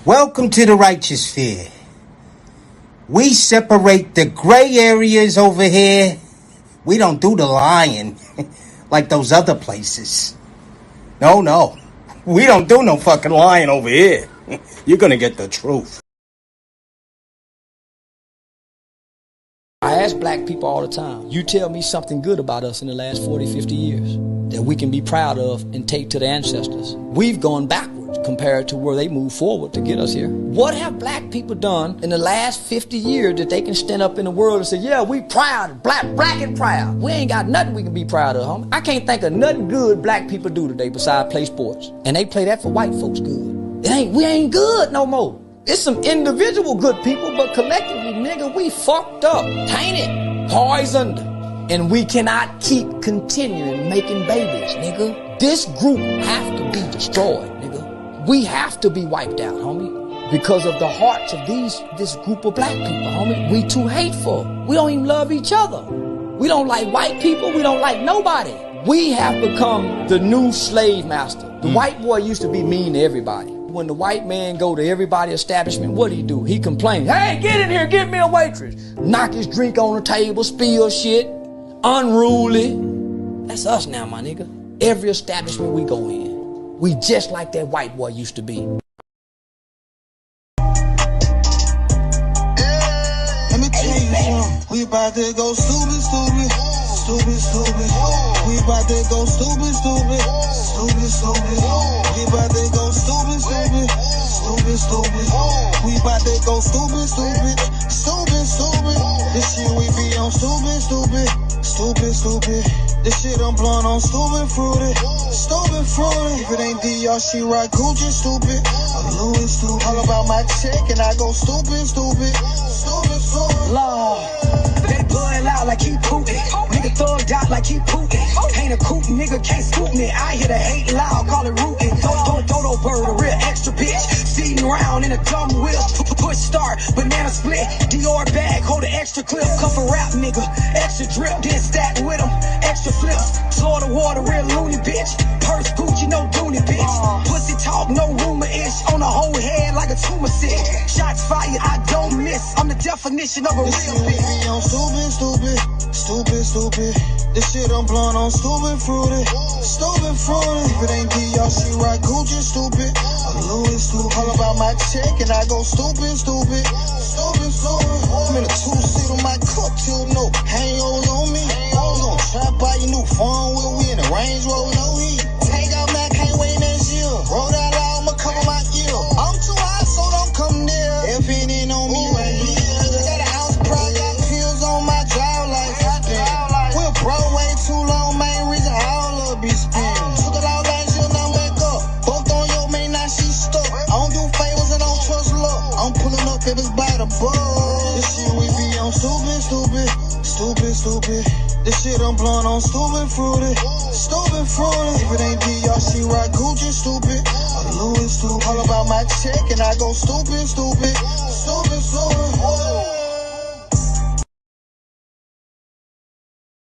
Welcome to the righteous sphere. We separate the gray areas over here. We don't do the lying like those other places. No. We don't do no fucking lying over here. You're gonna get the truth. I ask black people all the time, you tell me something good about us in the last 40, 50 years that we can be proud of and take to the ancestors. We've gone backwards compared to where they moved forward to get us here. What have black people done in the last 50 years that they can stand up in the world and say, yeah, we proud, black and proud. We ain't got nothing we can be proud of, homie. I can't think of nothing good black people do today besides play sports. And they play that for white folks good. We ain't good no more. It's some individual good people, but collectively, nigga, we fucked up, tainted, poisoned, and we cannot keep continuing making babies, nigga. This group have to be destroyed, nigga. We have to be wiped out, homie, because of the hearts of this group of black people, homie. We too hateful. We don't even love each other. We don't like white people. We don't like nobody. We have become the new slave master. The white boy used to be mean to everybody. When the white man go to everybody's establishment, what do? He complains, hey, get in here, get me a waitress. Knock his drink on the table, spill shit, unruly. That's us now, my nigga. Every establishment we go in, we just like that white boy used to be. Let me tell you something. We about to go stupid. We about to go stupid. We about to go stupid. We about to go stupid. This shit we be on stupid. This shit I'm blowing on stupid fruity. If it ain't D, y'all she right Gucci stupid. I'm Louis stupid. All about my check and I go stupid. Lord, they blood out like he Putin. Nigga thugged out like he Putin. Ain't a coop, nigga can't scoop me. I hear the hate loud, call it rootin'. Dodo bird, a real extra bitch. Feeding around in a dumb wheel. Push start, banana split. Dior bag, hold an extra clip. Cup of rap, nigga. Extra drip, then stack with him. Extra flips. Florida water, real loony bitch. Purse Gucci, no Dooney bitch. Pussy talk, no rumor-ish. On the whole head like a tumor sick. Shots fired, I don't miss. I'm the definition of a real bitch. We on stupid. This shit I'm blowing on stupid fruity. If it ain't D, y'all she right Gucci stupid. I'm Louis stupid. All about my check and I go stupid. I'm in a two-seat on my cup till no hangovers on me. We gon' try buy your new phone with we in the Range Rover, no heat. Take out Mac, can't wait next year. Roll that out, I'ma cover my ear. I'm too high, so don't come near. If it ain't on me right here. Got an ounce pride, got pills on my drive like goddamn. We're broke way too long, main reason all love be spinning. Took it all last year, now wake up. Both on your main, now she stuck. I don't do favors and don't trust luck. I'm pulling up if it's by the bus. This shit we be on stupid. This shit I'm blowing on stupid fruity. If it ain't D, y'all she right Gucci stupid. I'm Louis stupid. All about my check and I go stupid.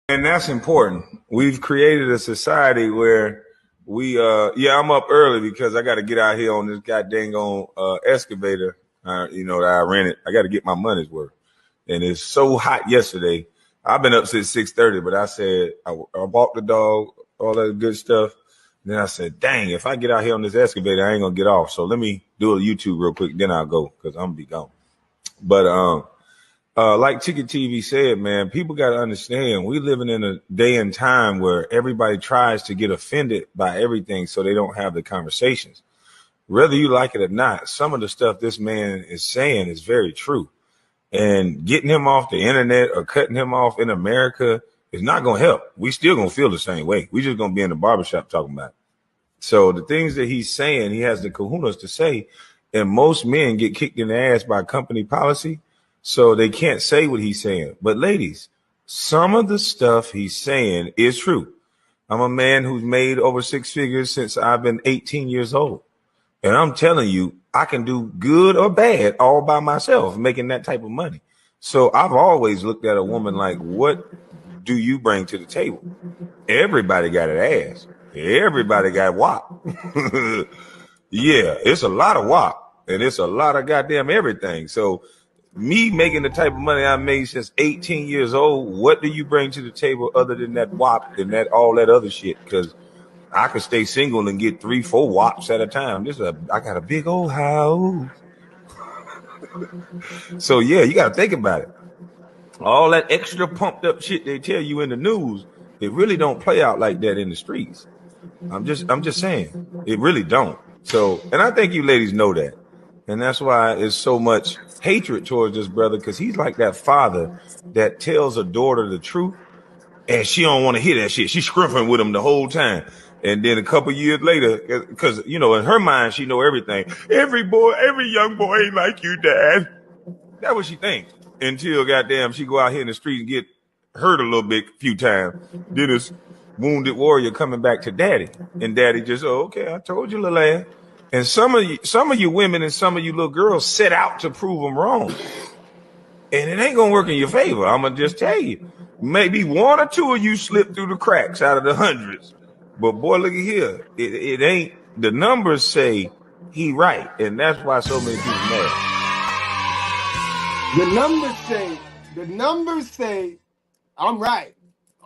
And that's important. We've created a society where I'm up early because I got to get out here on this goddamn excavator, that I rented. I got to get my money's worth. And it's so hot yesterday. I've been up since 6:30, but I said, I walked the dog, all that good stuff. And then I said, dang, if I get out here on this excavator, I ain't going to get off. So let me do a YouTube real quick. Then I'll go because I'm going to be gone. But, like Ticket TV said, man, people got to understand we living in a day and time where everybody tries to get offended by everything so they don't have the conversations. Whether you like it or not, some of the stuff this man is saying is very true. And getting him off the internet or cutting him off in America is not going to help. We still going to feel the same way. We just going to be in the barbershop talking about it. So the things that he's saying, he has the kahunas to say, and most men get kicked in the ass by company policy. So they can't say what he's saying. But ladies, some of the stuff he's saying is true. I'm a man who's made over 6 figures since I've been 18 years old. And I'm telling you, I can do good or bad all by myself, making that type of money. So I've always looked at a woman like, what do you bring to the table? Everybody got an ass. Everybody got WAP. Yeah, it's a lot of WAP. and it's a lot of goddamn everything. So me making the type of money I made since 18 years old, what do you bring to the table other than that WAP and that all that other shit? Because I could stay single and get 3-4 WAPs at a time. I got a big old house. So yeah, you got to think about it. All that extra pumped up shit they tell you in the news, it really don't play out like that in the streets. I'm just saying, it really don't. So, and I think you ladies know that. And that's why it's so much hatred towards this brother, because he's like that father that tells a daughter the truth and she don't want to hear that shit. She's scruffing with him the whole time. And then a couple years later, because, you know, in her mind, she know everything. Every young boy ain't like you, Dad. That's what she thinks. Until, goddamn, she go out here in the street and get hurt a little bit a few times. Then it's wounded warrior coming back to daddy. And daddy just, oh, okay, I told you, little ass. And some of you women and some of you little girls set out to prove them wrong. And it ain't going to work in your favor. I'm going to just tell you. Maybe one or two of you slip through the cracks out of the hundreds. But boy, look at here. It ain't, the numbers say he right. And that's why so many people mad. The numbers say I'm right.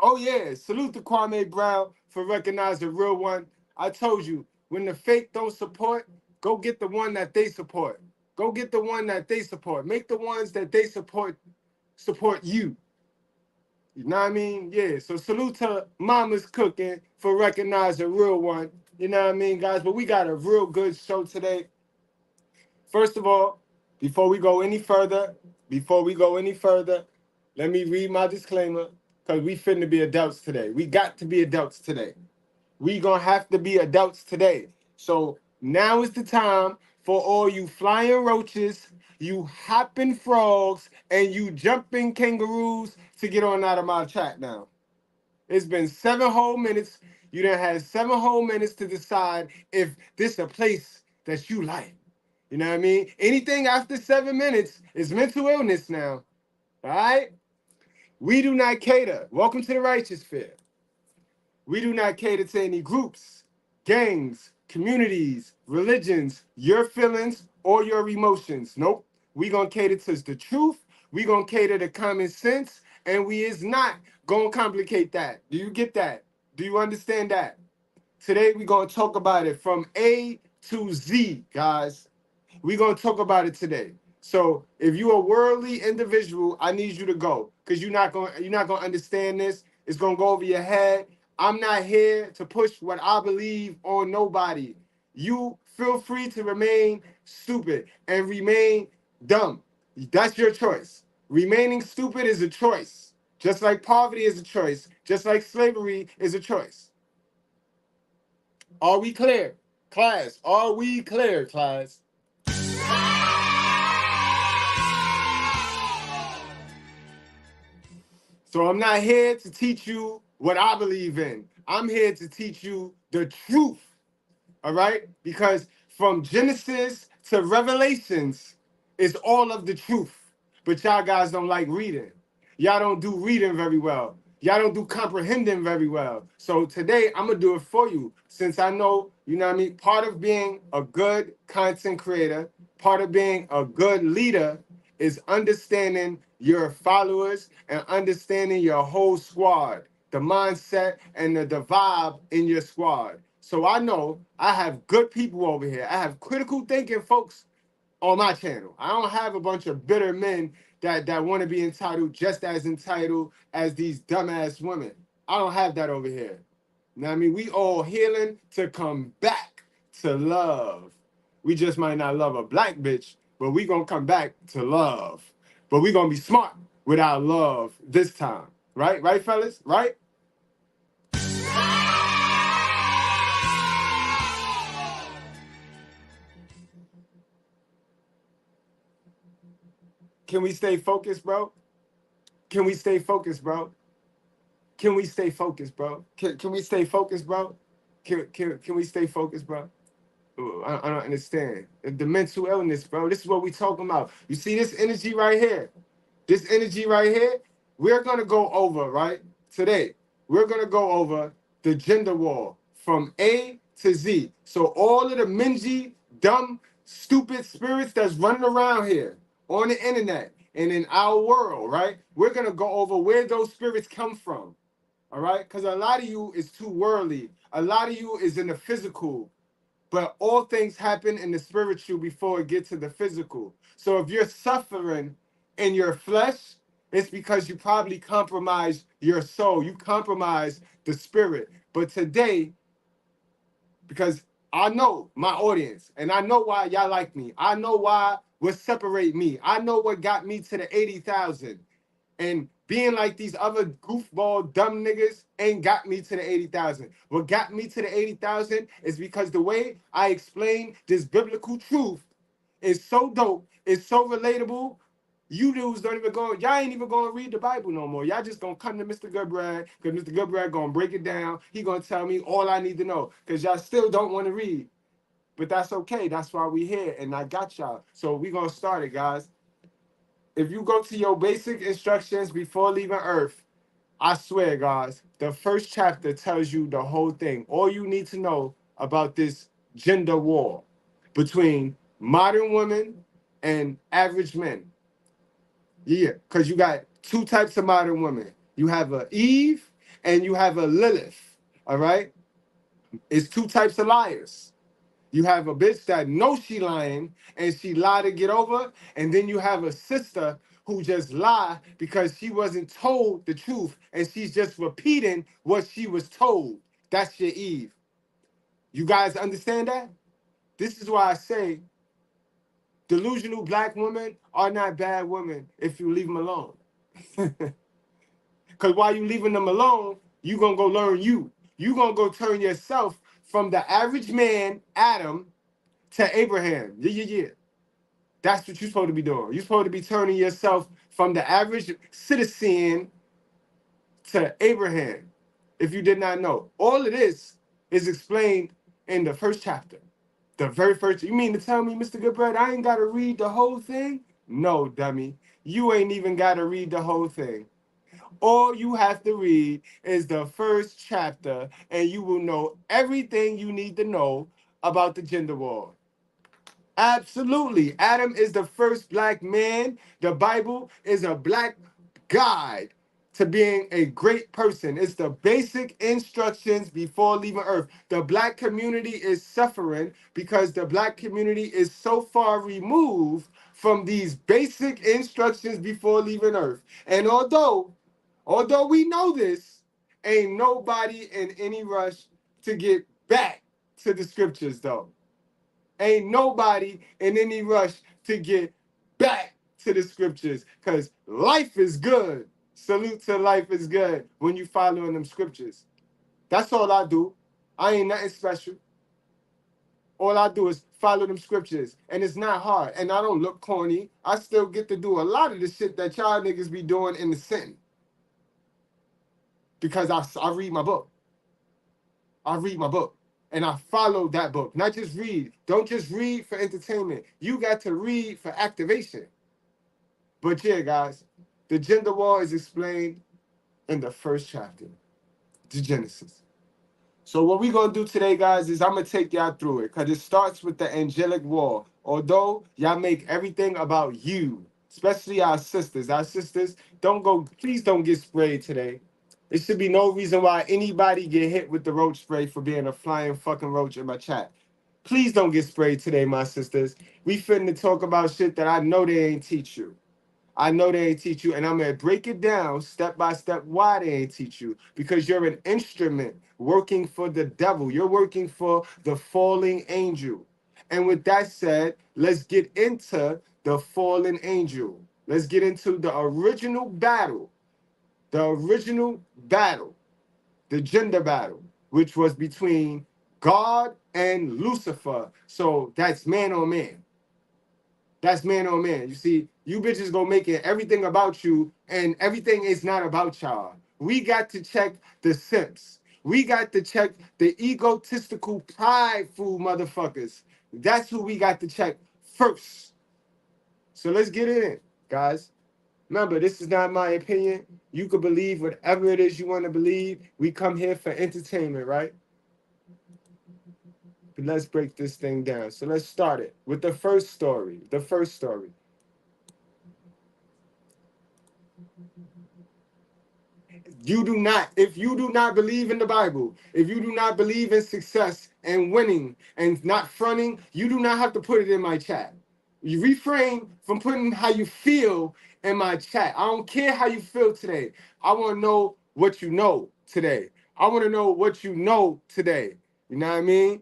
Oh yeah, salute to Kwame Brown for recognizing the real one. I told you, when the fake don't support, go get the one that they support. Go get the one that they support. Make the ones that they support you. You know what I mean? Yeah, so salute to Mama's Cooking for recognizing the real one. You know what I mean, guys? But we got a real good show today. First of all, before we go any further, let me read my disclaimer, because we finna be adults today. We got to be adults today. We gonna have to be adults today. So now is the time for all you flying roaches, you hopping frogs, and you jumping kangaroos to get on out of my chat now. It's been 7 whole minutes. You done had 7 whole minutes to decide if this a place that you like. You know what I mean? Anything after 7 minutes is mental illness now. All right? We do not cater. Welcome to the Righteous Fair. We do not cater to any groups, gangs, communities, religions, your feelings, or your emotions. Nope. We gonna cater to the truth. We gonna cater to common sense. And we is not gonna complicate that. Do you get that? Do you understand that? Today we gonna talk about it from A to Z, guys. We're going to talk about it today. So if you're a worldly individual, I need you to go, because you're not going to understand this. It's going to go over your head. I'm not here to push what I believe on nobody. You feel free to remain stupid and remain dumb. That's your choice. Remaining stupid is a choice. Just like poverty is a choice. Just like slavery is a choice. Are we clear? Class, are we clear, class? So I'm not here to teach you what I believe in. I'm here to teach you the truth, all right? Because from Genesis to Revelations is all of the truth. But y'all guys don't like reading. Y'all don't do reading very well. Y'all don't do comprehending very well. So today I'm going to do it for you, since I know, you know what I mean, part of being a good content creator, part of being a good leader is understanding your followers and understanding your whole squad, the mindset and the vibe in your squad. So I know I have good people over here. I have critical thinking folks on my channel. I don't have a bunch of bitter men that want to be entitled just as entitled as these dumbass women. I don't have that over here. You know what I mean? We all healing to come back to love. We just might not love a black bitch, but we gonna come back to love. But we gonna be smart with our love this time. Right? Right, fellas? Right? Can we stay focused, bro? Can we stay focused, bro? Can we stay focused, bro? Can we stay focused, bro? Can we stay focused, bro? I don't understand. The mental illness, bro. This is what we talking about. You see this energy right here? This energy right here? We're going to go over, right? Today, we're going to go over the gender war from A to Z. So all of the mingy, dumb, stupid spirits that's running around here on the internet and in our world, right? We're going to go over where those spirits come from, all right? Because a lot of you is too worldly. A lot of you is in the physical, but all things happen in the spiritual before it gets to the physical. So if you're suffering in your flesh, it's because you probably compromise your soul. You compromise the spirit. But today, because I know my audience and I know why y'all like me. I know why what separate me. I know what got me to the 80,000. And being like these other goofball dumb niggas ain't got me to the 80,000. What got me to the 80,000 is because the way I explain this biblical truth is so dope, it's so relatable. You dudes don't even go, y'all ain't even gonna read the Bible no more. Y'all just gonna come to Mr. Goodbread, because Mr. Goodbread gonna break it down. He gonna tell me all I need to know, because y'all still don't want to read. But that's okay. That's why we here, and I got y'all. So we gonna start it, guys. If you go to your basic instructions before leaving Earth, I swear, guys, the first chapter tells you the whole thing. All you need to know about this gender war between modern women and average men. Yeah, because you got two types of modern women. You have a Eve and you have a Lilith. All right? It's two types of liars. You have a bitch that knows she lying and she lied to get over, and then you have a sister who just lied because she wasn't told the truth and she's just repeating what she was told. That's your Eve. You guys understand that? This is why I say delusional black women are not bad women if you leave them alone. Because while you leaving them alone, you going to go learn you. You going to go turn yourself from the average man, Adam, to Abraham. Yeah. That's what you're supposed to be doing. You're supposed to be turning yourself from the average citizen to Abraham. If you did not know, all of this is explained in the first chapter. The very first. You mean to tell me, Mr. Goodbread, I ain't got to read the whole thing? No, dummy. You ain't even got to read the whole thing. All you have to read is the first chapter, and you will know everything you need to know about the gender war. Absolutely. Adam is the first black man. The Bible is a black guide to being a great person. It's the basic instructions before leaving Earth. The black community is suffering because the black community is so far removed from these basic instructions before leaving Earth. And although we know this, ain't nobody in any rush to get back to the scriptures, though. Ain't nobody in any rush to get back to the scriptures, because life is good. Salute to life is good when you following them scriptures. That's all I do. I ain't nothing special. All I do is follow them scriptures, and it's not hard. And I don't look corny. I still get to do a lot of the shit that y'all niggas be doing in the sin, because I read my book. I read my book. And I follow that book. Not just read. Don't just read for entertainment. You got to read for activation. But yeah, guys, the gender war is explained in the first chapter, the Genesis. So what we're going to do today, guys, is I'm going to take y'all through it, because it starts with the angelic war. Although y'all make everything about you, especially our sisters. Our sisters, please don't get sprayed today. There should be no reason why anybody get hit with the roach spray for being a flying fucking roach in my chat. Please don't get sprayed today, my sisters. We finna talk about shit that I know they ain't teach you. I know they ain't teach you, and I'm gonna break it down step by step why they ain't teach you. Because you're an instrument working for the devil. You're working for the falling angel. And with that said, let's get into the fallen angel. Let's get into the original battle. The original battle, the gender battle, which was between God and Lucifer. So that's man on man. That's man on man. You see, you bitches gonna make it everything about you, and everything is not about y'all. We got to check the simps. We got to check the egotistical, prideful motherfuckers. That's who we got to check first. So let's get in, guys. Remember, this is not my opinion. You could believe whatever it is you want to believe. We come here for entertainment, right? let's break this thing down. So let's start it with the first story. The first story. You do not, if you do not believe in the Bible, if you do not believe in success and winning and not fronting, you do not have to put it in my chat. You refrain from putting how you feel in my chat. I don't care how you feel today. I want to know what you know today. I want to know what you know today. You know what I mean?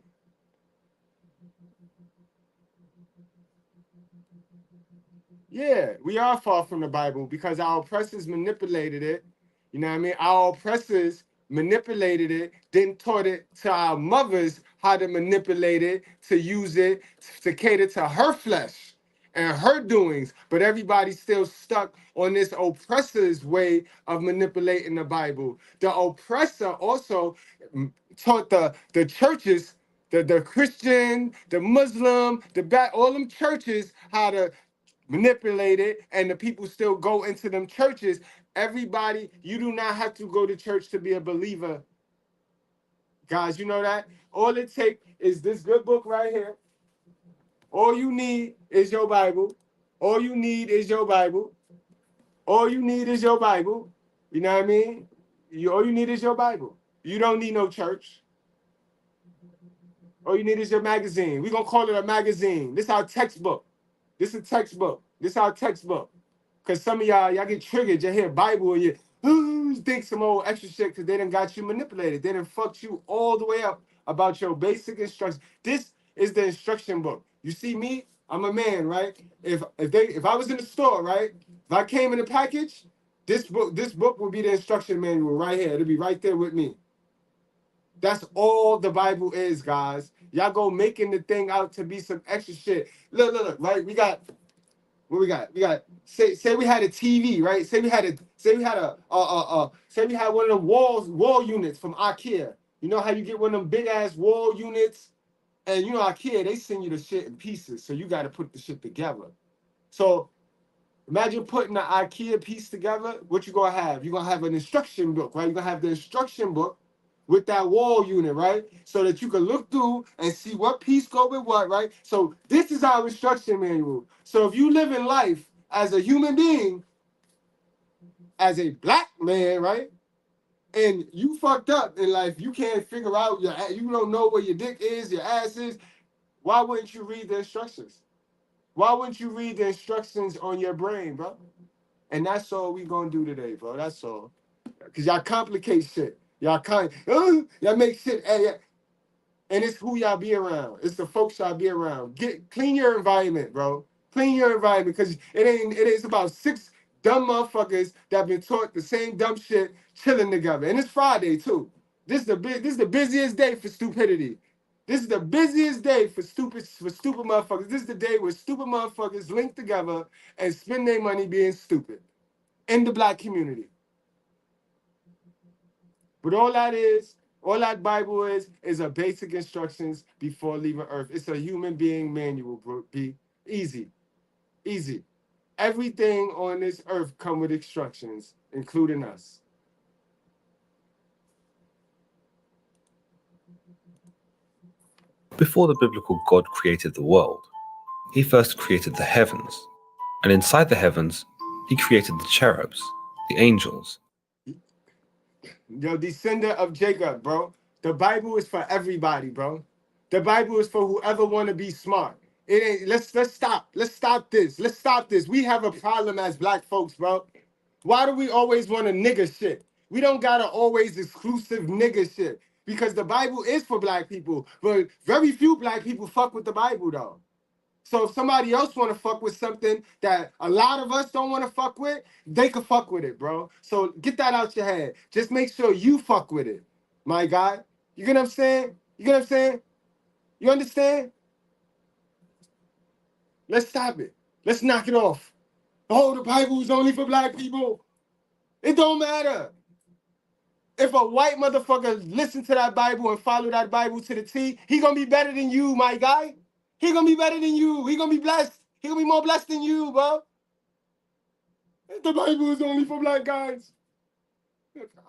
Yeah, we are far from the Bible because our oppressors manipulated it. You know what I mean? Our oppressors manipulated it, then taught it to our mothers how to manipulate it, to use it, to cater to her flesh and her doings. But everybody's still stuck on this oppressor's way of manipulating the Bible. The oppressor also taught the churches, the Christian, the Muslim, all them churches how to manipulate it, and the people still go into them churches. Everybody, you do not have to go to church to be a believer. Guys, you know that? All it takes is this good book right here. All you need is your Bible. All you need is your Bible. All you need is your Bible. You know what I mean? All you need is your Bible. You don't need no church. All you need is your magazine. We're going to call it a magazine. This is our textbook. This is a textbook. This is our textbook. Because some of y'all get triggered. You hear Bible and you think some old extra shit because they done got you manipulated. They done fucked you all the way up about your basic instructions. This is the instruction book. You see me? I'm a man, right? If I was in the store, right? If I came in a package, this book would be the instruction manual right here. It'll be right there with me. That's all the Bible is, guys. Y'all go making the thing out to be some extra shit. Look, right? We got what we got? We got say we had a TV, right? Say we had one of the wall units from IKEA. You know how you get one of them big ass wall units, and you know IKEA, they send you the shit in pieces, so you got to put the shit together. So imagine putting the IKEA piece together. What you gonna have? You're gonna have an instruction book, right? You're gonna have the instruction book with that wall unit, right? So that you can look through and see what piece go with what, right? So this is our instruction manual. So if you live in life as a human being, as a black man, right? And you fucked up in life, you can't figure out you don't know where your dick is, your ass is. Why wouldn't you read the instructions? Why wouldn't you read the instructions on your brain, bro? And that's all we gonna do today, bro. That's all. Cause y'all complicate shit. Y'all make shit. And it's who y'all be around. It's the folks y'all be around. Clean your environment, bro. Clean your environment, cause it's about 6 dumb motherfuckers that been taught the same dumb shit chilling together. And it's Friday too. This is the busiest day for stupidity. This is the busiest day for stupid motherfuckers. This is the day where stupid motherfuckers link together and spend their money being stupid in the black community. But all that Bible is a basic instructions before leaving Earth. It's a human being manual, bro. Be easy. Everything on this earth come with instructions, including us. Before the biblical God created the world, he first created the heavens, and inside the heavens, he created the cherubs, the angels. Yo, descendant of Jacob, bro. The Bible is for everybody, bro. The Bible is for whoever want to be smart. It ain't. Let's stop. Let's stop this. We have a problem as black folks, bro. Why do we always want a nigga shit? We don't gotta always exclusive nigga shit because the Bible is for black people, but very few black people fuck with the Bible though. So if somebody else want to fuck with something that a lot of us don't want to fuck with, they can fuck with it, bro. So get that out your head. Just make sure you fuck with it, my guy. You get what I'm saying? You understand? Let's stop it. Let's knock it off. Oh, the Bible is only for black people. It don't matter. If a white motherfucker listen to that Bible and follow that Bible to the T, he gonna be better than you, my guy. He gonna be better than you. He gonna be blessed. He gonna be more blessed than you, bro. The Bible is only for black guys.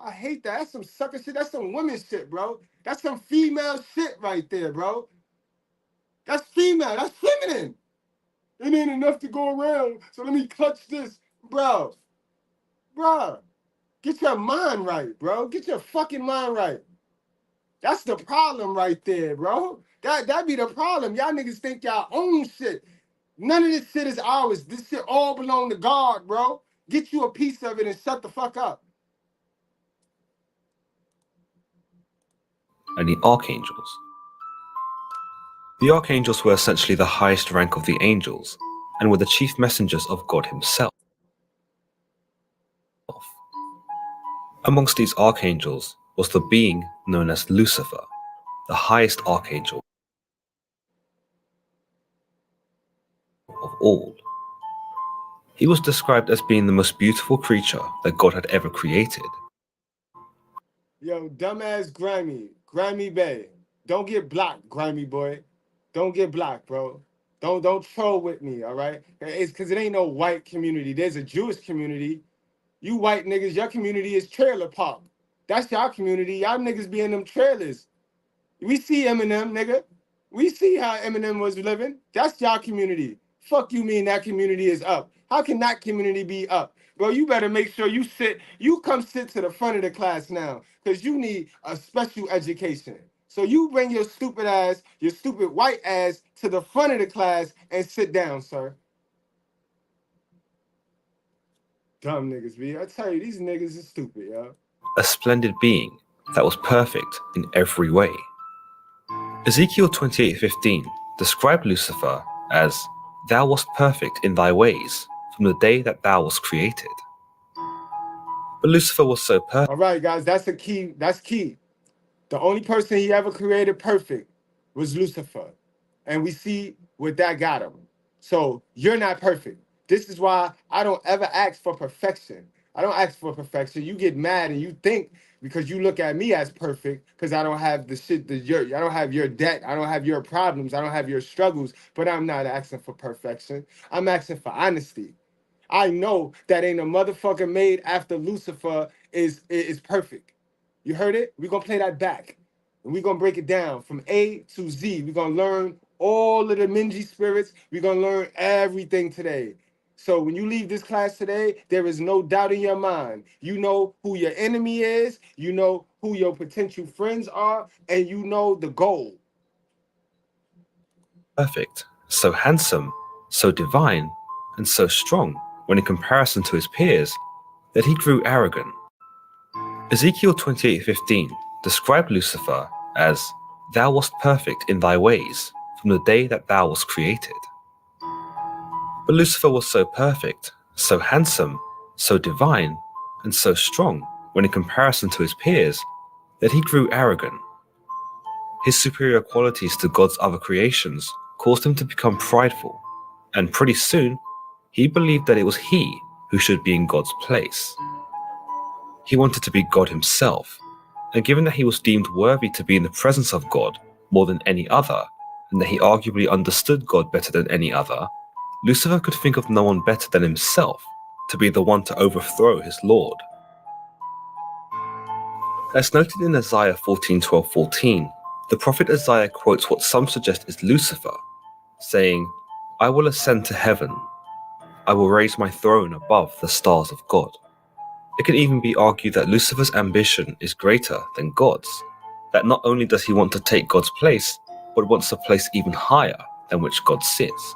I hate that. That's some sucker shit. That's some women shit, bro. That's some female shit right there, bro. That's female. That's feminine. It ain't enough to go around, so let me clutch this. Bro. Get your mind right, bro. Get your fucking mind right. That's the problem right there, bro. That be the problem. Y'all niggas think y'all own shit. None of this shit is ours. This shit all belong to God, bro. Get you a piece of it and shut the fuck up. And the archangels. The archangels were essentially the highest rank of the angels, and were the chief messengers of God himself. Amongst these archangels was the being known as Lucifer, the highest archangel of all. He was described as being the most beautiful creature that God had ever created. Yo, dumbass Grimy Bay. Don't get blocked, Grimy boy. Don't get blocked, bro. Don't troll with me, all right? It's because it ain't no white community. There's a Jewish community. You white niggas, your community is trailer park. That's y'all community. Y'all niggas be in them trailers. We see Eminem, nigga. We see how Eminem was living. That's y'all community. Fuck you mean that community is up. How can that community be up? Bro, you better make sure you come sit to the front of the class now, because you need a special education. So you bring your stupid ass, your stupid white ass to the front of the class and sit down, sir. Dumb niggas, B. I tell you, these niggas are stupid, yo. A splendid being that was perfect in every way. Ezekiel 28:15 described Lucifer as, "Thou wast perfect in thy ways from the day that thou wast created." But Lucifer was so perfect. All right, guys, that's a key. That's key. The only person he ever created perfect was Lucifer. And we see what that got him. So you're not perfect. This is why I don't ever ask for perfection. I don't ask for perfection. You get mad and you think because you look at me as perfect because I don't have the shit that I don't have your debt. I don't have your problems. I don't have your struggles. But I'm not asking for perfection. I'm asking for honesty. I know that ain't a motherfucker made after Lucifer is perfect. You heard it? We're going to play that back. And we're going to break it down from A to Z. We're going to learn all of the Minji spirits. We're going to learn everything today. So when you leave this class today, there is no doubt in your mind. You know who your enemy is. You know who your potential friends are. And you know the goal. Perfect, so handsome, so divine, and so strong when in comparison to his peers, that he grew arrogant. Ezekiel 28:15 described Lucifer as, "Thou wast perfect in thy ways from the day that thou wast created." But Lucifer was so perfect, so handsome, so divine, and so strong when in comparison to his peers, that he grew arrogant. His superior qualities to God's other creations caused him to become prideful, and pretty soon, he believed that it was he who should be in God's place. He wanted to be God himself, and given that he was deemed worthy to be in the presence of God more than any other, and that he arguably understood God better than any other, Lucifer could think of no one better than himself to be the one to overthrow his Lord. As noted in Isaiah 14:12-14, the prophet Isaiah quotes what some suggest is Lucifer, saying, "I will ascend to heaven. I will raise my throne above the stars of God." It can even be argued that Lucifer's ambition is greater than God's, that not only does he want to take God's place, but wants a place even higher than which God sits.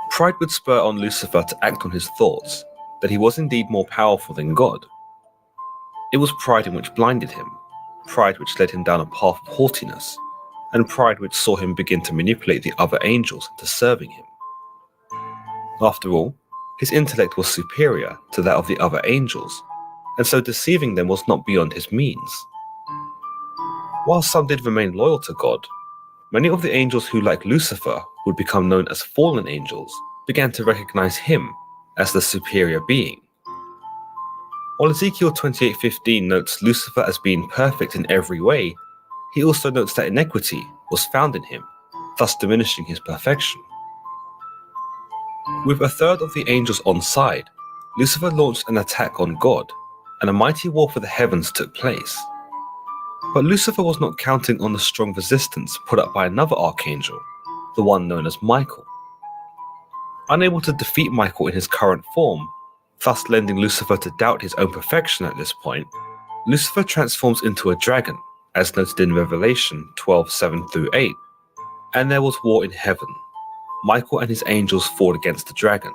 Pride would spur on Lucifer to act on his thoughts, that he was indeed more powerful than God. It was pride in which blinded him, pride which led him down a path of haughtiness, and pride which saw him begin to manipulate the other angels into serving him. After all, his intellect was superior to that of the other angels, and so deceiving them was not beyond his means. While some did remain loyal to God, many of the angels who, like Lucifer, would become known as fallen angels, began to recognize him as the superior being. While Ezekiel 28:15 notes Lucifer as being perfect in every way, he also notes that iniquity was found in him, thus diminishing his perfection. With a third of the angels on side, Lucifer launched an attack on God, and a mighty war for the heavens took place. But Lucifer was not counting on the strong resistance put up by another archangel, the one known as Michael. Unable to defeat Michael in his current form, thus lending Lucifer to doubt his own perfection at this point, Lucifer transforms into a dragon, as noted in Revelation 12:7-8, and there was war in heaven. Michael and his angels fought against the dragon.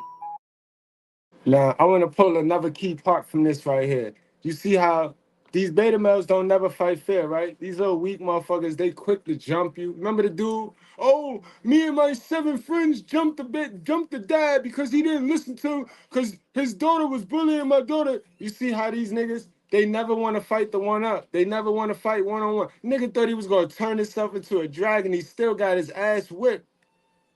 Now, I want to pull another key part from this right here. You see how these beta males don't never fight fair, right? These little weak motherfuckers, they quick to jump you. Remember the dude? Oh, me and my 7 friends jumped the dad because he didn't listen to, because his daughter was bullying my daughter. You see how these niggas, they never want to fight the one up. They never want to fight one-on-one. Nigga thought he was going to turn himself into a dragon. He still got his ass whipped.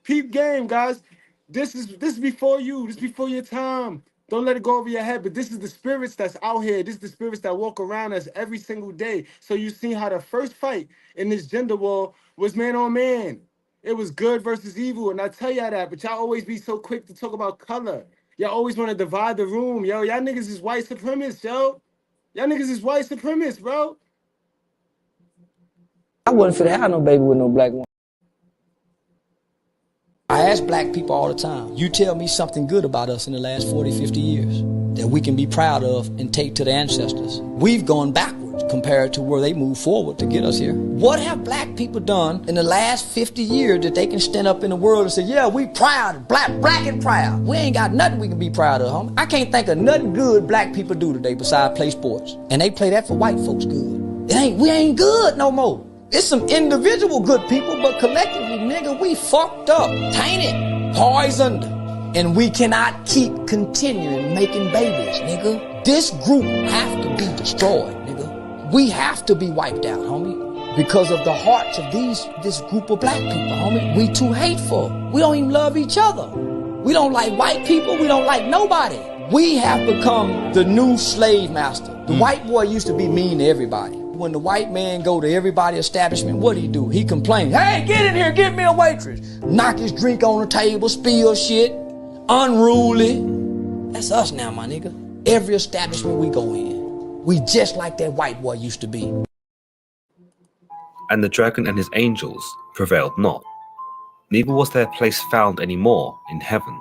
Peep game, guys. This is before you. This is before your time. Don't let it go over your head. But this is the spirits that's out here. This is the spirits that walk around us every single day. So you see how the first fight in this gender war was man on man. It was good versus evil. And I tell y'all that, but y'all always be so quick to talk about color. Y'all always want to divide the room. Yo, y'all niggas is white supremacists, yo. Y'all niggas is white supremacists, bro. I wasn't finna have no baby with no black woman. I ask black people all the time, you tell me something good about us in the last 40, 50 years that we can be proud of and take to the ancestors. We've gone backwards compared to where they moved forward to get us here. What have black people done in the last 50 years that they can stand up in the world and say, yeah, we proud, black and proud. We ain't got nothing we can be proud of, homie. I can't think of nothing good black people do today besides play sports. And they play that for white folks good. We ain't good no more. It's some individual good people, but collectively, nigga, we fucked up, tainted, poisoned, and we cannot keep continuing making babies, nigga. This group have to be destroyed, nigga. We have to be wiped out, homie, because of the hearts of this group of black people, homie. We too hateful. We don't even love each other. We don't like white people. We don't like nobody. We have become the new slave master. The white boy used to be mean to everybody. When the white man go to everybody's establishment, what do? He complains, hey, get in here, get me a waitress. Knock his drink on the table, spill shit, unruly. That's us now, my nigga. Every establishment we go in, we just like that white boy used to be. And the dragon and his angels prevailed not. Neither was their place found any more in heaven.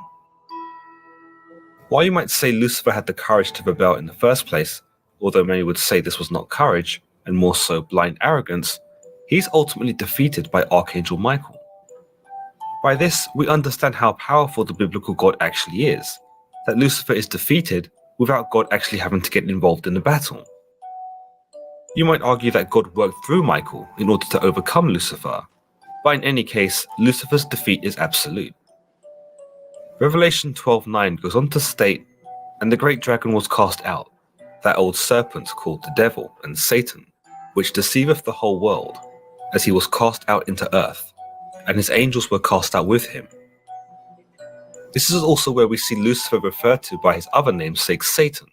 While you might say Lucifer had the courage to rebel in the first place, although many would say this was not courage, and more so blind arrogance, he's ultimately defeated by Archangel Michael. By this, we understand how powerful the biblical God actually is, that Lucifer is defeated without God actually having to get involved in the battle. You might argue that God worked through Michael in order to overcome Lucifer, but in any case, Lucifer's defeat is absolute. Revelation 12:9 goes on to state, and the great dragon was cast out, that old serpent called the devil and Satan, which deceiveth the whole world, as he was cast out into earth, and his angels were cast out with him. This is also where we see Lucifer referred to by his other namesake Satan,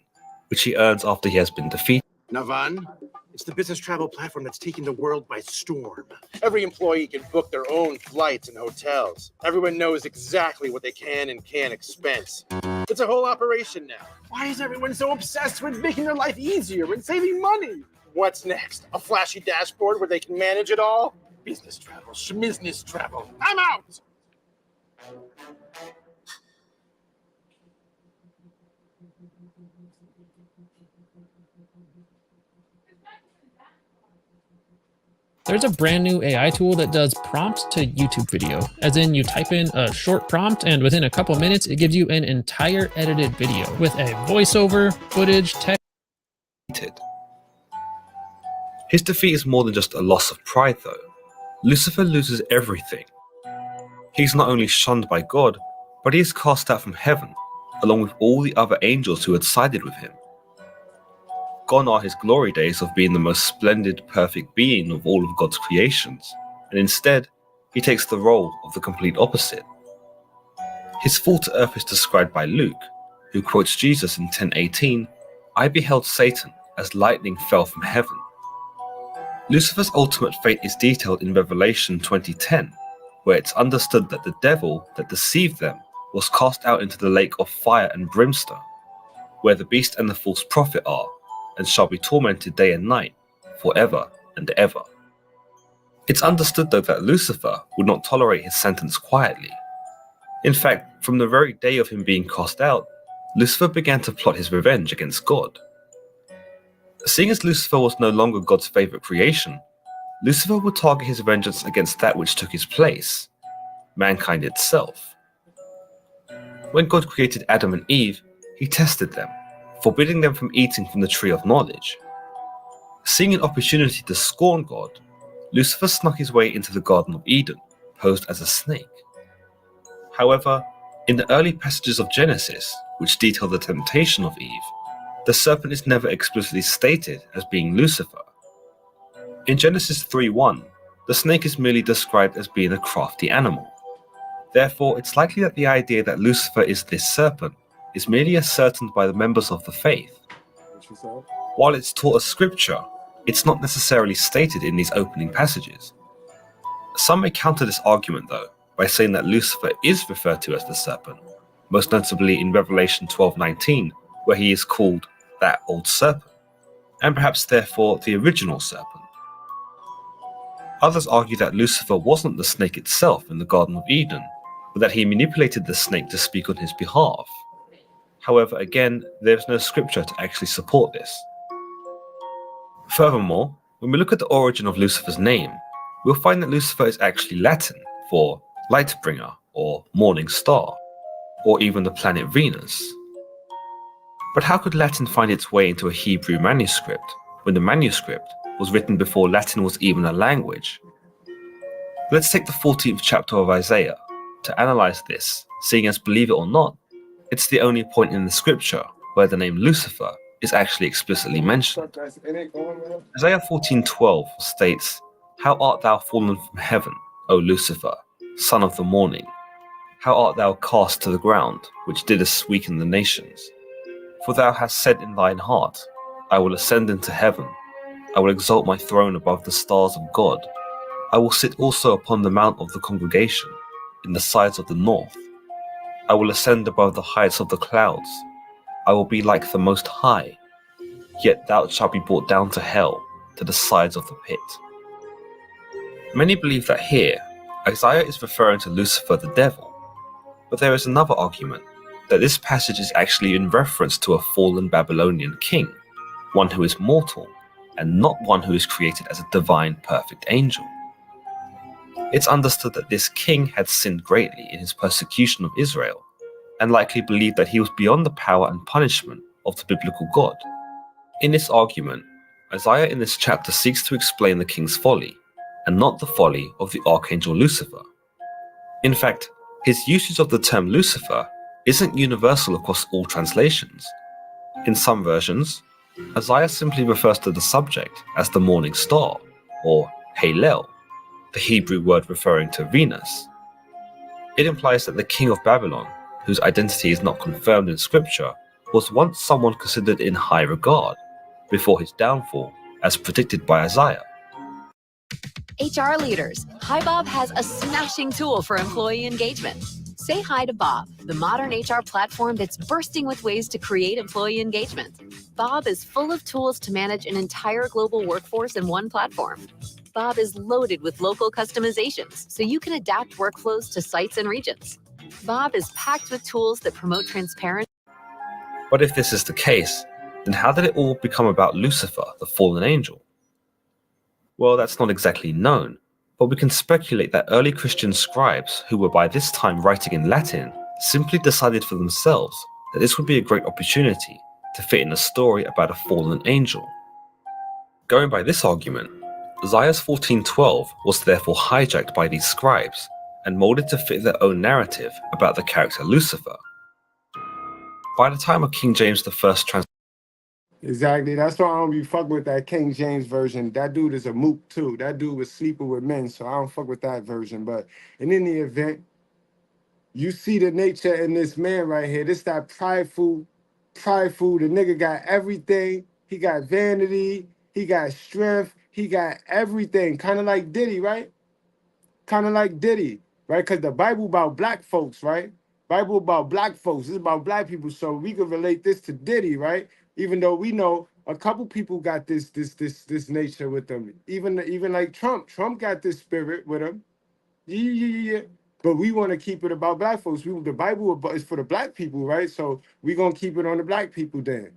which he earns after he has been defeated. Navan, it's the business travel platform that's taking the world by storm. Every employee can book their own flights and hotels. Everyone knows exactly what they can and can't expense. It's a whole operation now. Why is everyone so obsessed with making their life easier and saving money? What's next? A flashy dashboard where they can manage it all? Business travel, schmizness travel. I'm out! There's a brand new AI tool that does prompt to YouTube video, as in you type in a short prompt and within a couple minutes it gives you an entire edited video with a voiceover, footage, text. His defeat is more than just a loss of pride though. Lucifer loses everything. He's not only shunned by God, but he is cast out from heaven, along with all the other angels who had sided with him. Gone are his glory days of being the most splendid, perfect being of all of God's creations, and instead, he takes the role of the complete opposite. His fall to earth is described by Luke, who quotes Jesus in 10:18, I beheld Satan as lightning fell from heaven. Lucifer's ultimate fate is detailed in Revelation 20:10, where it's understood that the devil that deceived them was cast out into the lake of fire and brimstone, where the beast and the false prophet are, and shall be tormented day and night, forever and ever. It's understood though that Lucifer would not tolerate his sentence quietly. In fact, from the very day of him being cast out, Lucifer began to plot his revenge against God. Seeing as Lucifer was no longer God's favourite creation, Lucifer would target his vengeance against that which took his place, mankind itself. When God created Adam and Eve, he tested them, forbidding them from eating from the tree of knowledge. Seeing an opportunity to scorn God, Lucifer snuck his way into the Garden of Eden, posed as a snake. However, in the early passages of Genesis, which detail the temptation of Eve, the serpent is never explicitly stated as being Lucifer. In Genesis 3:1, the snake is merely described as being a crafty animal. Therefore, it's likely that the idea that Lucifer is this serpent is merely ascertained by the members of the faith. While it's taught as scripture, it's not necessarily stated in these opening passages. Some may counter this argument though, by saying that Lucifer is referred to as the serpent, most notably in Revelation 12:19, where he is called that old serpent, and perhaps therefore the original serpent. Others argue that Lucifer wasn't the snake itself in the Garden of Eden, but that he manipulated the snake to speak on his behalf. However, again, there's no scripture to actually support this. Furthermore, when we look at the origin of Lucifer's name, we'll find that Lucifer is actually Latin for light bringer or morning star, or even the planet Venus. But how could Latin find its way into a Hebrew manuscript when the manuscript was written before Latin was even a language? Let's take the 14th chapter of Isaiah to analyze this, seeing as, believe it or not, it's the only point in the scripture where the name Lucifer is actually explicitly mentioned. Isaiah 14:12 states, "How art thou fallen from heaven, O Lucifer, son of the morning? How art thou cast to the ground, which didst weaken the nations? For thou hast said in thine heart, I will ascend into heaven, I will exalt my throne above the stars of God. I will sit also upon the mount of the congregation, in the sides of the north. I will ascend above the heights of the clouds. I will be like the Most High. Yet thou shalt be brought down to hell, to the sides of the pit." Many believe that here, Isaiah is referring to Lucifer the devil, but there is another argument, that this passage is actually in reference to a fallen Babylonian king, one who is mortal, and not one who is created as a divine perfect angel. It's understood that this king had sinned greatly in his persecution of Israel, and likely believed that he was beyond the power and punishment of the biblical God. In this argument, Isaiah in this chapter seeks to explain the king's folly, and not the folly of the archangel Lucifer. In fact, his usage of the term Lucifer isn't universal across all translations. In some versions, Isaiah simply refers to the subject as the morning star, or Halel, the Hebrew word referring to Venus. It implies that the king of Babylon, whose identity is not confirmed in scripture, was once someone considered in high regard, before his downfall, as predicted by Isaiah. HR leaders, Hi Bob has a smashing tool for employee engagement. Say hi to Bob, the modern HR platform that's bursting with ways to create employee engagement. Bob is full of tools to manage an entire global workforce in one platform. Bob is loaded with local customizations, so you can adapt workflows to sites and regions. Bob is packed with tools that promote transparency. But if this is the case, then how did it all become about Lucifer, the fallen angel? Well, that's not exactly known, but we can speculate that early Christian scribes, who were by this time writing in Latin, simply decided for themselves that this would be a great opportunity to fit in a story about a fallen angel. Going by this argument, Isaiah 14:12 was therefore hijacked by these scribes and molded to fit their own narrative about the character Lucifer. By the time of King James I Exactly. That's why I don't be fucking with that King James version. That dude is a mook too. That dude was sleeping with men, so I don't fuck with that version. But in any event, you see the nature in this man right here. This that prideful. The nigga got everything. He got vanity. He got strength. He got everything. Kind of like Diddy, right? Kind of like Diddy, right? Because the Bible about black folks, right? Bible about black folks. It's about black people. So we can relate this to Diddy, right? Even though we know a couple people got this nature with them. Even like Trump. Trump got this spirit with him. Yeah. But we want to keep it about black folks. The Bible is for the black people, right? So we gonna keep it on the black people then.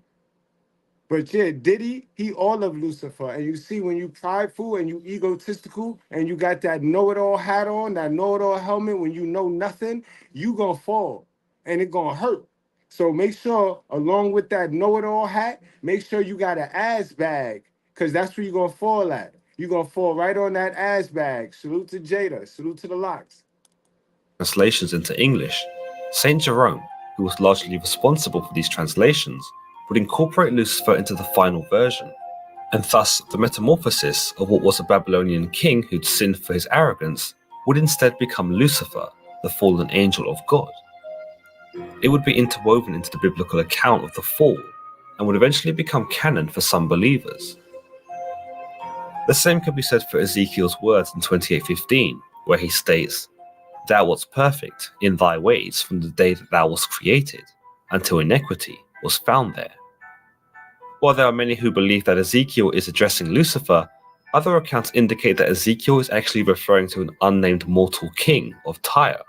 But yeah, Diddy, he all of Lucifer. And you see, when you prideful and you egotistical and you got that know-it-all hat on, that know-it-all helmet, when you know nothing, you gonna fall and it gonna hurt. So make sure, along with that know-it-all hat, make sure you got an ass bag, because that's where you're gonna fall at. You're gonna fall right on that ass bag. Salute to Jada, salute to the locks. Translations into English, Saint Jerome, who was largely responsible for these translations, would incorporate Lucifer into the final version, and thus the metamorphosis of what was a Babylonian king who'd sinned for his arrogance would instead become Lucifer, the fallen angel of God. It would be interwoven into the biblical account of the fall, and would eventually become canon for some believers. The same can be said for Ezekiel's words in 28:15, where he states, "Thou wast perfect in thy ways from the day that thou wast created, until iniquity was found there." While there are many who believe that Ezekiel is addressing Lucifer, other accounts indicate that Ezekiel is actually referring to an unnamed mortal king of Tyre.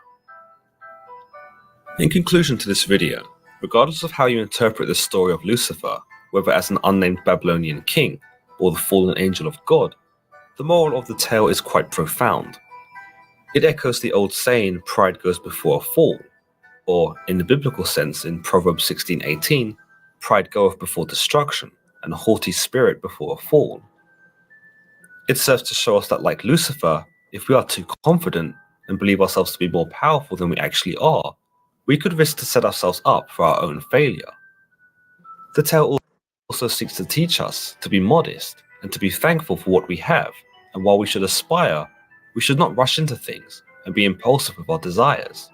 In conclusion to this video, regardless of how you interpret the story of Lucifer, whether as an unnamed Babylonian king or the fallen angel of God, the moral of the tale is quite profound. It echoes the old saying, pride goes before a fall, or in the biblical sense in Proverbs 16:18, pride goeth before destruction, and a haughty spirit before a fall. It serves to show us that, like Lucifer, if we are too confident and believe ourselves to be more powerful than we actually are, we could risk to set ourselves up for our own failure. The tale also seeks to teach us to be modest and to be thankful for what we have, and while we should aspire, we should not rush into things and be impulsive with our desires.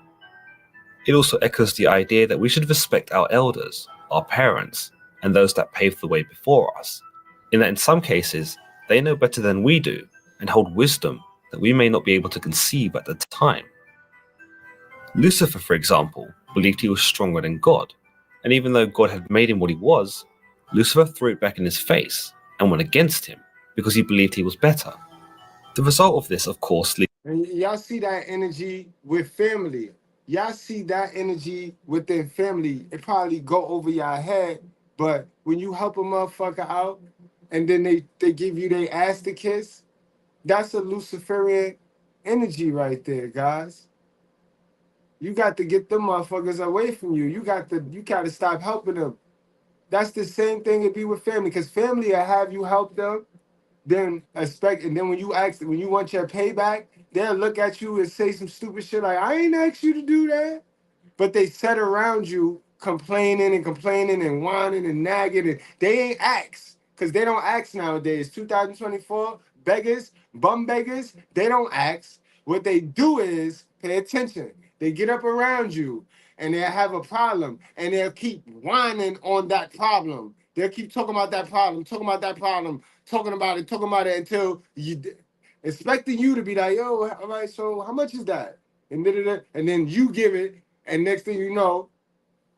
It also echoes the idea that we should respect our elders, our parents, and those that paved the way before us, in that in some cases, they know better than we do and hold wisdom that we may not be able to conceive at the time. Lucifer, for example, believed he was stronger than God, and even though God had made him what he was, Lucifer threw it back in his face and went against him because he believed he was better. The result of this, of course, And y'all see that energy with family. Y'all see that energy within family. It probably go over your head, but when you help a motherfucker out and then they give you their ass to kiss, that's a Luciferian energy right there, guys. You got to get them motherfuckers away from you. You got to stop helping them. That's the same thing it be with family, because family will have you help them, then and then when you want your payback, they'll look at you and say some stupid shit like, I ain't asked you to do that. But they sit around you complaining and whining and nagging, and they ain't asked, because they don't ask nowadays. 2024, bum beggars, they don't ask. What they do is pay attention. They get up around you and they'll have a problem and they'll keep whining on that problem. They'll keep talking about that problem, talking about it until you expecting you to be like, yo, all right, so how much is that? And then you give it, and next thing you know,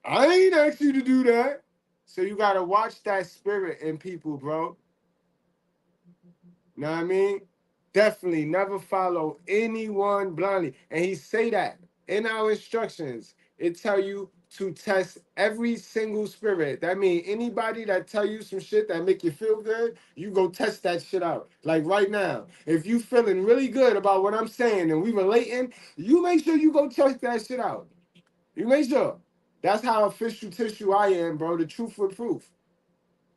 I ain't asked you to do that. So you gotta watch that spirit in people, bro. Know what I mean? Definitely never follow anyone blindly. And he say that in our instructions. It tell you to test every single spirit. That means anybody that tell you some shit that make you feel good, you go test that shit out. Like right now, if you feeling really good about what I'm saying and we relating, you make sure you go check that shit out. You make sure. That's how official tissue I am, bro. The truth with proof.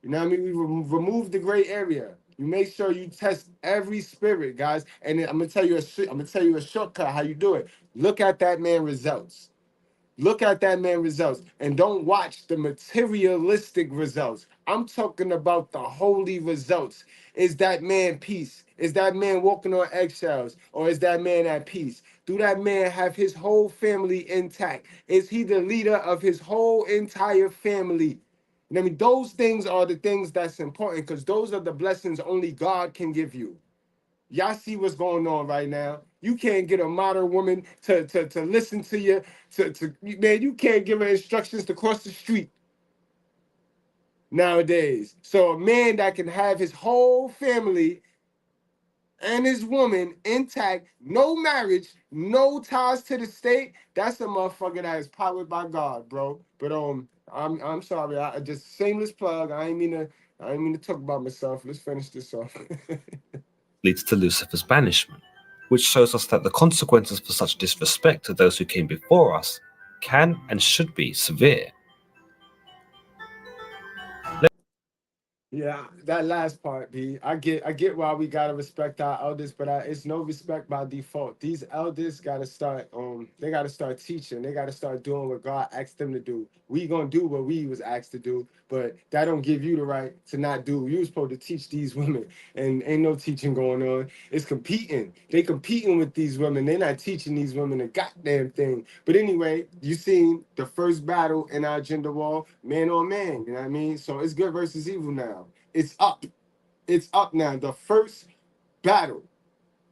You know what I mean? We remove the gray area. You make sure you test every spirit, guys. And I'm gonna tell you a shortcut how you do it. Look at that man results. Look at that man results, and don't watch the materialistic results. I'm talking about the holy results. Is that man peace? Is that man walking on eggshells? Or is that man at peace? Do that man have his whole family intact? Is he the leader of his whole entire family? I mean, those things are the things that's important, because those are the blessings only God can give you. Y'all see what's going on right now. You can't get a modern woman to listen to you. Man, you can't give her instructions to cross the street. nowadays. So a man that can have his whole family and his woman intact, no marriage, no ties to the state, that's a motherfucker that is powered by God, bro. But I'm sorry, I just shameless plug. I ain't mean to talk about myself. Let's finish this off. Leads to Lucifer's banishment, which shows us that the consequences for such disrespect to those who came before us can and should be severe. Yeah, that last part, B. I get why we gotta respect our elders, but it's no respect by default. These elders gotta start they gotta start teaching. They gotta start doing what God asked them to do. We gonna do what we was asked to do, but that don't give you the right to not do. You was supposed to teach these women, and ain't no teaching going on. It's competing. They competing with these women. They not teaching these women a goddamn thing. But anyway, you seen the first battle in our gender war, man on man. You know what I mean? So it's good versus evil now. It's up. It's up now. The first battle,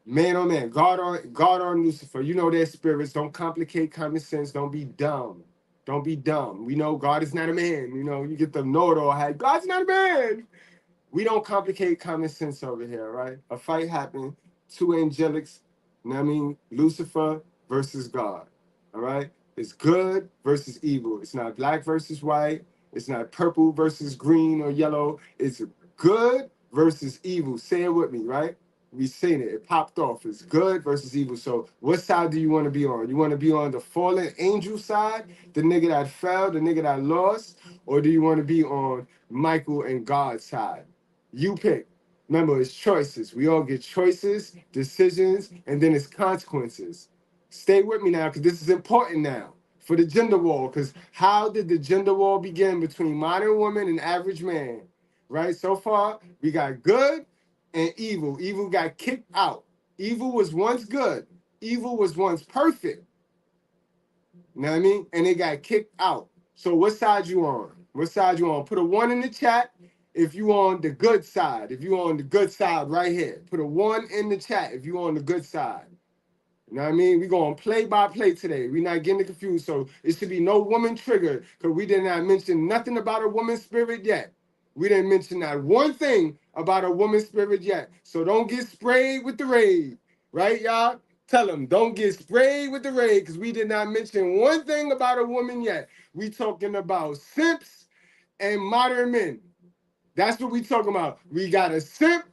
man on man, God on Lucifer. You know their spirits. Don't complicate common sense. Don't be dumb. Don't be dumb. We know God is not a man. You know, you get the know-it-all hat. God's not a man. We don't complicate common sense over here, right? A fight happened. Two angelics. You know what I mean? Lucifer versus God. All right? It's good versus evil. It's not black versus white. It's not purple versus green or yellow. It's good versus evil. Say it with me, right? We seen it. It popped off. It's good versus evil. So what side do you want to be on? You want to be on the fallen angel side, the nigga that fell, the nigga that lost, or do you want to be on Michael and God's side? You pick. Remember, it's choices. We all get choices, decisions, and then it's consequences. Stay with me now, because this is important now for the gender war. Because how did the gender war begin between modern woman and average man? Right? So far, we got good and evil. Evil got kicked out. Evil was once good. Evil was once perfect. You know what I mean? And it got kicked out. So what side you on? What side you on? Put a 1 in the chat if you on the good side. If you on the good side right here. Put a 1 in the chat if you on the good side. You know what I mean? We're going play by play today. We're not getting confused. So it should be no woman triggered, because we did not mention nothing about a woman's spirit yet. We didn't mention that one thing about a woman's spirit yet. So don't get sprayed with the raid. Right, y'all? Tell them, don't get sprayed with the raid, because we did not mention one thing about a woman yet. We talking about simps and modern men. That's what we talking about. We got a simp,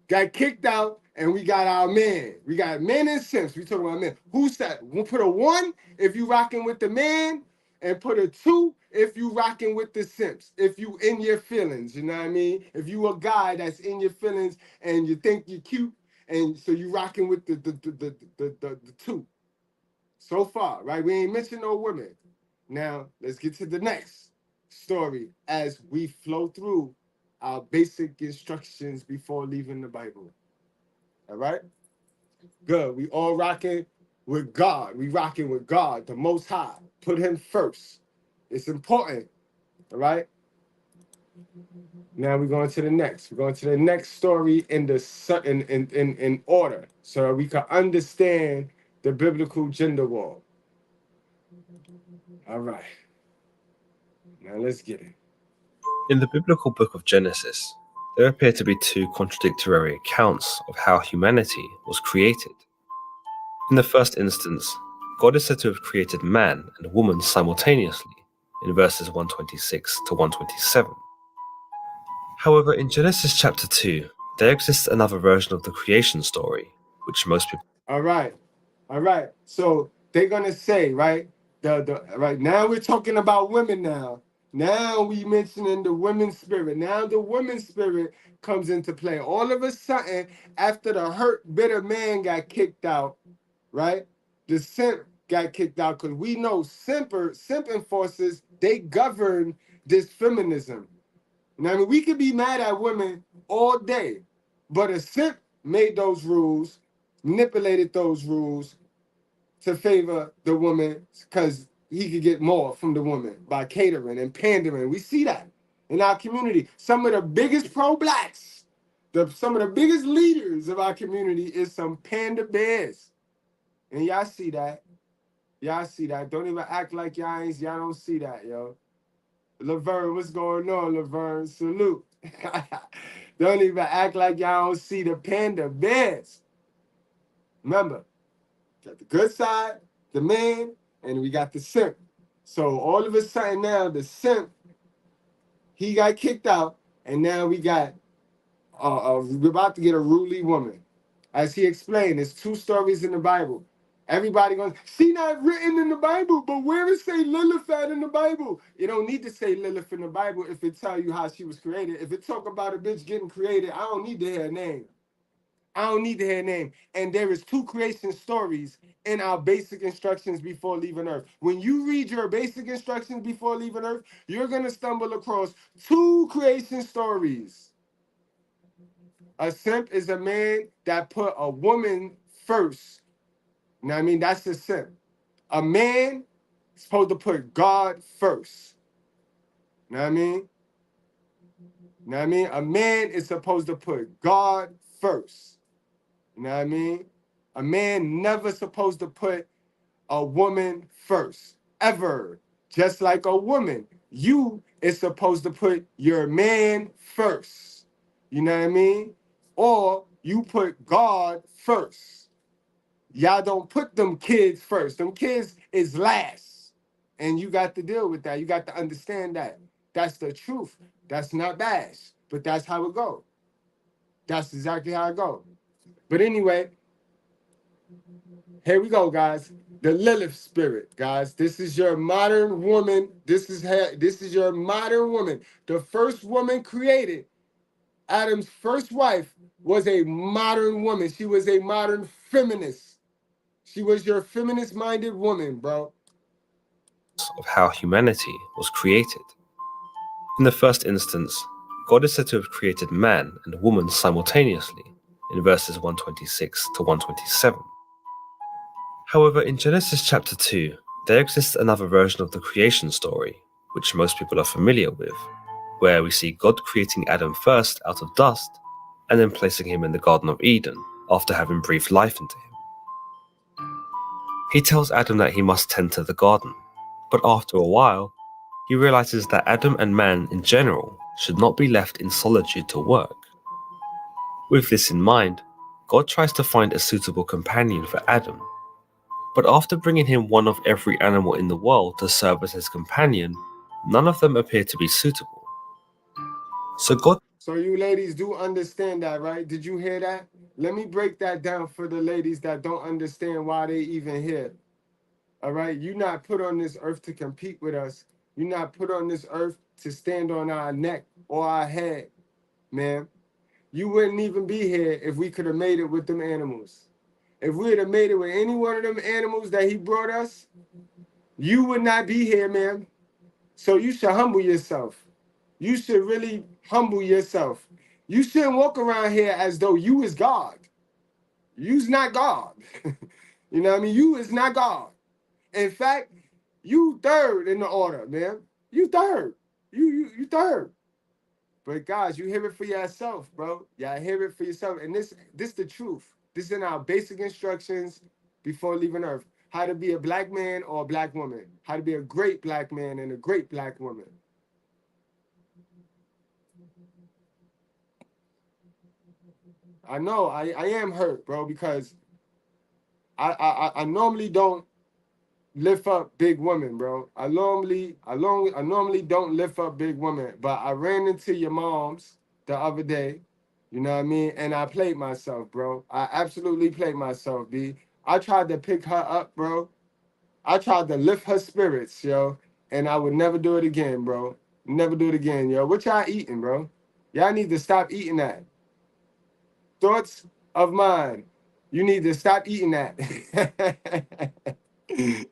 got kicked out, and we got our man. We got men and simps. We talking about men. Who said? We'll put a 1 if you rocking with the man, and put a 2 if you rocking with the simps. If you in your feelings, you know what I mean? If you a guy that's in your feelings and you think you're cute, and so you rocking with the 2. So far, right? We ain't mentioned no women. Now let's get to the next story as we flow through our basic instructions before leaving the Bible. All right? Good. We all rocking with God. We rocking with God, the Most High. Put him first. It's important. All right? Now we're going to the next. We're going to the next story in order, so we can understand the biblical gender war. All right. Now let's get it. In the biblical book of Genesis, there appear to be 2 contradictory accounts of how humanity was created. In the first instance, God is said to have created man and woman simultaneously in verses 126 to 127. However, in Genesis chapter 2, there exists another version of the creation story, which most people... All right. So they're gonna say, right? Right now we're talking about women now. Now we mentioning the women's spirit. Now the women's spirit comes into play. All of a sudden, after the hurt, bitter man got kicked out, right? The simp got kicked out, because we know simping forces, they govern this feminism. Now, I mean, we could be mad at women all day, but a simp made those rules, manipulated those rules to favor the woman, because he could get more from the woman by catering and pandering. We see that in our community. Some of the biggest pro-blacks, some of the biggest leaders of our community is some panda bears. And y'all see that. Y'all see that. Don't even act like y'all don't see that, yo. Laverne, what's going on, Laverne? Salute. Don't even act like y'all don't see the panda bears. Remember, got the good side, the man, and we got the simp. So all of a sudden now, the simp, he got kicked out, and now we got, we're about to get a ruly woman. As he explained, there's 2 stories in the Bible. Everybody goes, see, not written in the Bible, but where it say Lilith at in the Bible? You don't need to say Lilith in the Bible if it tell you how she was created. If it talk about a bitch getting created, I don't need to hear a name. I don't need to hear a name. And there is 2 creation stories in our basic instructions before leaving Earth. When you read your basic instructions before leaving Earth, you're going to stumble across 2 creation stories. A simp is a man that put a woman first. You know what I mean? That's a simp. A man is supposed to put God first. You know what I mean? You know what I mean? A man is supposed to put God first. You know what I mean? A man never supposed to put a woman first, ever. Just like a woman, you is supposed to put your man first. You know what I mean? Or you put God first. Y'all don't put them kids first. Them kids is last. And you got to deal with that. You got to understand that. That's the truth. That's not bash, but that's how it go. That's exactly how it go. But anyway, here we go, guys. The Lilith spirit, guys. This is your modern woman. This is your modern woman. The first woman created. Adam's first wife was a modern woman. She was a modern feminist. She was your feminist-minded woman, bro. Of how humanity was created. In the first instance, God is said to have created man and woman simultaneously in verses 126 to 127. However, in Genesis chapter 2, there exists another version of the creation story, which most people are familiar with, where we see God creating Adam first out of dust and then placing him in the Garden of Eden after having breathed life into him. He tells Adam that he must tend to the garden, but after a while, he realizes that Adam and man in general should not be left in solitude to work. With this in mind, God tries to find a suitable companion for Adam, but after bringing him one of every animal in the world to serve as his companion, none of them appear to be suitable. So you ladies do understand that, right? Did you hear that? Let me break that down for the ladies that don't understand why they even here. All right? You're not put on this earth to compete with us. You're not put on this earth to stand on our neck or our head, man. You wouldn't even be here if we could have made it with them animals. If we would have made it with any one of them animals that he brought us, you would not be here, man. So you should humble yourself. You should really humble yourself. You shouldn't walk around here as though you is God. You's not God. You know what I mean? You is not God. In fact, you third in the order, man. You third. You third. But guys, you hear it for yourself, bro. Y'all hear it for yourself. And this the truth. This is in our basic instructions before leaving Earth. How to be a black man or a black woman. How to be a great black man and a great black woman. I know I am hurt, bro, because I normally don't lift up big women, bro. I normally don't lift up big women, but I ran into your moms the other day, you know what I mean? And I played myself, bro. I absolutely played myself, B. I tried to pick her up, bro. I tried to lift her spirits, yo, and I would never do it again, bro. Never do it again, yo. What y'all eating, bro? Y'all need to stop eating that. Thoughts of mine. You need to stop eating that. You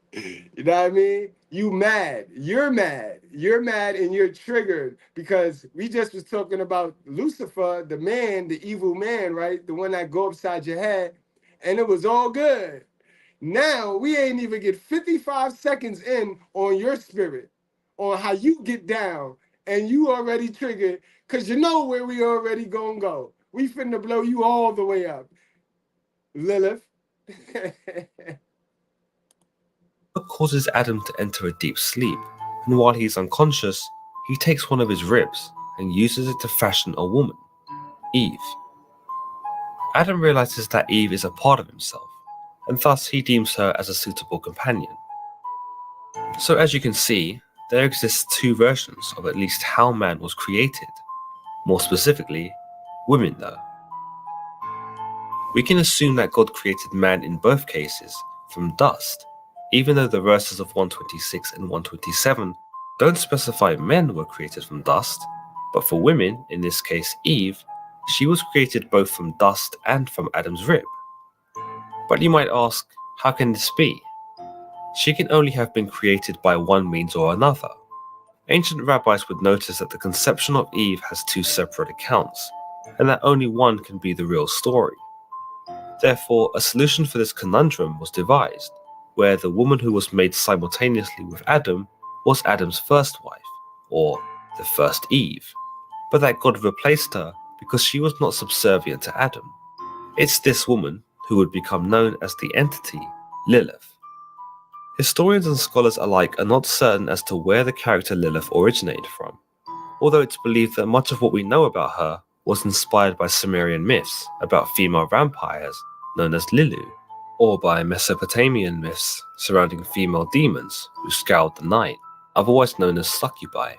know what I mean? You mad. You're mad. You're mad and you're triggered because we just was talking about Lucifer, the man, the evil man, right? The one that go upside your head, and it was all good. Now we ain't even get 55 seconds in on your spirit, on how you get down, and you already triggered because you know where we already gonna go. We finna blow you all the way up. Lilith. God causes Adam to enter a deep sleep, and while he's unconscious, he takes one of his ribs and uses it to fashion a woman, Eve. Adam realizes that Eve is a part of himself, and thus he deems her as a suitable companion. So as you can see, there exist two versions of at least how man was created. More specifically, women though. We can assume that God created man in both cases from dust, even though the verses of 126 and 127 don't specify men were created from dust, but for women, in this case Eve, she was created both from dust and from Adam's rib. But you might ask, how can this be? She can only have been created by one means or another. Ancient rabbis would notice that the conception of Eve has two separate accounts, and that only one can be the real story. Therefore, a solution for this conundrum was devised, where the woman who was made simultaneously with Adam was Adam's first wife, or the first Eve, but that God replaced her because she was not subservient to Adam. It's this woman who would become known as the entity Lilith. Historians and scholars alike are not certain as to where the character Lilith originated from, although it's believed that much of what we know about her was inspired by Sumerian myths about female vampires known as Lilu, or by Mesopotamian myths surrounding female demons who scoured the night, otherwise known as succubi.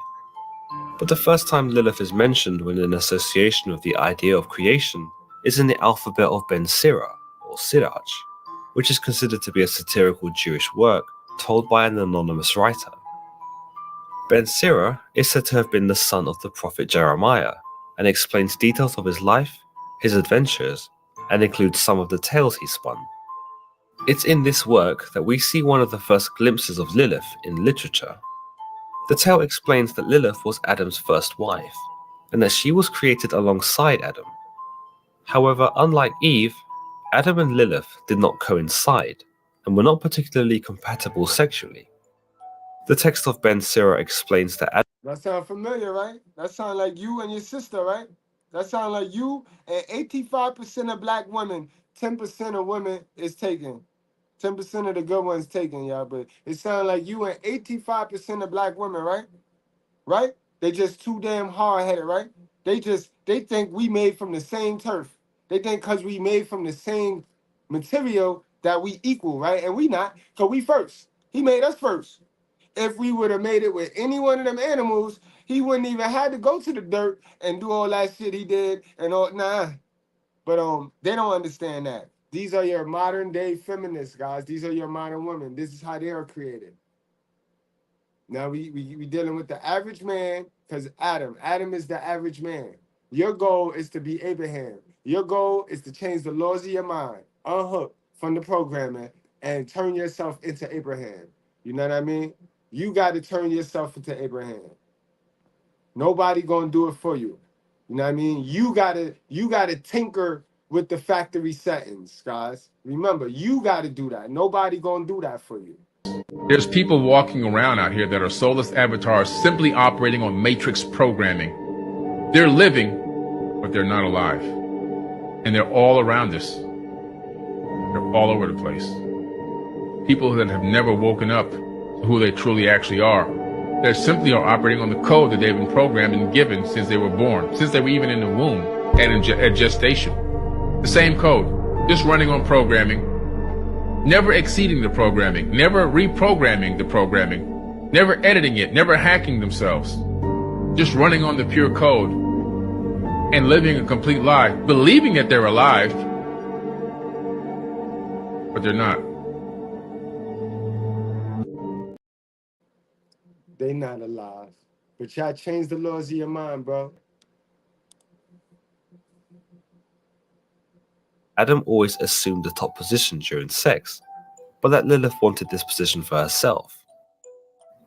But the first time Lilith is mentioned when in association with the idea of creation is in the alphabet of Ben Sira, or Siraj, which is considered to be a satirical Jewish work told by an anonymous writer. Ben Sira is said to have been the son of the prophet Jeremiah, and explains details of his life, his adventures, and includes some of the tales he spun. It's in this work that we see one of the first glimpses of Lilith in literature. The tale explains that Lilith was Adam's first wife, and that she was created alongside Adam. However, unlike Eve, Adam and Lilith did not coincide, and were not particularly compatible sexually. The text of Ben Sira explains that Adam... That sound familiar, right? That sound like you and your sister, right? That sound like you and 85% of black women, 10% of women is taken. 10% of the good ones taken, y'all. But it sound like you and 85% of black women, right? Right? They just too damn hard-headed, right? They think we made from the same turf. They think because we made from the same material that we equal, right? And we not, because we first. He made us first. If we would have made it with any one of them animals, he wouldn't even have to go to the dirt and do all that shit he did and all. Nah. But they don't understand that. These are your modern day feminists, guys. These are your modern women. This is how they are created. Now we dealing with the average man, because Adam is the average man. Your goal is to be Abraham. Your goal is to change the laws of your mind, unhook from the programming, and turn yourself into Abraham. You know what I mean? You got to turn yourself into Abraham. Nobody gonna do it for you. You know what I mean? You gotta tinker with the factory settings, guys. Remember, you gotta do that. Nobody gonna do that for you. There's people walking around out here that are soulless avatars simply operating on matrix programming. They're living, but they're not alive. And they're all around us. They're all over the place. People that have never woken up to who they truly actually are. They simply are operating on the code that they've been programmed and given since they were born, since they were even in the womb and at gestation. The same code, just running on programming, never exceeding the programming, never reprogramming the programming, never editing it, never hacking themselves, just running on the pure code and living a complete lie, believing that they're alive, but they're not. They not alive. But y'all change the laws of your mind, bro. Adam always assumed the top position during sex, but that Lilith wanted this position for herself.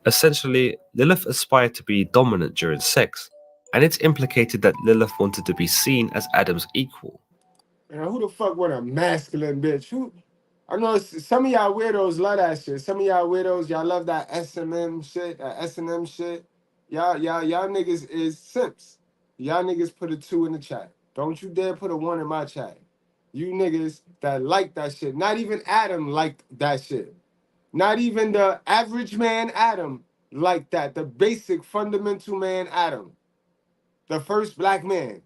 Essentially, Lilith aspired to be dominant during sex, and it's implicated that Lilith wanted to be seen as Adam's equal. Man, who the fuck want a masculine bitch? I know some of y'all weirdos love that shit. Some of y'all weirdos, y'all love that S&M shit, that S&M shit. Y'all niggas is simps. Y'all niggas put a 2 in the chat. Don't you dare put a 1 in my chat. You niggas that like that shit. Not even Adam liked that shit. Not even the average man Adam like that. The basic fundamental man, Adam, the first black man.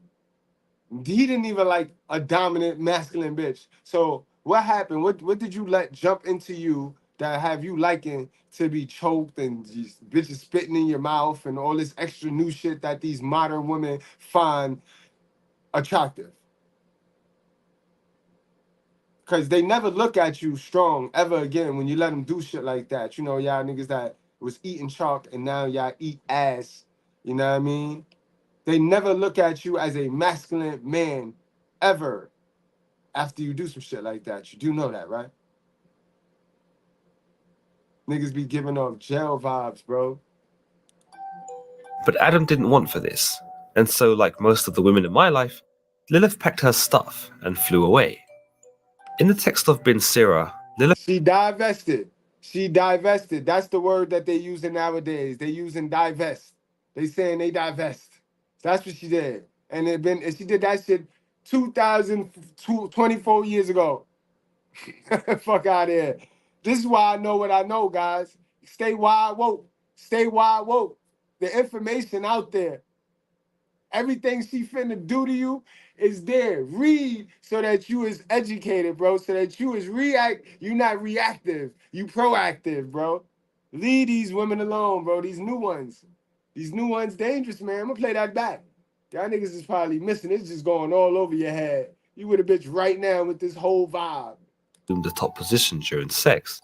He didn't even like a dominant masculine bitch. So what happened? What did you let jump into you that have you liking to be choked and just bitches spitting in your mouth and all this extra new shit that these modern women find attractive? Because they never look at you strong ever again when you let them do shit like that. You know, y'all niggas that was eating chalk and now y'all eat ass. You know what I mean? They never look at you as a masculine man ever after you do some shit like that. You do know that, right? Niggas be giving off jail vibes, bro. But Adam didn't want for this, and so, like most of the women in my life, Lilith packed her stuff and flew away. In the text of Bin Sirah, Lilith... She divested. She divested. That's the word that they using nowadays. They using divest. They saying they divest. That's what she did. And she did that shit 24 years ago. Fuck out of here. This is why I know what I know, guys. Stay wide woke. Stay wide woke. The information out there. Everything she finna do to you is there. Read so that you is educated, bro. So that you is you not reactive. You proactive, bro. Leave these women alone, bro. These new ones. These new ones dangerous, man. I'm gonna play that back. Y'all niggas is probably missing. It's just going all over your head. You with a bitch right now with this whole vibe. The top position during sex,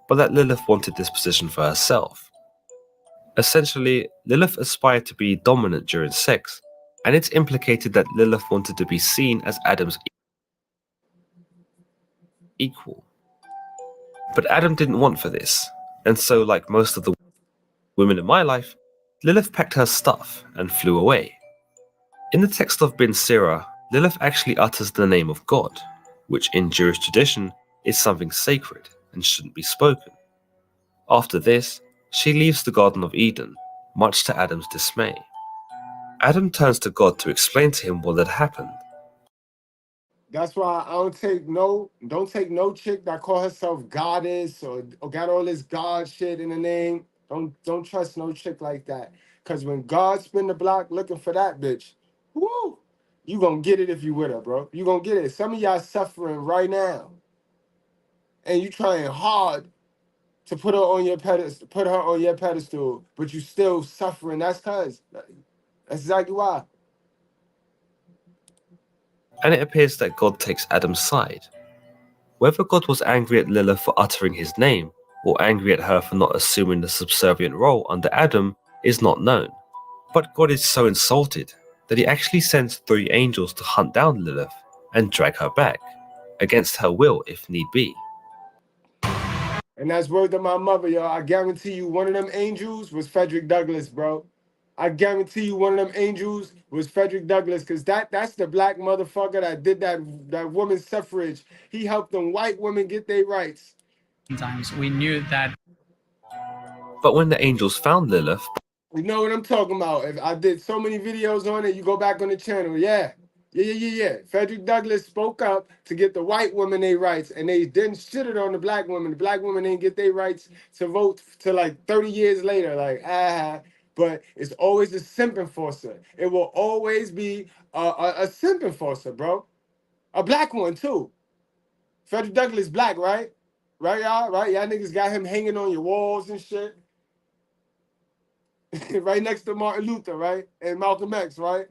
but that Lilith wanted this position for herself. Essentially, Lilith aspired to be dominant during sex, and it's implicated that Lilith wanted to be seen as Adam's equal. But Adam didn't want for this, and so, like most of the women in my life, Lilith packed her stuff and flew away. In the text of Bin Sirah, Lilith actually utters the name of God, which in Jewish tradition is something sacred and shouldn't be spoken. After this, she leaves the Garden of Eden, much to Adam's dismay. Adam turns to God to explain to him what had happened. That's why I don't take no chick that call herself goddess or got all this God shit in the name. Don't trust no chick like that. Cause when God spin the block looking for that bitch, woo, you gonna get it if you with her, bro. You gonna get it. Some of y'all suffering right now. And you trying hard to put her on your pedestal, but you still suffering. That's exactly why. And it appears that God takes Adam's side. Whether God was angry at Lilith for uttering his name, or angry at her for not assuming the subservient role under Adam, is not known. But God is so insulted that he actually sends 3 angels to hunt down Lilith and drag her back, against her will if need be. And that's word to my mother, yo. I guarantee you one of them angels was Frederick Douglass, bro. I guarantee you one of them angels was Frederick Douglass, because that's the black motherfucker that did that women's suffrage. He helped them white women get their rights. Sometimes we knew that. But when the angels found Lilith... You know what I'm talking about. If I did so many videos on it, you go back on the channel, yeah. Frederick Douglass spoke up to get the white women their rights, and they didn't shit it on the black women. The black women didn't get their rights to vote till like 30 years later. But it's always a simp enforcer. It will always be a simp enforcer, bro. A black one too. Frederick Douglass black, right? Right, y'all? Right? Y'all niggas got him hanging on your walls and shit. Right next to Martin Luther, right? And Malcolm X, right?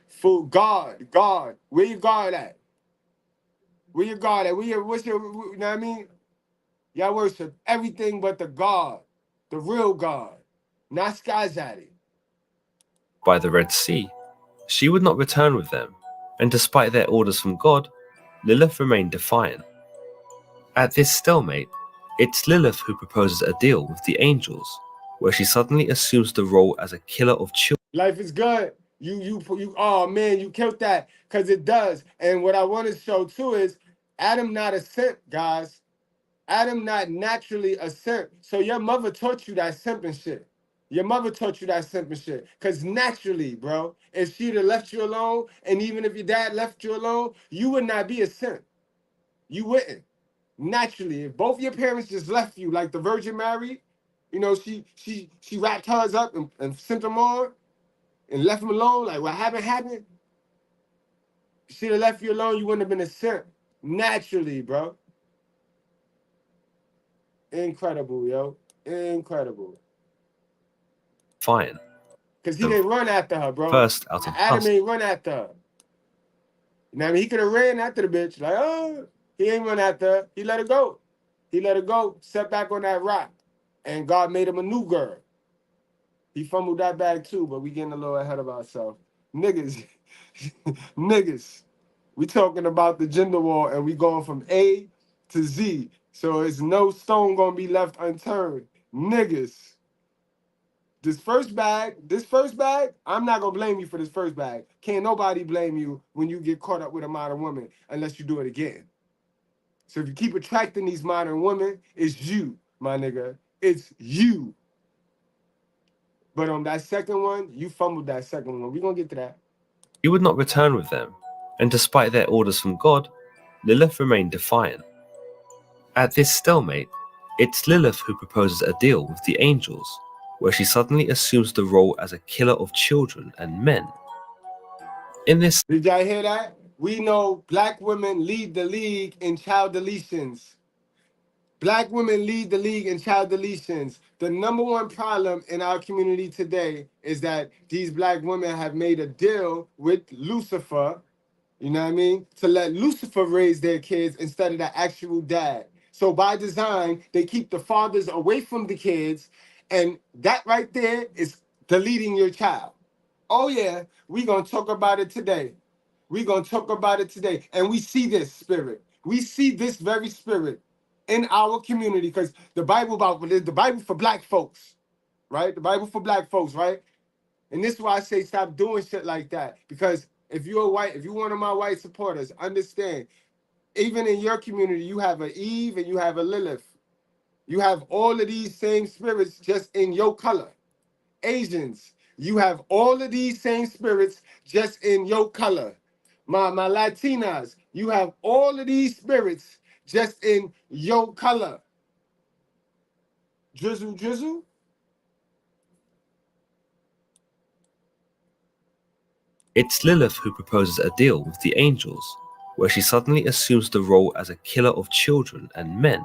For God. Where your God at? What's your, you know what I mean? Y'all worship everything but the God, the real God, not Sky Zaddy. By the Red Sea, she would not return with them, and despite their orders from God, Lilith remained defiant. At this stalemate, it's Lilith who proposes a deal with the angels, where she suddenly assumes the role as a killer of children. Life is good. Oh man, you killed that, because it does. And what I want to show too is Adam not a simp, guys. Adam not naturally a simp. So your mother taught you that simping shit. Your mother taught you that simping shit. Because naturally, bro, if she'd have left you alone, and even if your dad left you alone, you would not be a simp. You wouldn't. Naturally, if both your parents just left you like the Virgin Mary, You know, she wrapped hers up and sent them on and left them alone. Like what happened. She'd have left you alone, you wouldn't have been a simp. Naturally, bro. Incredible, yo. Incredible. Fine. Because he didn't run after her, bro. First out of Adam dust. ain't run after her. You know what I mean? He could have ran after the bitch. Like, oh, he ain't run after her. He let her go. He let her go, sat back on that rock. And God made him a new girl. He fumbled that bag too, but we getting a little ahead of ourselves. Niggas. Niggas. We talking about the gender war and we going from A to Z. So it's no stone gonna be left unturned. Niggas. This first bag, I'm not gonna blame you for this first bag. Can't nobody blame you when you get caught up with a modern woman unless you do it again. So if you keep attracting these modern women, it's you, my nigga. It's you. But on that second one, you fumbled that second one. We're gonna get to that. He would not return with them, and despite their orders from God, Lilith remained defiant. At this stalemate, it's Lilith who proposes a deal with the angels, where she suddenly assumes the role as a killer of children and men. In this, did y'all hear that? We know black women lead the league in child deletions. Black women lead the league in child deletions. The number one problem in our community today is that these black women have made a deal with Lucifer, you know what I mean, to let Lucifer raise their kids instead of the actual dad. So by design, they keep the fathers away from the kids, and that right there is deleting your child. Oh yeah, we gonna talk about it today. We gonna talk about it today, and we see this spirit. We see this very spirit in our community because the Bible for black folks, right? The Bible for black folks, right? And this is why I say stop doing shit like that. Because if you're white, if you're one of my white supporters, understand, even in your community, you have an Eve and you have a Lilith. You have all of these same spirits just in your color. Asians, you have all of these same spirits just in your color. My Latinas, you have all of these spirits just in your color. Drizzle. it's Lilith who proposes a deal with the angels, where she suddenly assumes the role as a killer of children and men.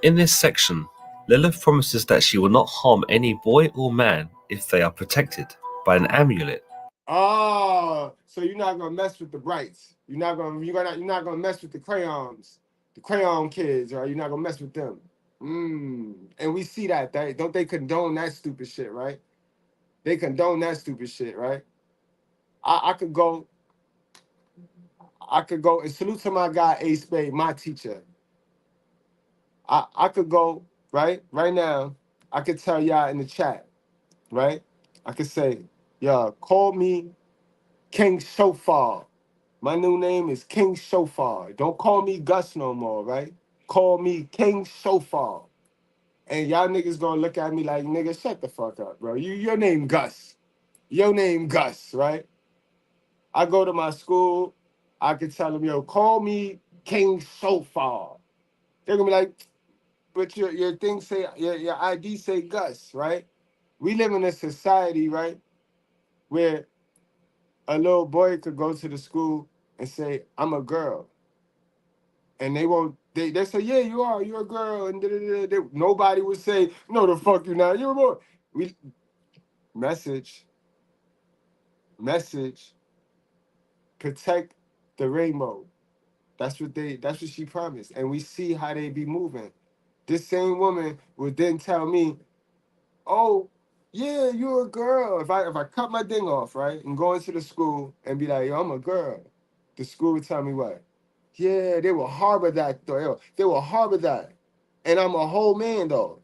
In this section, Lilith promises that she will not harm any boy or man if they are protected by an amulet. Oh, so you're not gonna mess with the brights. You're not gonna mess with the crayons, the crayon kids, right? You're not gonna mess with them. And we see that. Don't they condone that stupid shit, right? They condone that stupid shit, right? I could go and salute to my guy A Spade, my teacher. I could go right now. I could tell y'all in the chat, right? I could say, y'all call me King Shofar. My new name is King Shofar. Don't call me Gus no more, right? Call me King Shofar. And y'all niggas gonna look at me like, nigga, shut the fuck up, bro. Your name Gus. Your name Gus, right? I go to my school, I could tell them, yo, call me King Shofar. They're gonna be like, but your thing say, your ID say Gus, right? We live in a society, right, where a little boy could go to the school and say, I'm a girl. And they say, yeah, you're a girl. And nobody would say, no, the fuck you not, you're a boy. Message, protect the rainbow. That's what she promised. And we see how they be moving. This same woman would then tell me, oh, yeah, you're a girl. If I cut my ding off, right, and go into the school and be like, yo, I'm a girl, the school would tell me what? Yeah, they will harbor that, though. They will harbor that. And I'm a whole man, though.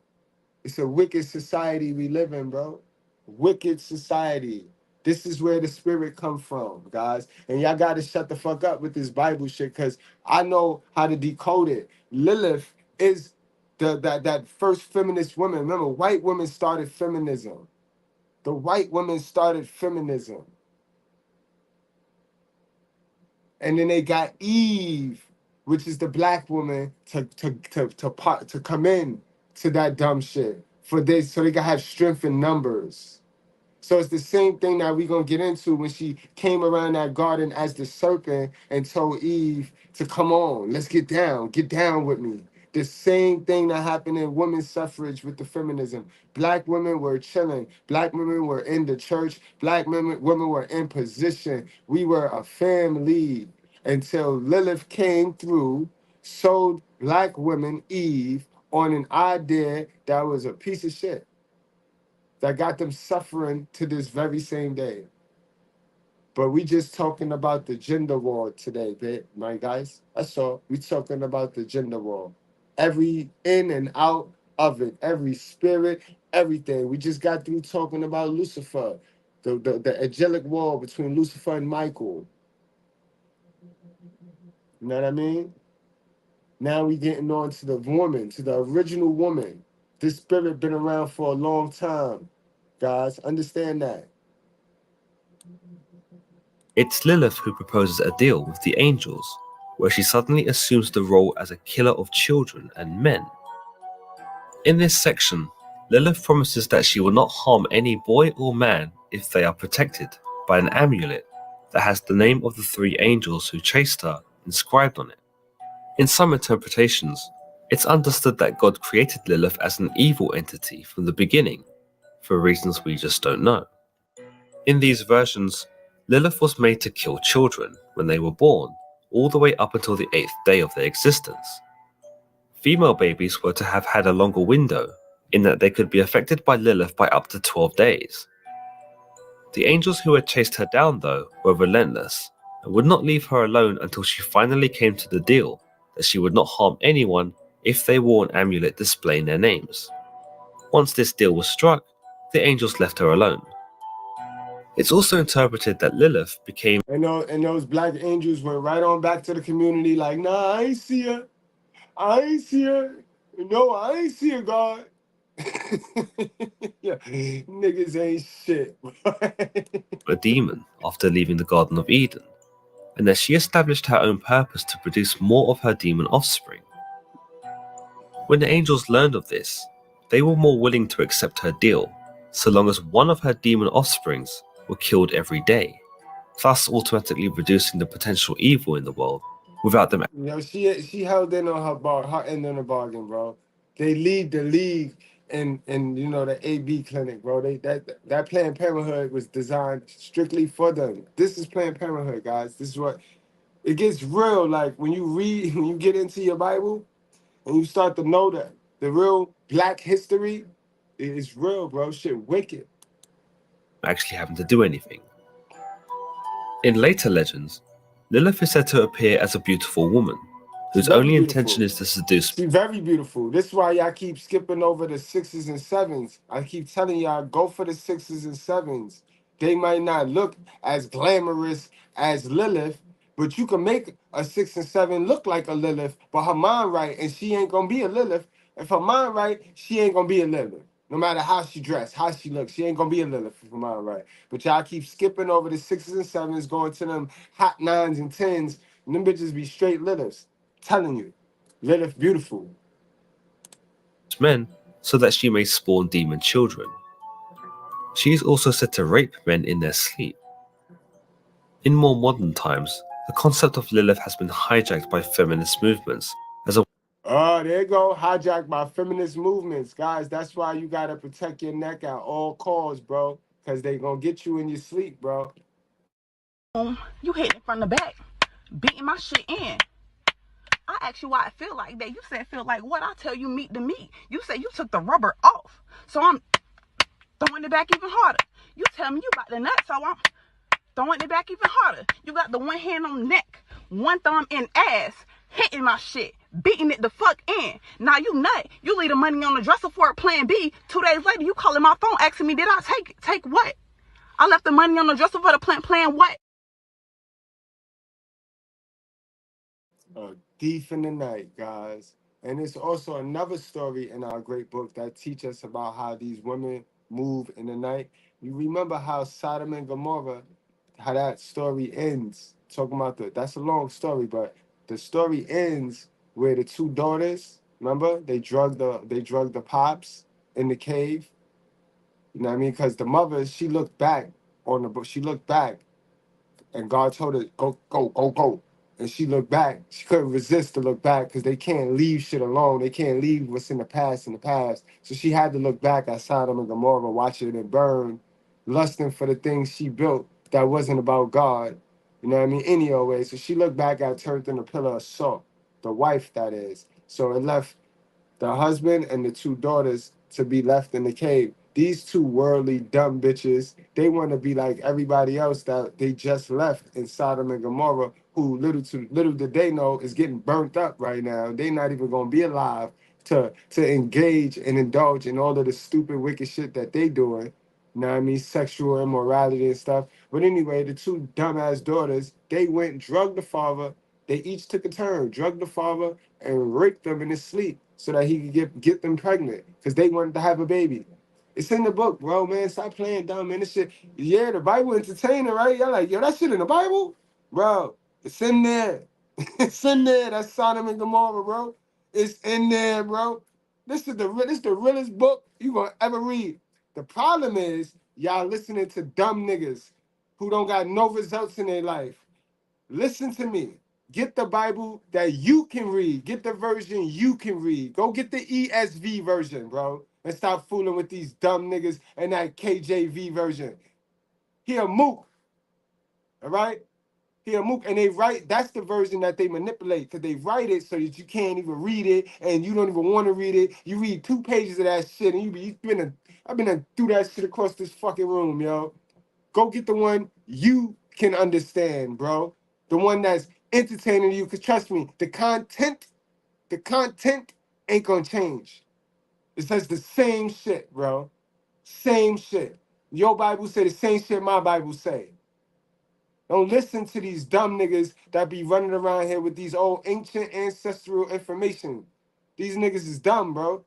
It's a wicked society we live in, bro. Wicked society. This is where the spirit come from, guys. And y'all got to shut the fuck up with this Bible shit, because I know how to decode it. Lilith is that first feminist woman. Remember, white women started feminism. The white women started feminism. And then they got Eve, which is the black woman, to come in to that dumb shit for this, so they can have strength in numbers. So it's the same thing that we're going to get into when she came around that garden as the serpent and told Eve to come on, let's get down with me. The same thing that happened in women's suffrage with the feminism. Black women were chilling. Black women were in the church. Black women were in position. We were a family until Lilith came through, sold black women Eve on an idea that was a piece of shit, that got them suffering to this very same day. But we just talking about the gender war today, my guys. That's all. We talking about the gender war. Every in and out of it, every spirit, everything. We just got through talking about Lucifer, the angelic war between Lucifer and Michael. You know what I mean? Now we getting on to the woman, to the original woman. This spirit been around for a long time. Guys, understand that. It's Lilith who proposes a deal with the angels, where she suddenly assumes the role as a killer of children and men. In this section, Lilith promises that she will not harm any boy or man if they are protected by an amulet that has the name of the three angels who chased her inscribed on it. In some interpretations, it's understood that God created Lilith as an evil entity from the beginning, for reasons we just don't know. In these versions, Lilith was made to kill children when they were born, all the way up until the 8th day of their existence. Female babies were to have had a longer window, in that they could be affected by Lilith by up to 12 days. The angels who had chased her down, though, were relentless, and would not leave her alone until she finally came to the deal that she would not harm anyone if they wore an amulet displaying their names. Once this deal was struck, the angels left her alone. It's also interpreted that Lilith became... And those black angels went right on back to the community like, nah, I ain't see her. I ain't see her. No, I ain't see her, God. Yeah, niggas ain't shit. a demon after leaving the Garden of Eden, and that she established her own purpose to produce more of her demon offspring. When the angels learned of this, they were more willing to accept her deal, so long as one of her demon offsprings were killed every day, thus automatically reducing the potential evil in the world without them. You know, she held in on her end of the bargain, bro. They lead the league in you know, the AB clinic, bro. That Planned Parenthood was designed strictly for them. This is Planned Parenthood, guys. This is what it gets real. Like when you get into your Bible and you start to know that the real black history is real, bro. Shit wicked. Actually having to do anything. In later legends, Lilith is said to appear as a beautiful woman, whose only intention is to seduce. She's very beautiful. This is why y'all keep skipping over the 6s and 7s. I keep telling y'all, go for the 6s and 7s. They might not look as glamorous as Lilith, but you can make a 6 and 7 look like a Lilith, but her mind right, and she ain't gonna be a Lilith. If her mind right, she ain't gonna be a Lilith. No matter how she dressed, how she looks, she ain't gonna be a Lilith if her mind right. But y'all keep skipping over the 6s and 7s, going to them hot 9s and 10s, and them bitches be straight Liliths. Telling you, Lilith beautiful. Men, so that she may spawn demon children. She is also said to rape men in their sleep. In more modern times, the concept of Lilith has been hijacked by feminist movements as a... Oh, there you go, hijacked by feminist movements. Guys, that's why you gotta protect your neck at all costs, bro. Because they gonna get you in your sleep, bro. You hitting from the back, beating my shit in. I asked you why I feel like that. You said feel like what? I tell you meat to meat. You said you took the rubber off. So I'm throwing it back even harder. You tell me you got the nut, so I'm throwing it back even harder. You got the one hand on neck, one thumb in ass, hitting my shit, beating it the fuck in. Now you nut. You leave the money on the dresser for plan B. 2 days later, you calling my phone asking me, did I take what? I left the money on the dresser for the plan what? A thief in the night, guys. And it's also another story in our great book that teach us about how these women move in the night. You remember how Sodom and Gomorrah, how that story ends. Talking about that's a long story, but the story ends where the two daughters Remember, they drugged the pops in the cave. You know what I mean? Because the mother, she looked back on the book. She looked back, and God told her, "Go, go, go, go." And she looked back. She couldn't resist to look back because they can't leave shit alone. They can't leave what's in the past in the past. So she had to look back at Sodom and Gomorrah, watching it burn, lusting for the things she built that wasn't about God. You know what I mean? Any old way. So she looked back at turned in a pillar of salt, the wife that is. So it left the husband and the two daughters to be left in the cave. These two worldly dumb bitches, they want to be like everybody else that they just left in Sodom and Gomorrah, who little did they know is getting burnt up right now. They not even gonna be alive to engage and indulge in all of the stupid wicked shit that they doing. You know what I mean? Sexual immorality and stuff. But anyway, the two dumbass daughters, they went and drugged the father. They each took a turn, drugged the father, and raped them in his sleep so that he could get them pregnant because they wanted to have a baby. It's in the book, bro, man. Stop playing dumb, man. This shit, yeah, the Bible entertaining, right? Y'all like, yo, that shit in the Bible? Bro, it's in there. It's in there. That's Sodom and Gomorrah, bro. It's in there, bro. This is the realest book you gonna ever read. The problem is y'all listening to dumb niggas who don't got no results in their life. Listen to me. Get the Bible that you can read. Get the version you can read. Go get the ESV version, bro. And stop fooling with these dumb niggas and that KJV version. He a mook, all right? He a mook. And they write, that's the version that they manipulate because they write it so that you can't even read it and you don't even want to read it. You read 2 pages of that shit and I've been through that shit across this fucking room, yo. Go get the one you can understand, bro. The one that's entertaining you. Because trust me, the content ain't gonna change. It says the same shit, bro. Same shit. Your Bible say the same shit my Bible say. Don't listen to these dumb niggas that be running around here with these old ancient ancestral information. These niggas is dumb, bro.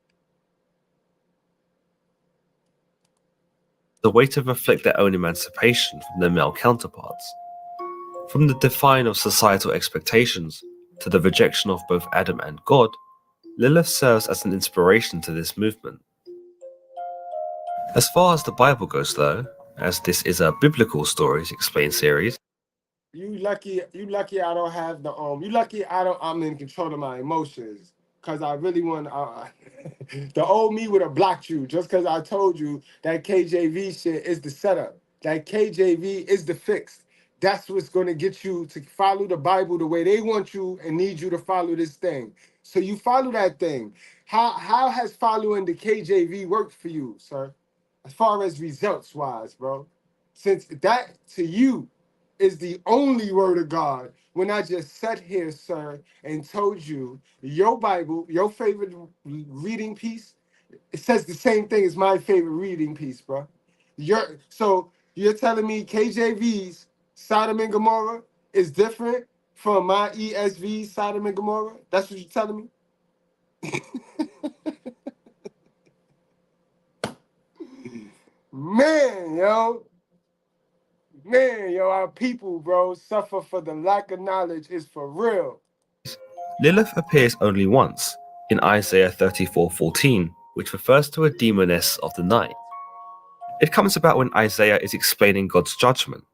The way to reflect their own emancipation from their male counterparts. From the define of societal expectations to the rejection of both Adam and God, Lilith serves as an inspiration to this movement. As far as the Bible goes though, as this is a biblical stories explained series, You lucky I don't have the you lucky I'm in control of my emotions. Cause I really want the old me would have blocked you just cause I told you that KJV shit is the setup. That KJV is the fix. That's what's gonna get you to follow the Bible the way they want you and need you to follow this thing. So you follow that thing. How has following the KJV worked for you, sir? As far as results wise, bro. Since that to you is the only word of God. When I just sat here, sir, and told you your Bible, your favorite reading piece, it says the same thing as my favorite reading piece, bro. So you're telling me KJV's Sodom and Gomorrah is different from my ESV Sodom and Gomorrah? That's what you're telling me? Man, yo. Man, yo, our people, bro, suffer for the lack of knowledge is for real. Lilith appears only once, in Isaiah 34:14, which refers to a demoness of the night. It comes about when Isaiah is explaining God's judgment,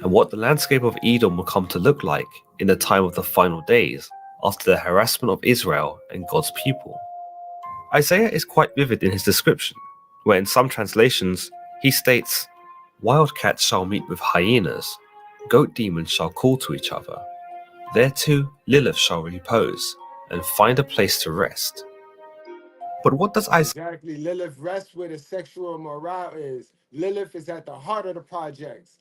and what the landscape of Edom will come to look like in the time of the final days, after the harassment of Israel and God's people. Isaiah is quite vivid in his description, where in some translations he states, "Wildcats shall meet with hyenas, goat demons shall call to each other. There too Lilith shall repose, and find a place to rest." But what does Isaiah... Exactly. Lilith rests where the sexual morale is. Lilith is at the heart of the projects.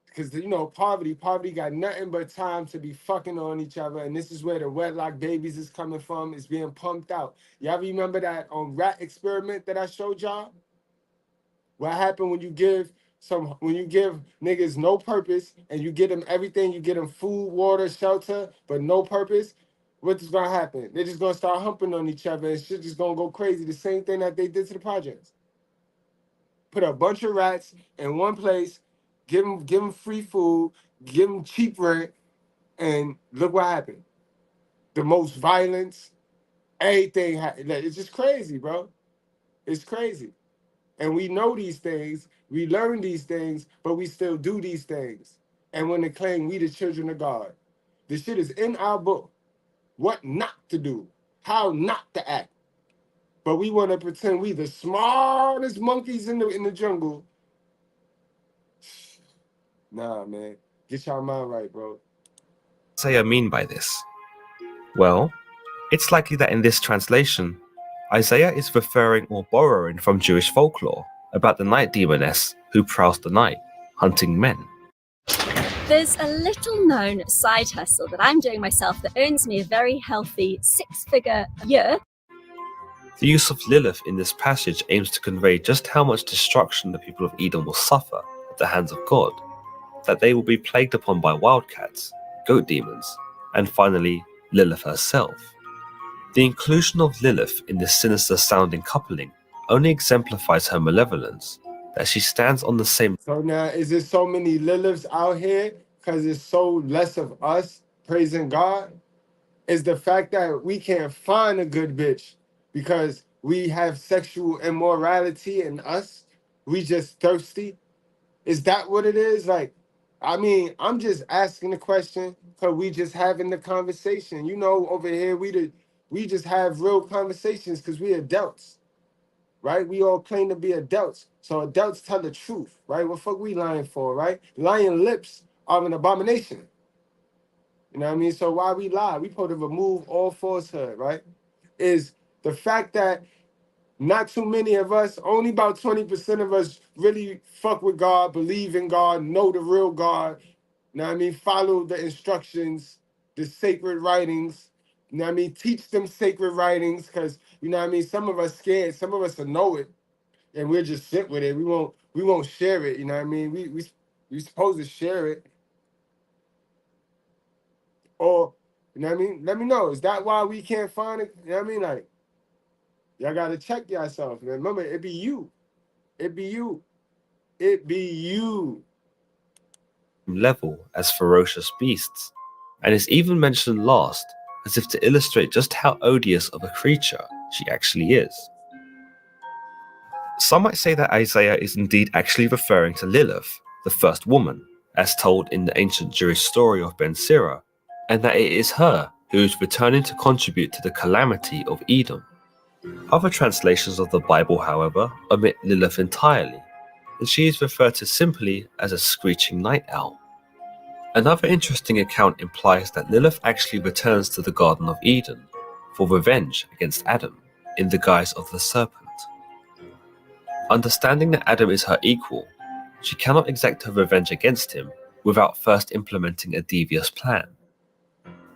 Because, you know, poverty got nothing but time to be fucking on each other. And this is where the wedlock babies is coming from. It's being pumped out. Y'all remember that rat experiment that I showed y'all? What happened when you give niggas no purpose and you get them everything, you get them food, water, shelter, but no purpose? What is gonna happen? They're just gonna start humping on each other and shit just gonna go crazy. The same thing that they did to the projects. Put a bunch of rats in one place, give them free food, give them cheap rent, and look what happened. The most violence, Everything, it's just crazy, bro. It's crazy. And we know these things, we learn these things, but we still do these things. And when they claim we the children of God, the shit is in our book. What not to do, how not to act. But we want to pretend we the smartest monkeys in the jungle. Nah, man. Get your mind right, bro. Say I mean by this? Well, it's likely that in this translation, Isaiah is referring or borrowing from Jewish folklore about the night demoness who prowls the night, hunting men. There's a little known side hustle that I'm doing myself that earns me a very healthy 6-figure a year. The use of Lilith in this passage aims to convey just how much destruction the people of Edom will suffer at the hands of God, that they will be plagued upon by wildcats, goat demons, and finally Lilith herself. The inclusion of Lilith in this sinister sounding coupling only exemplifies her malevolence, that she stands on the same. So now, is there so many Liliths out here because it's so less of us praising God? Is the fact that we can't find a good bitch because we have sexual immorality in us? We just thirsty? Is that what it is? Like, I mean, I'm just asking the question because we just having the conversation. You know, over here, we just have real conversations because we adults, right? We all claim to be adults. So adults tell the truth, right? What fuck we lying for, right? Lying lips are an abomination. You know what I mean? So why we lie? We supposed to remove all falsehood, right? Is the fact that not too many of us, only about 20% of us really fuck with God, believe in God, know the real God. You know what I mean? Follow the instructions, the sacred writings. You know what I mean? Teach them sacred writings because, you know what I mean? Some of us scared, some of us will know it and we'll just sit with it. We won't share it, you know what I mean? We supposed to share it. Or, you know what I mean? Let me know. Is that why we can't find it? You know what I mean? Like, y'all got to check yourself, man. Remember, it be you. It be you. It be you. Level as ferocious beasts, and is even mentioned last as if to illustrate just how odious of a creature she actually is. Some might say that Isaiah is indeed actually referring to Lilith, the first woman, as told in the ancient Jewish story of Ben Sira, and that it is her who is returning to contribute to the calamity of Edom. Other translations of the Bible, however, omit Lilith entirely, and she is referred to simply as a screeching night owl. Another interesting account implies that Lilith actually returns to the Garden of Eden for revenge against Adam in the guise of the serpent. Understanding that Adam is her equal, she cannot exact her revenge against him without first implementing a devious plan.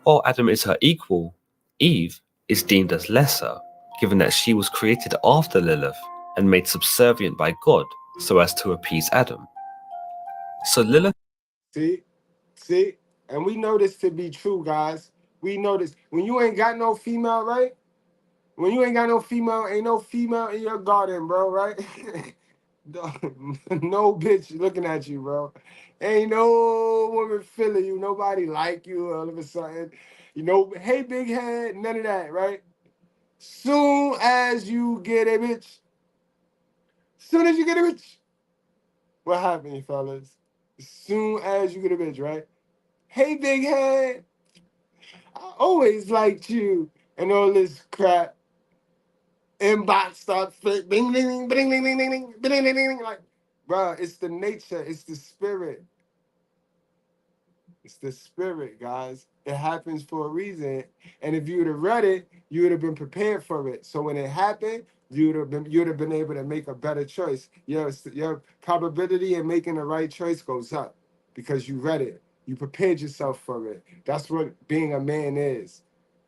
While Adam is her equal, Eve is deemed as lesser, given that she was created after Lilith and made subservient by God so as to appease Adam. So Lilith... See? And we know this to be true, guys. We know this. When you ain't got no female, right? When you ain't got no female, ain't no female in your garden, bro, right? No bitch looking at you, bro. Ain't no woman feeling you. Nobody like you all of a sudden. You know, hey, big head, none of that, right? Soon as you get a bitch, what happened, fellas? Soon as you get a bitch, right? Hey, big head, I always liked you, and all this crap. Inbox starts bing, ding, ding, ding, ding, ding, ding, ding, ding, ding, ding, like, bro, it's the nature, it's the spirit. It's the spirit, guys. It happens for a reason. And if you would have read it, you would have been prepared for it. So when it happened, you would have been able to make a better choice. Your probability of making the right choice goes up because you read it. You prepared yourself for it. That's what being a man is.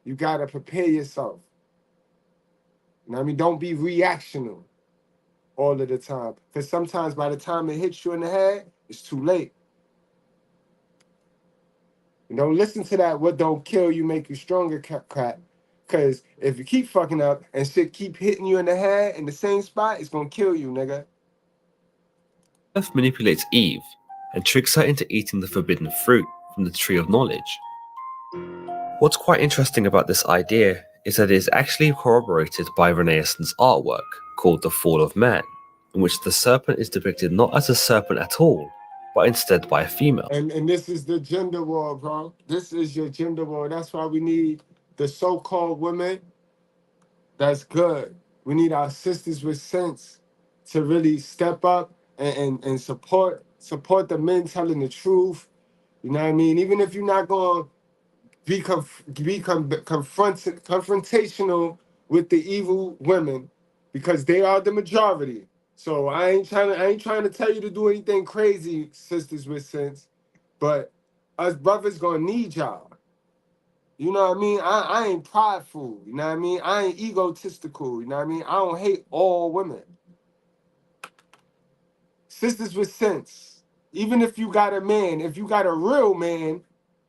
You gotta prepare yourself. You know what I mean? Don't be reactional all of the time. Because sometimes by the time it hits you in the head, it's too late. And don't listen to that what don't kill you make you stronger crap. Because if you keep fucking up and shit keep hitting you in the head in the same spot, it's going to kill you, nigga. Lilith manipulates Eve and tricks her into eating the forbidden fruit from the tree of knowledge. What's quite interesting about this idea is that it is actually corroborated by Renaissance artwork called The Fall of Man, in which the serpent is depicted not as a serpent at all, but instead by a female. And this is the gender war, bro. This is your gender war. That's why we need the so-called women. That's good. We need our sisters with sense to really step up and support the men telling the truth. You know what I mean? Even if you're not going to confrontational with the evil women, because they are the majority. So I ain't trying to tell you to do anything crazy, sisters with sense, but us brothers gonna need y'all. You know what I mean? I ain't prideful, you know what I mean? I ain't egotistical, you know what I mean? I don't hate all women. Sisters with sense. Even if you got a man, if you got a real man,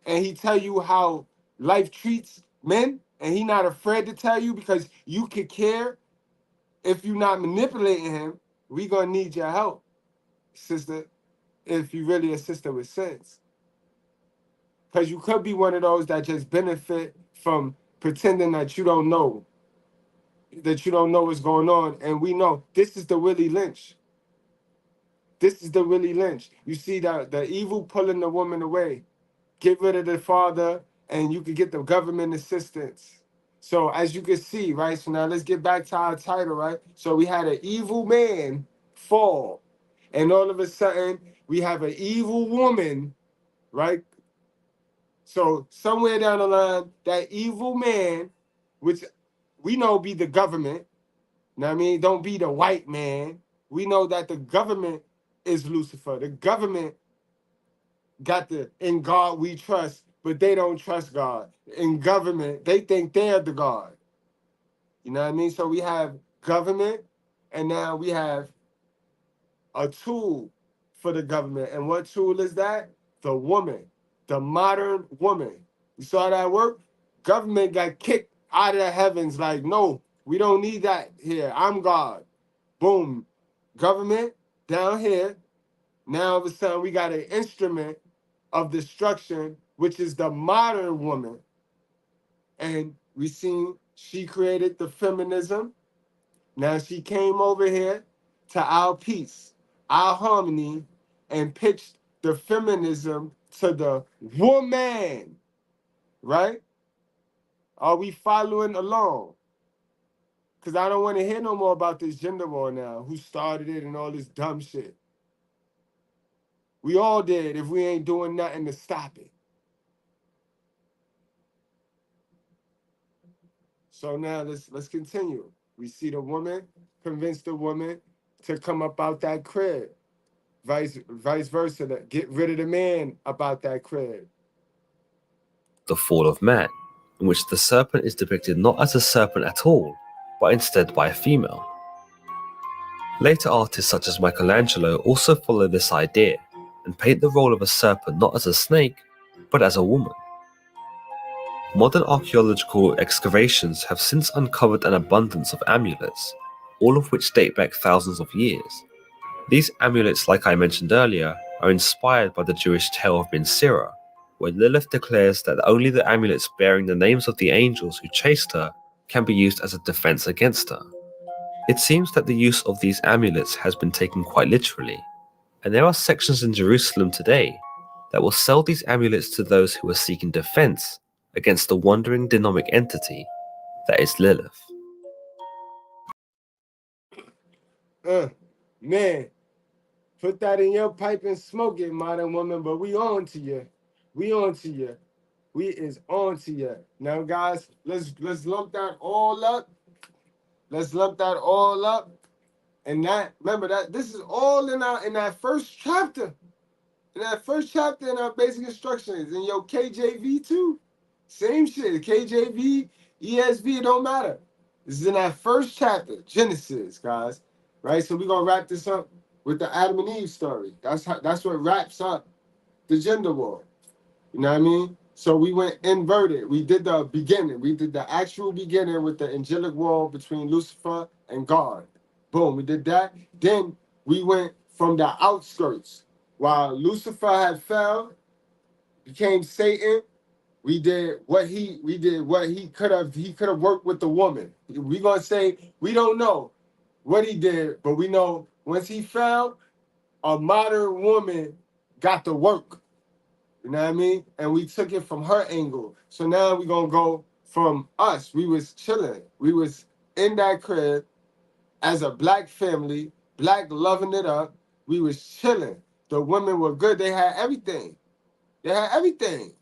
and he tell you how life treats men, and he not afraid to tell you because you could care, if you not manipulating him, we gonna need your help, sister, if you really a sister with sense. Because you could be one of those that just benefit from pretending that you don't know what's going on. And we know this is the Willie Lynch. This is the Willie Lynch. You see the evil pulling the woman away. Get rid of the father, and you could get the government assistance. So as you can see, right? So now let's get back to our title, right? So we had an evil man fall, and all of a sudden we have an evil woman, right? So somewhere down the line, that evil man, which we know be the government, you know what I mean? Don't be the white man. We know that the government is Lucifer. The government got the "in God we trust," but they don't trust God. In government, they think they're the God. You know what I mean? So we have government, and now we have a tool for the government. And what tool is that? The woman, the modern woman. You saw that work? Government got kicked out of the heavens like, no, we don't need that here. I'm God. Boom. Government down here. Now all of a sudden we got an instrument of destruction, which is the modern woman. And we seen she created the feminism. Now she came over here to our peace, our harmony, and pitched the feminism to the woman, right? Are we following along? Because I don't want to hear no more about this gender war now, who started it and all this dumb shit. We all did if we ain't doing nothing to stop it. So now let's continue. We see the woman, convince the woman to come up out that crib. Vice versa, to get rid of the man about that crib. The Fall of Man, in which the serpent is depicted not as a serpent at all, but instead by a female. Later artists such as Michelangelo also follow this idea and paint the role of a serpent not as a snake, but as a woman. Modern archaeological excavations have since uncovered an abundance of amulets, all of which date back thousands of years. These amulets, like I mentioned earlier, are inspired by the Jewish tale of Ben Sira, where Lilith declares that only the amulets bearing the names of the angels who chased her can be used as a defense against her. It seems that the use of these amulets has been taken quite literally, and there are sections in Jerusalem today that will sell these amulets to those who are seeking defense against the wandering demonic entity that is Lilith. Man, put that in your pipe and smoke it, modern woman, but we on to you. We on to you. We is on to you. Now, guys, let's lump that all up. Let's lump that all up. And that, remember that this is all in that first chapter. In that first chapter in our basic instructions. In your KJV too. Same shit. KJV, ESV, it don't matter. This is in that first chapter, Genesis, guys. Right? So we're gonna wrap this up with the Adam and Eve story. That's what wraps up the gender war. You know what I mean? So we went inverted. We did the beginning. We did the actual beginning with the angelic war between Lucifer and God. Boom, we did that. Then we went from the outskirts. While Lucifer had fell, became Satan, We did what he could have. He could have worked with the woman. We gonna say we don't know what he did, but we know once he fell, a modern woman got to work. You know what I mean? And we took it from her angle. So now we gonna go from us. We was chilling. We was in that crib as a black family, black loving it up. We was chilling. The women were good. They had everything. They had everything.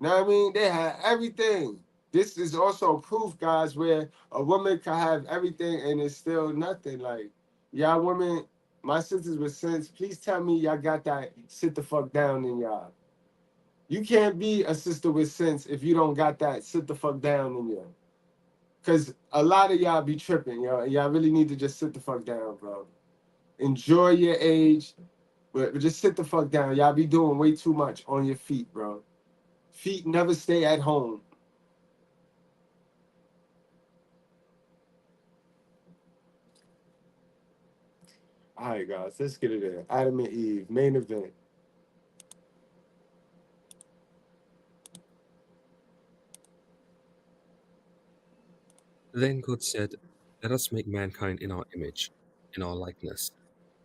You know what I mean? They had everything. This is also proof, guys, where a woman can have everything and it's still nothing. Like, y'all women, my sisters with sense, please tell me y'all got that sit the fuck down in y'all. You can't be a sister with sense if you don't got that sit the fuck down in you. Because a lot of y'all be tripping, y'all. Y'all really need to just sit the fuck down, bro. Enjoy your age, but just sit the fuck down. Y'all be doing way too much on your feet, bro. Feet never stay at home. All right, guys, let's get it in. Adam and Eve, main event. Then God said, "Let us make mankind in our image, in our likeness,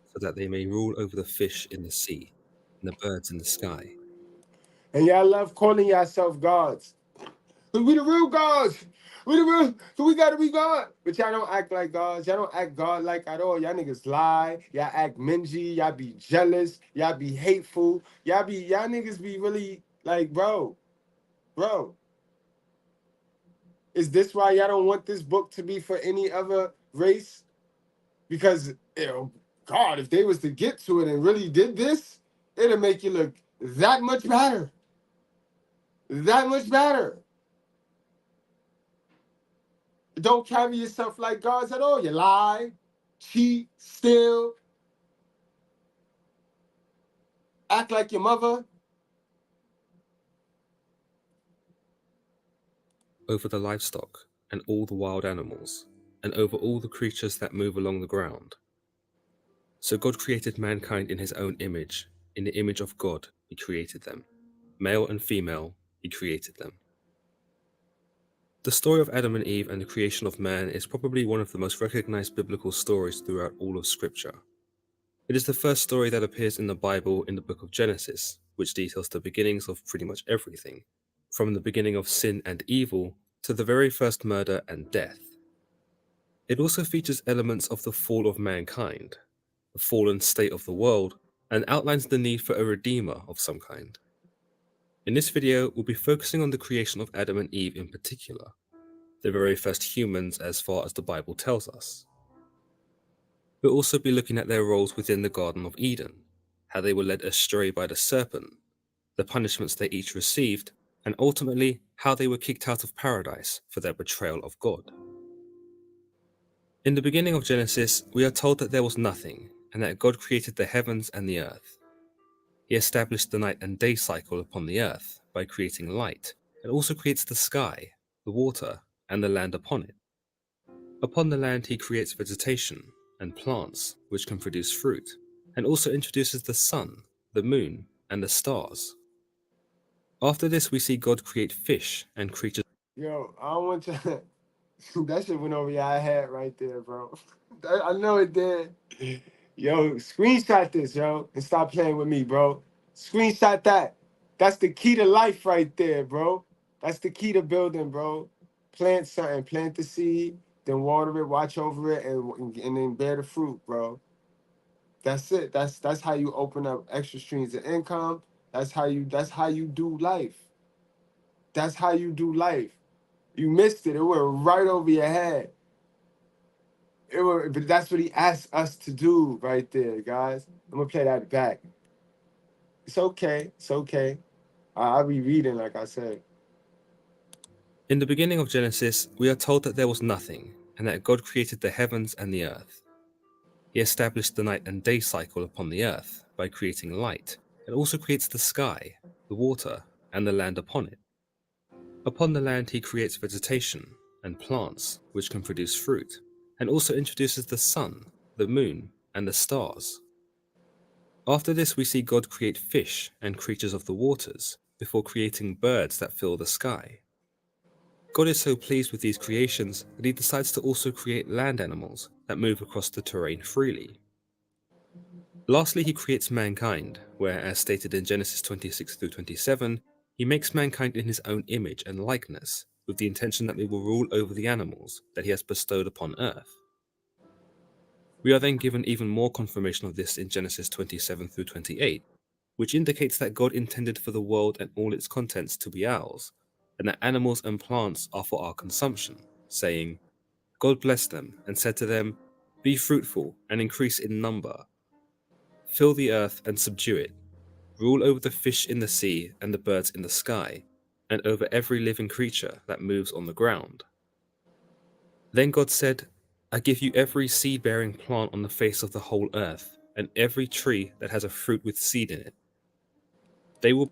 so that they may rule over the fish in the sea, and the birds in the sky." And y'all love calling yourself gods. We the real gods. We the real, so we gotta be God. But y'all don't act like gods. Y'all don't act God-like at all. Y'all niggas lie. Y'all act mingy. Y'all be jealous. Y'all be hateful. Y'all niggas be really like, bro. Is this why y'all don't want this book to be for any other race? Because, God, if they was to get to it and really did this, it'll make you look that much better. That much better. Don't carry yourself like gods at all. You lie, cheat, steal, act like your mother. Over the livestock, and all the wild animals, and over all the creatures that move along the ground. So God created mankind in his own image. In the image of God, he created them. Male and female, he created them. The story of Adam and Eve and the creation of man is probably one of the most recognized biblical stories throughout all of Scripture. It is the first story that appears in the Bible in the book of Genesis, which details the beginnings of pretty much everything, from the beginning of sin and evil to the very first murder and death. It also features elements of the fall of mankind, the fallen state of the world, and outlines the need for a redeemer of some kind. In this video, we'll be focusing on the creation of Adam and Eve in particular, the very first humans as far as the Bible tells us. We'll also be looking at their roles within the Garden of Eden, how they were led astray by the serpent, the punishments they each received, and ultimately how they were kicked out of paradise for their betrayal of God. In the beginning of Genesis, we are told that there was nothing, and that God created the heavens and the earth. He established the night and day cycle upon the earth by creating light, and also creates the sky, the water, and the land upon it. Upon the land he creates vegetation and plants which can produce fruit, and also introduces the sun, the moon, and the stars. After this we see God create fish and creatures. Yo, I don't want to. That shit went over your head right there, bro. I know it did. Yo, screenshot this, yo, and stop playing with me, bro. Screenshot that. That's the key to life right there, bro. That's the key to building, bro. Plant something, plant the seed, then water it, watch over it, and then bear the fruit, bro. That's it. That's how you open up extra streams of income. That's how you do life. That's how you do life. You missed it. It went right over your head. But that's what he asked us to do right there, guys. I'm gonna play that back. It's okay. It's okay. I'll be reading, like I said. In the beginning of Genesis, we are told that there was nothing, and that God created the heavens and the earth. He established the night and day cycle upon the earth by creating light, and also creates the sky, the water, and the land upon it. Upon the land he creates vegetation and plants which can produce fruit, and also introduces the sun, the moon, and the stars. After this we see God create fish and creatures of the waters before creating birds that fill the sky. God is so pleased with these creations that he decides to also create land animals that move across the terrain freely. Lastly, he creates mankind, where, as stated in Genesis 26 through 27, he makes mankind in his own image and likeness, with the intention that they will rule over the animals that he has bestowed upon earth. We are then given even more confirmation of this in Genesis 27 through 28, which indicates that God intended for the world and all its contents to be ours, and that animals and plants are for our consumption, saying, God blessed them and said to them, Be fruitful and increase in number. Fill the earth and subdue it. Rule over the fish in the sea and the birds in the sky, and over every living creature that moves on the ground. Then God said, I give you every seed-bearing plant on the face of the whole earth, and every tree that has a fruit with seed in it. They will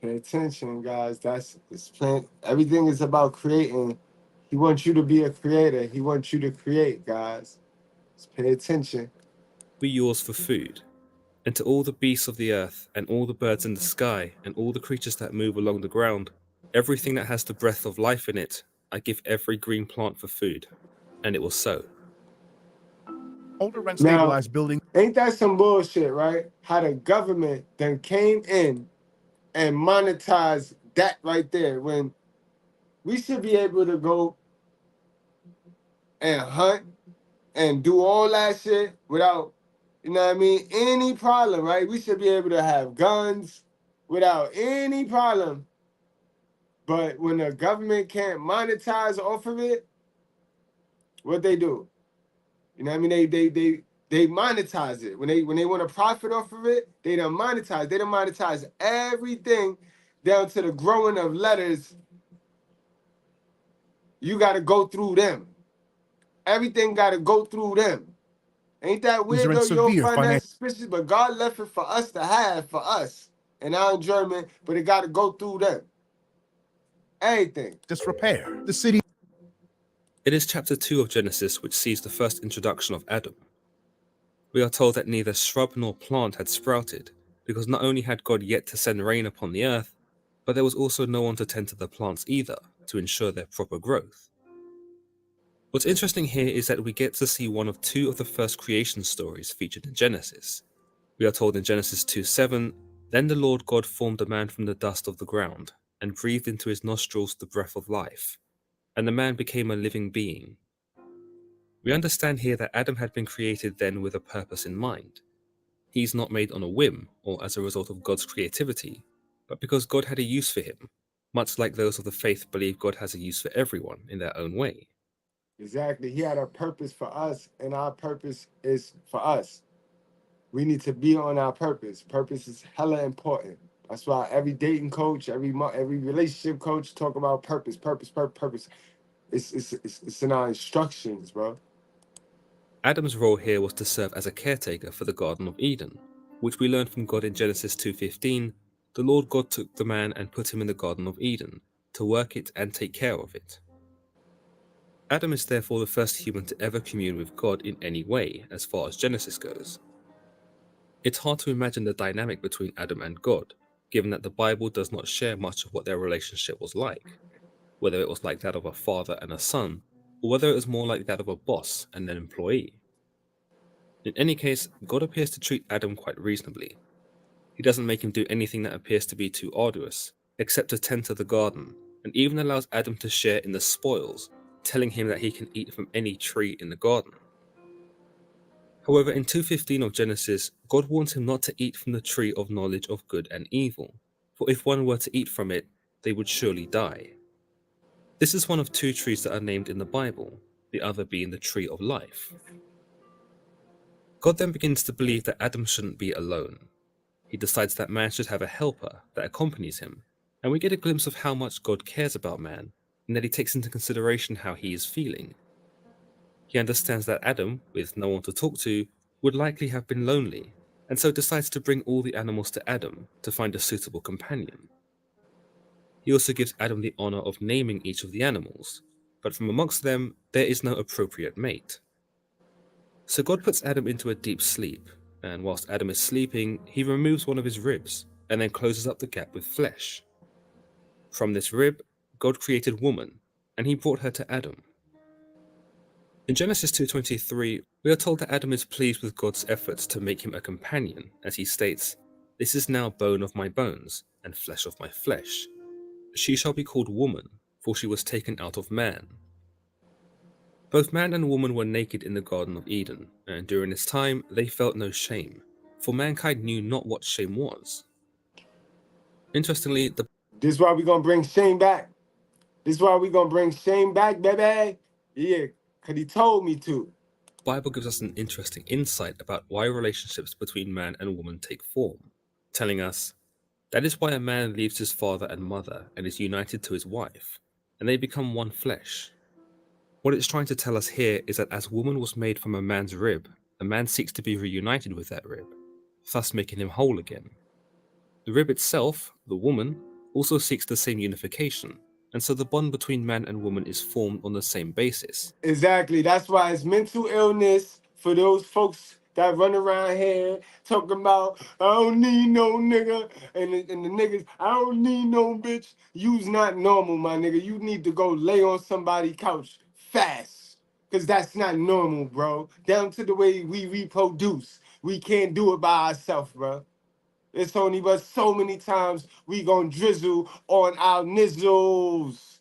Pay attention, guys. It's plant. Everything is about creating. He wants you to be a creator. He wants you to create, guys. Just pay attention. be yours for food. And to all the beasts of the earth, and all the birds in the sky, and all the creatures that move along the ground, everything that has the breath of life in it, I give every green plant for food. And it was so. Older rent Now, stabilized building. ain't that some bullshit, right? How the government then came in and monetized that right there, when we should be able to go and hunt and do all that shit without, you know what I mean, any problem, right? We should be able to have guns without any problem. But when the government can't monetize off of it, what they do? You know what I mean? They monetize it. When they want to profit off of it, they don't monetize. They don't monetize everything down to the growing of letters. You got to go through them. Everything got to go through them. Ain't that These are weird in though? You don't severe find that financial. suspicious, but God left it for us to have, for us and our enjoyment, but it got to go through them. Everything. Disrepair. The city. It is chapter 2 of Genesis which sees the first introduction of Adam. We are told that neither shrub nor plant had sprouted, because not only had God yet to send rain upon the earth, but there was also no one to tend to the plants either, to ensure their proper growth. What's interesting here is that we get to see one of two of the first creation stories featured in Genesis. We are told in Genesis 2:7, Then the Lord God formed a man from the dust of the ground, and breathed into his nostrils the breath of life, and the man became a living being. We understand here that Adam had been created then with a purpose in mind. He's not made on a whim or as a result of God's creativity, but because God had a use for him, much like those of the faith believe God has a use for everyone in their own way. Exactly. He had a purpose for us, and our purpose is for us. We need to be on our purpose. Purpose is hella important. That's why every dating coach, every relationship coach talk about purpose. It's in our instructions, bro. Adam's role here was to serve as a caretaker for the Garden of Eden, which we learn from God in Genesis 2:15. The Lord God took the man and put him in the Garden of Eden, to work it and take care of it. Adam is therefore the first human to ever commune with God in any way, as far as Genesis goes. It's hard to imagine the dynamic between Adam and God, given that the Bible does not share much of what their relationship was like, whether it was like that of a father and a son, or whether it was more like that of a boss and an employee. In any case, God appears to treat Adam quite reasonably. He doesn't make him do anything that appears to be too arduous, except to tend to the garden, and even allows Adam to share in the spoils, telling him that he can eat from any tree in the garden. However, in 2:15 of Genesis, God warns him not to eat from the tree of knowledge of good and evil, for if one were to eat from it, they would surely die. This is one of two trees that are named in the Bible, the other being the tree of life. God then begins to believe that Adam shouldn't be alone. He decides that man should have a helper that accompanies him, and we get a glimpse of how much God cares about man, and that he takes into consideration how he is feeling. He understands that Adam, with no one to talk to, would likely have been lonely, and so decides to bring all the animals to Adam to find a suitable companion. He also gives Adam the honor of naming each of the animals, but from amongst them, there is no appropriate mate. So God puts Adam into a deep sleep, and whilst Adam is sleeping, he removes one of his ribs, and then closes up the gap with flesh. From this rib, God created woman, and he brought her to Adam. In Genesis 2:23, we are told that Adam is pleased with God's efforts to make him a companion, as he states, "This is now bone of my bones, and flesh of my flesh. She shall be called woman, for she was taken out of man." Both man and woman were naked in the Garden of Eden, and during this time they felt no shame, for mankind knew not what shame was. Interestingly, This is why we're gonna bring shame back. This is why we're gonna bring shame back, baby. Yeah, because he told me to. The Bible gives us an interesting insight about why relationships between man and woman take form, telling us, "That is why a man leaves his father and mother and is united to his wife, and they become one flesh." What it's trying to tell us here is that as woman was made from a man's rib, a man seeks to be reunited with that rib, thus making him whole again. The rib itself, the woman, also seeks the same unification, and so the bond between man and woman is formed on the same basis. Exactly. That's why it's mental illness for those folks that run around here talking about, "I don't need no nigga," and the niggas, "I don't need no bitch." You's not normal, my nigga. You need to go lay on somebody's couch fast, because that's not normal, bro. Down to the way we reproduce. We can't do it by ourselves, bro. It's only but so many times we gonna drizzle on our nizzles.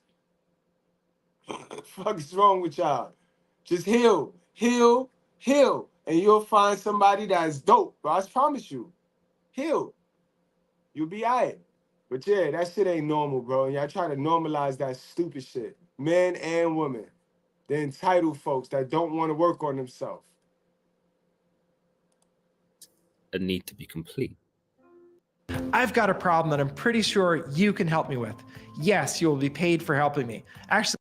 Fuck is wrong with y'all? Just heal, heal, heal, and you'll find somebody that's dope, bro. I promise you. Heal. You'll be alright. But yeah, that shit ain't normal, bro. And y'all try to normalize that stupid shit. Men and women. The entitled folks that don't want to work on themselves. A need to be complete. I've got a problem that I'm pretty sure you can help me with. Yes, you will be paid for helping me. Actually,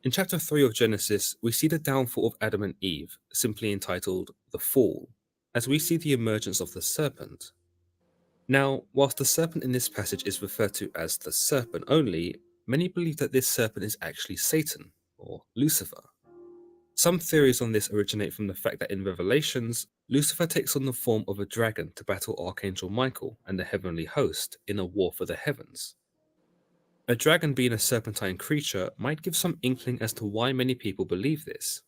in chapter 3 of Genesis, we see the downfall of Adam and Eve, simply entitled The Fall, as we see the emergence of the serpent. Now, whilst the serpent in this passage is referred to as the serpent only, many believe that this serpent is actually Satan, or Lucifer. Some theories on this originate from the fact that in Revelations, Lucifer takes on the form of a dragon to battle Archangel Michael and the heavenly host in a war for the heavens. A dragon being a serpentine creature might give some inkling as to why many people believe this.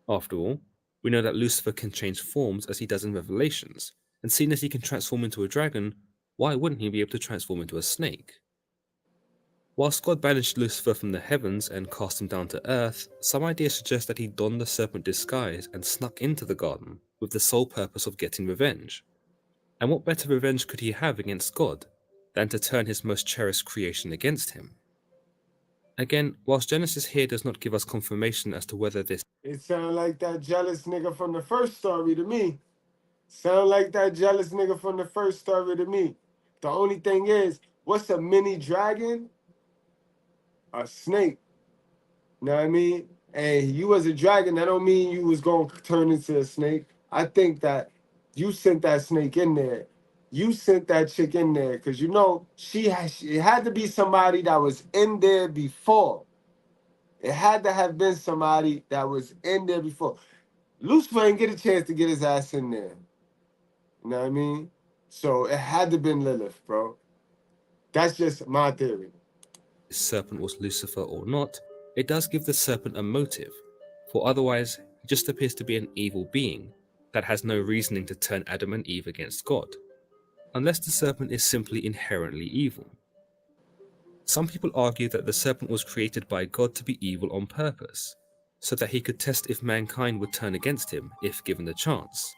After all, we know that Lucifer can change forms as he does in Revelations, and seeing as he can transform into a dragon, why wouldn't he be able to transform into a snake? Whilst God banished Lucifer from the heavens and cast him down to earth, some ideas suggest that he donned the serpent disguise and snuck into the garden with the sole purpose of getting revenge. And what better revenge could he have against God than to turn his most cherished creation against him? Again, whilst Genesis here does not give us confirmation as to whether this... It sound like that jealous nigga from the first story to me. Sound like that jealous nigga from the first story to me. The only thing is, what's a mini dragon? A snake. Know what I mean? And you was a dragon, that don't mean you was going to turn into a snake. I think that you sent that snake in there. You sent that chick in there because, you know, it had to be somebody that was in there before. It had to have been somebody that was in there before. Lucifer didn't get a chance to get his ass in there. You know what I mean? So it had to have been Lilith, bro. That's just my theory. Serpent was Lucifer or not, it does give the serpent a motive, for otherwise he just appears to be an evil being that has no reasoning to turn Adam and Eve against God, unless the serpent is simply inherently evil. Some people argue that the serpent was created by God to be evil on purpose, so that he could test if mankind would turn against him if given the chance.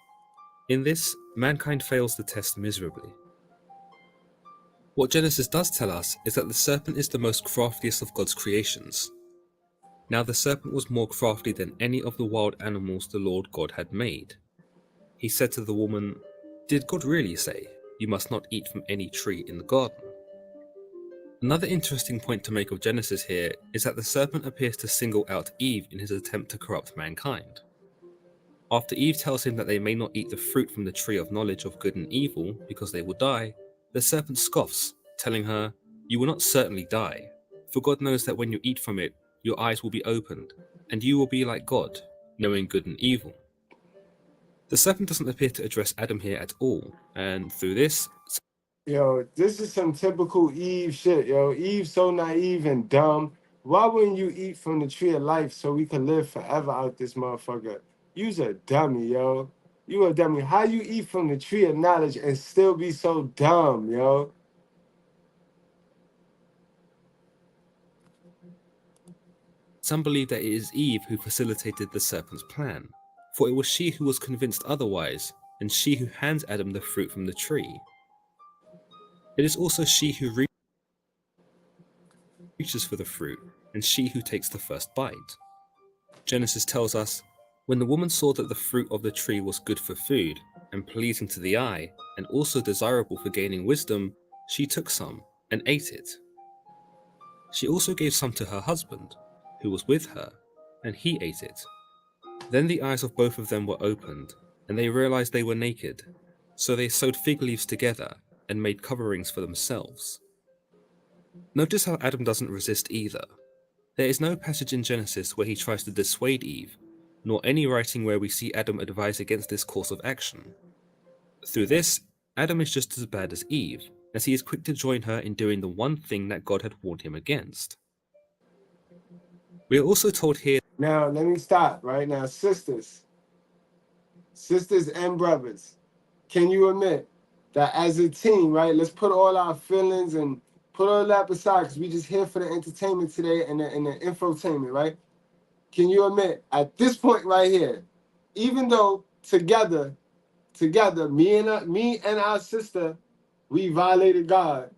In this, mankind fails the test miserably. What Genesis does tell us is that the serpent is the most craftiest of God's creations. Now the serpent was more crafty than any of the wild animals the Lord God had made. He said to the woman, "Did God really say, 'You must not eat from any tree in the garden'?" Another interesting point to make of Genesis here is that the serpent appears to single out Eve in his attempt to corrupt mankind. After Eve tells him that they may not eat the fruit from the tree of knowledge of good and evil because they will die, the serpent scoffs, telling her, "You will not certainly die, for God knows that when you eat from it, your eyes will be opened, and you will be like God, knowing good and evil." The serpent doesn't appear to address Adam here at all, and through this, Yo, this is some typical Eve shit, yo. Eve so naive and dumb. Why wouldn't you eat from the tree of life so we can live forever out this motherfucker? You's a dummy, yo. You a dummy. How you eat from the tree of knowledge and still be so dumb, yo? Some believe that it is Eve who facilitated the serpent's plan, for it was she who was convinced otherwise, and she who hands Adam the fruit from the tree. It is also she who reaches for the fruit, and she who takes the first bite. Genesis tells us, when the woman saw that the fruit of the tree was good for food, and pleasing to the eye, and also desirable for gaining wisdom, she took some, and ate it. She also gave some to her husband, who was with her, and he ate it. Then the eyes of both of them were opened, and they realized they were naked. So they sewed fig leaves together, and made coverings for themselves. Notice how Adam doesn't resist either. There is no passage in Genesis where he tries to dissuade Eve, nor any writing where we see Adam advise against this course of action. Through this, Adam is just as bad as Eve, as he is quick to join her in doing the one thing that God had warned him against. We are also told here. Now, let me stop right now. Sisters and brothers, can you admit that as a team, right, let's put all our feelings and put all that aside because we just here for the entertainment today and the infotainment, right? Can you admit at this point right here, even though together, me and our sister, we violated God,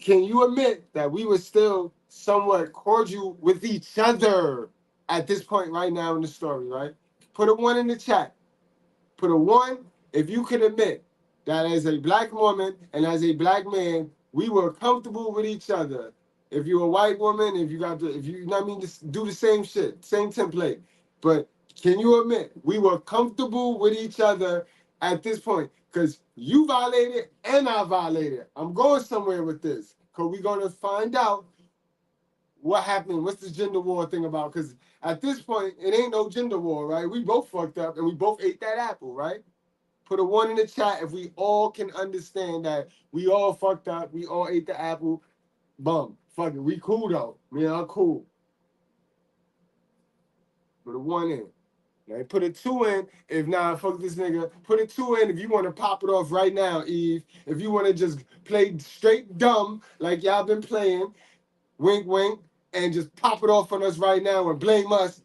can you admit that we were still somewhat cordial with each other at this point right now in the story, right? Put a 1 in the chat. Put a 1 if you can admit that as a black woman and as a black man, we were comfortable with each other. If you're a white woman, if you know what I mean, just do the same shit, same template. But can you admit we were comfortable with each other at this point? Because you violated and I violated. I'm going somewhere with this. Because we're going to find out what happened. What's this gender war thing about? Because at this point, it ain't no gender war, right? We both fucked up and we both ate that apple, right? Put a 1 in the chat if we all can understand that we all fucked up. We all ate the apple. Bum. Fuck it. We cool though. I'm cool. Put a 1 in. Now put a 2 in if fuck this nigga. Put a 2 in if you want to pop it off right now, Eve. If you want to just play straight dumb like y'all been playing, wink wink, and just pop it off on us right now and blame us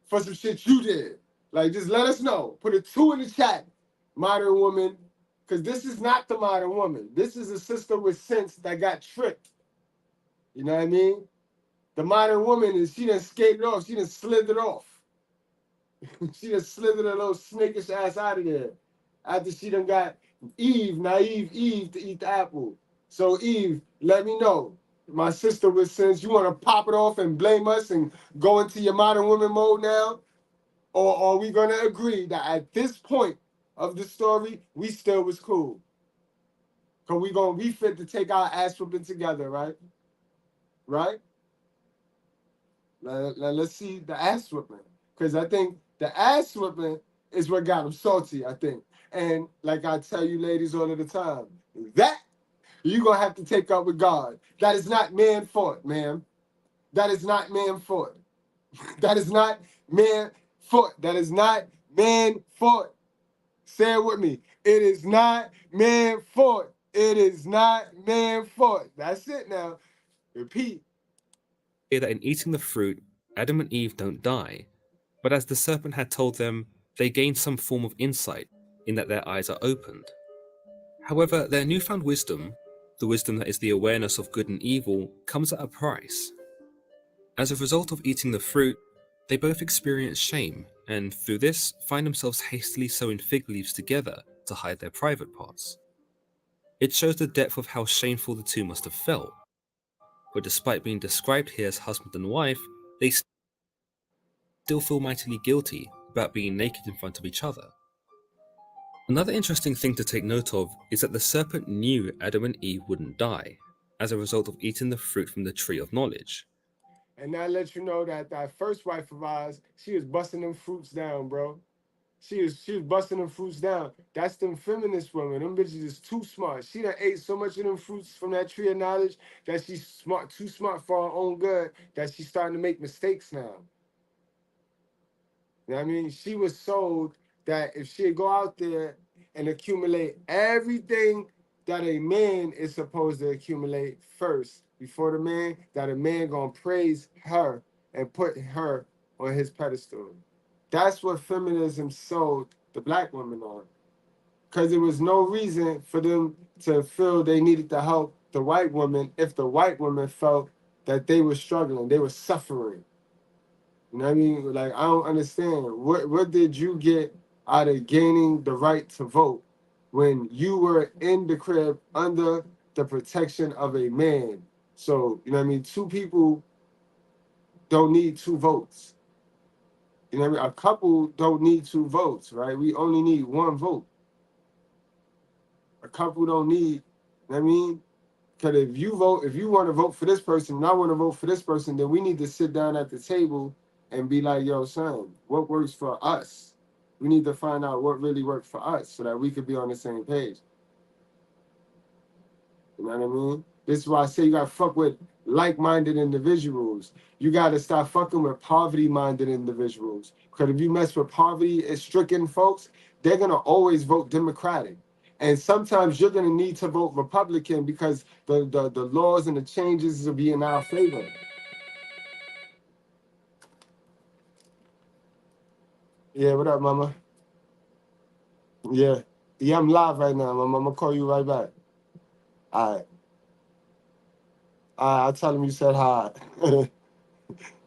for some shit you did. Like, just let us know. Put a 2 in the chat, modern woman, because this is not the modern woman. This is a sister with sense that got tricked. You know what I mean? The modern woman she done skated off. She done slithered off. She done slithered her little snakish ass out of there after she done got naive Eve, to eat the apple. So, Eve, let me know. My sister with sense, you want to pop it off and blame us and go into your modern woman mode now? Or are we going to agree that at this point of the story, we still was cool? Because we going to be fit to take our ass whooping together, right? Right? Let's see the ass whooping. Because I think the ass whooping is what got him salty, I think. And like I tell you ladies all of the time, that you're going to have to take up with God. That is not man fault, ma'am. That is not man fault. That is not man fault. That is not man fault. Say it with me. It is not man fault. It is not man fault. That's it now. Repeat. That in eating the fruit, Adam and Eve don't die, but as the serpent had told them, they gain some form of insight in that their eyes are opened. However, their newfound wisdom, the wisdom that is the awareness of good and evil, comes at a price. As a result of eating the fruit, they both experience shame, and through this find themselves hastily sewing fig leaves together to hide their private parts. It shows the depth of how shameful the two must have felt. But despite being described here as husband and wife, they still feel mightily guilty about being naked in front of each other. Another interesting thing to take note of is that the serpent knew Adam and Eve wouldn't die as a result of eating the fruit from the tree of knowledge. And I let you know that that first wife of ours, she was busting them fruits down, bro. She was busting them fruits down. That's them feminist women. Them bitches is too smart. She done ate so much of them fruits from that tree of knowledge that she's smart, too smart for her own good, that she's starting to make mistakes now. You know what I mean? She was sold that if she'd go out there and accumulate everything that a man is supposed to accumulate first before the man, that a man gonna praise her and put her on his pedestal. That's what feminism sold the black woman on. Because there was no reason for them to feel they needed to help the white woman if the white woman felt that they were struggling, they were suffering. You know what I mean? Like, I don't understand. What did you get out of gaining the right to vote when you were in the crib under the protection of a man? So, you know what I mean? Two people don't need two votes. You know what I mean? A couple don't need two votes, right? We only need one vote. A couple don't need, you know what I mean? Because if you want to vote for this person and I want to vote for this person, then we need to sit down at the table and be like, yo, son, what works for us? We need to find out what really worked for us so that we could be on the same page. You know what I mean? This is why I say you got to fuck with like-minded individuals. You got to stop fucking with poverty-minded individuals. Because if you mess with poverty-stricken folks, they're going to always vote Democratic. And sometimes you're going to need to vote Republican because the laws and the changes will be in our favor. Yeah, what up, mama? Yeah. Yeah, I'm live right now, mama. I'm going to call you right back. All right. I'll tell him you said hi.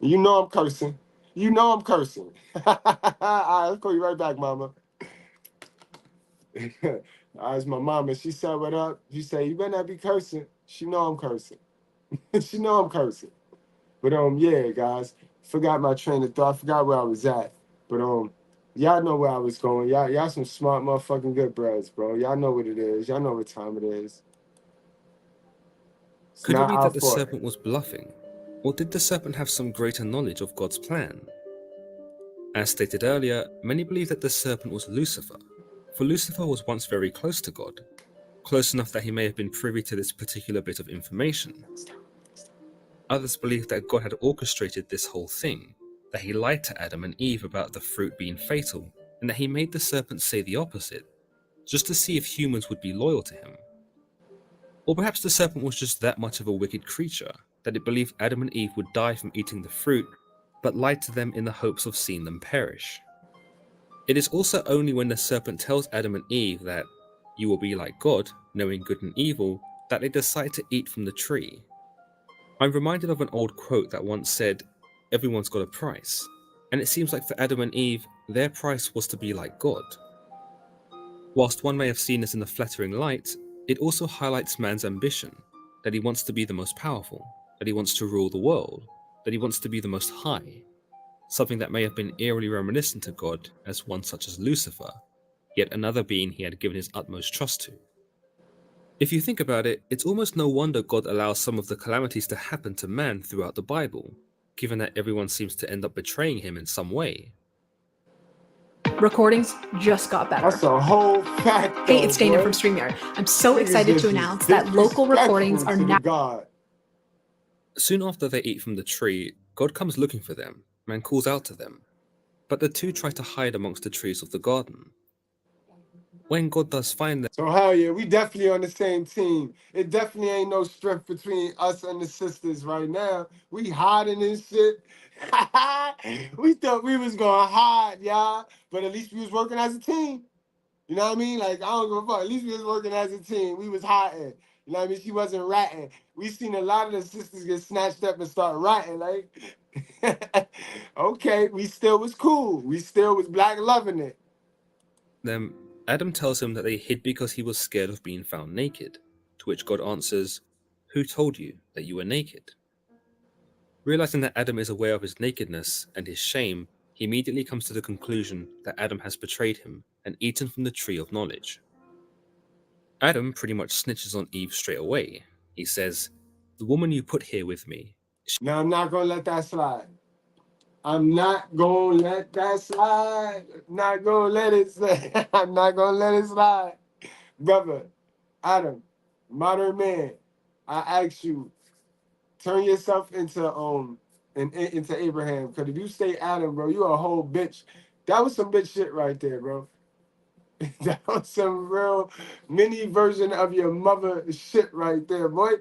You know I'm cursing. You know I'm cursing. All right, I'll call you right back, mama. It's my mama. She said, what up? She said, you better not be cursing. She know I'm cursing. She know I'm cursing. But yeah, guys. Forgot my train of thought. Forgot where I was at. But y'all know where I was going. Y'all some smart motherfucking good breads, bro. Y'all know what it is. Y'all know what time it is. It's Could it not be our that the fault. serpent was bluffing? Or did the serpent have some greater knowledge of God's plan? As stated earlier, many believe that the serpent was Lucifer, for Lucifer was once very close to God, close enough that he may have been privy to this particular bit of information. Others believe that God had orchestrated this whole thing, that he lied to Adam and Eve about the fruit being fatal, and that he made the serpent say the opposite, just to see if humans would be loyal to him. Or perhaps the serpent was just that much of a wicked creature, that it believed Adam and Eve would die from eating the fruit, but lied to them in the hopes of seeing them perish. It is also only when the serpent tells Adam and Eve that you will be like God, knowing good and evil, that they decide to eat from the tree. I'm reminded of an old quote that once said, everyone's got a price, and it seems like for Adam and Eve, their price was to be like God. Whilst one may have seen this in a flattering light, it also highlights man's ambition, that he wants to be the most powerful, that he wants to rule the world, that he wants to be the most high, something that may have been eerily reminiscent to God as one such as Lucifer, yet another being he had given his utmost trust to. If you think about it, it's almost no wonder God allows some of the calamities to happen to man throughout the Bible, given that everyone seems to end up betraying him in some way. Recordings just got better. That's a whole fact. Hey, it's Dana from StreamYard. I'm so excited to announce that local recordings are now. God. Soon after they eat from the tree, God comes looking for them and calls out to them, but the two try to hide amongst the trees of the garden. When God does find them, So hell yeah, we definitely on the same team. It definitely ain't no strength between us and the sisters right now. We hiding this shit. We thought we was gonna hide, y'all, but at least we was working as a team. You know what I mean? Like, I don't give a fuck. At least we was working as a team. We was hiding. You know what I mean? She wasn't ratting. We seen a lot of the sisters get snatched up and start ratting. Like, okay, we still was cool. We still was black loving it. Adam tells him that they hid because he was scared of being found naked, to which God answers, "Who told you that you were naked?" Realizing that Adam is aware of his nakedness and his shame, he immediately comes to the conclusion that Adam has betrayed him and eaten from the tree of knowledge. Adam pretty much snitches on Eve straight away. He says, "The woman you put here with me." Now I'm not gonna let that slide. I'm not gonna let that slide. Not gonna let it slide. I'm not gonna let it slide. Brother, Adam, modern man, I ask you, turn yourself into Abraham. Because if you stay Adam, bro, you a whole bitch. That was some bitch shit right there, bro. That was some real mini version of your mother shit right there, boy.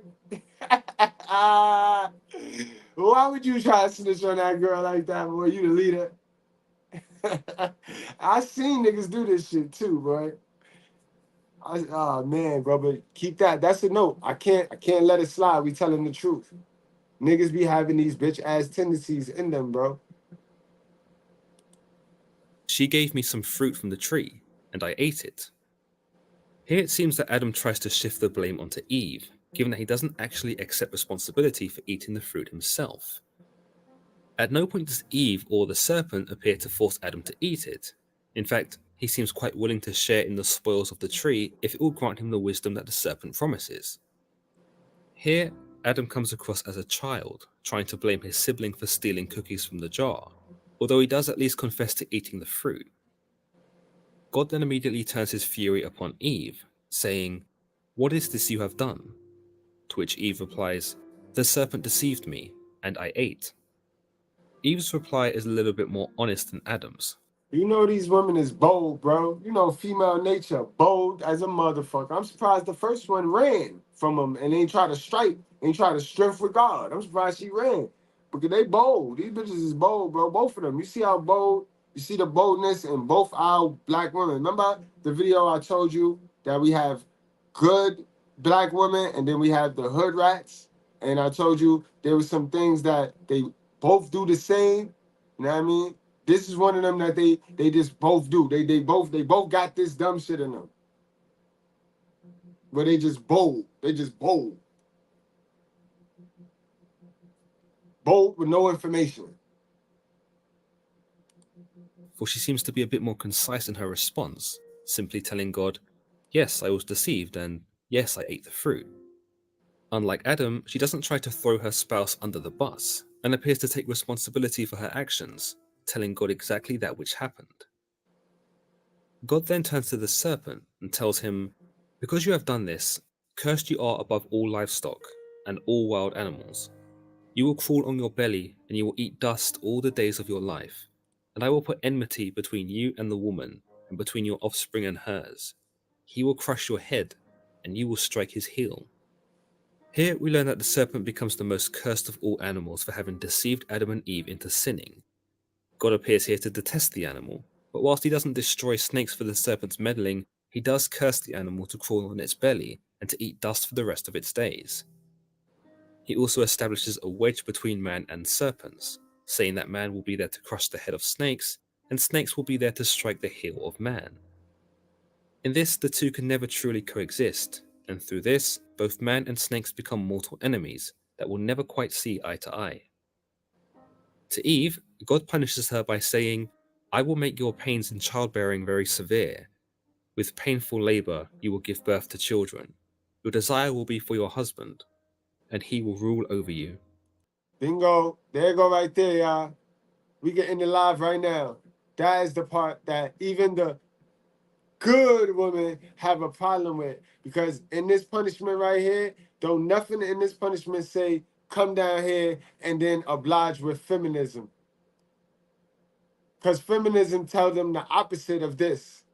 Why would you try to snitch on that girl like that, boy? You the leader. I seen niggas do this shit too, boy. Oh man, bro, but keep that. That's a note. I can't let it slide. We telling the truth. Niggas be having these bitch ass tendencies in them, bro. She gave me some fruit from the tree, and I ate it. Here it seems that Adam tries to shift the blame onto Eve, given that he doesn't actually accept responsibility for eating the fruit himself. At no point does Eve or the serpent appear to force Adam to eat it. In fact, he seems quite willing to share in the spoils of the tree if it will grant him the wisdom that the serpent promises. Here, Adam comes across as a child, trying to blame his sibling for stealing cookies from the jar, although he does at least confess to eating the fruit. God then immediately turns his fury upon Eve, saying, "What is this you have done?" To which Eve replies, "The serpent deceived me, and I ate." Eve's reply is a little bit more honest than Adam's. You know these women is bold, bro. You know female nature, bold as a motherfucker. I'm surprised the first one ran from them and ain't try to strike, ain't try to strife with God. I'm surprised she ran. Because they bold. These bitches is bold, bro. Both of them. You see how bold, you see the boldness in both our black women. Remember the video I told you that we have good black women and then we have the hood rats? And I told you there were some things that they both do the same. You know what I mean? This is one of them that they just both do. They both got this dumb shit in them. But they just bold. They just bold. Bold with no information. For she seems to be a bit more concise in her response, simply telling God, "Yes, I was deceived, and yes, I ate the fruit." Unlike Adam, she doesn't try to throw her spouse under the bus, and appears to take responsibility for her actions, telling God exactly that which happened. God then turns to the serpent and tells him, "Because you have done this, cursed you are above all livestock and all wild animals. You will crawl on your belly, and you will eat dust all the days of your life. And I will put enmity between you and the woman, and between your offspring and hers. He will crush your head, and you will strike his heel." Here we learn that the serpent becomes the most cursed of all animals for having deceived Adam and Eve into sinning. God appears here to detest the animal, but whilst he doesn't destroy snakes for the serpent's meddling, he does curse the animal to crawl on its belly and to eat dust for the rest of its days. He also establishes a wedge between man and serpents, saying that man will be there to crush the head of snakes, and snakes will be there to strike the heel of man. In this, the two can never truly coexist, and through this, both man and snakes become mortal enemies that will never quite see eye to eye. To Eve, God punishes her by saying, "I will make your pains in childbearing very severe. With painful labor you will give birth to children. Your desire will be for your husband, and he will rule over you." Bingo. There you go right there, y'all. We get in the live right now. That is the part that even the good women have a problem with. Because in this punishment right here, don't nothing in this punishment say, come down here and then oblige with feminism. Because feminism tells them the opposite of this.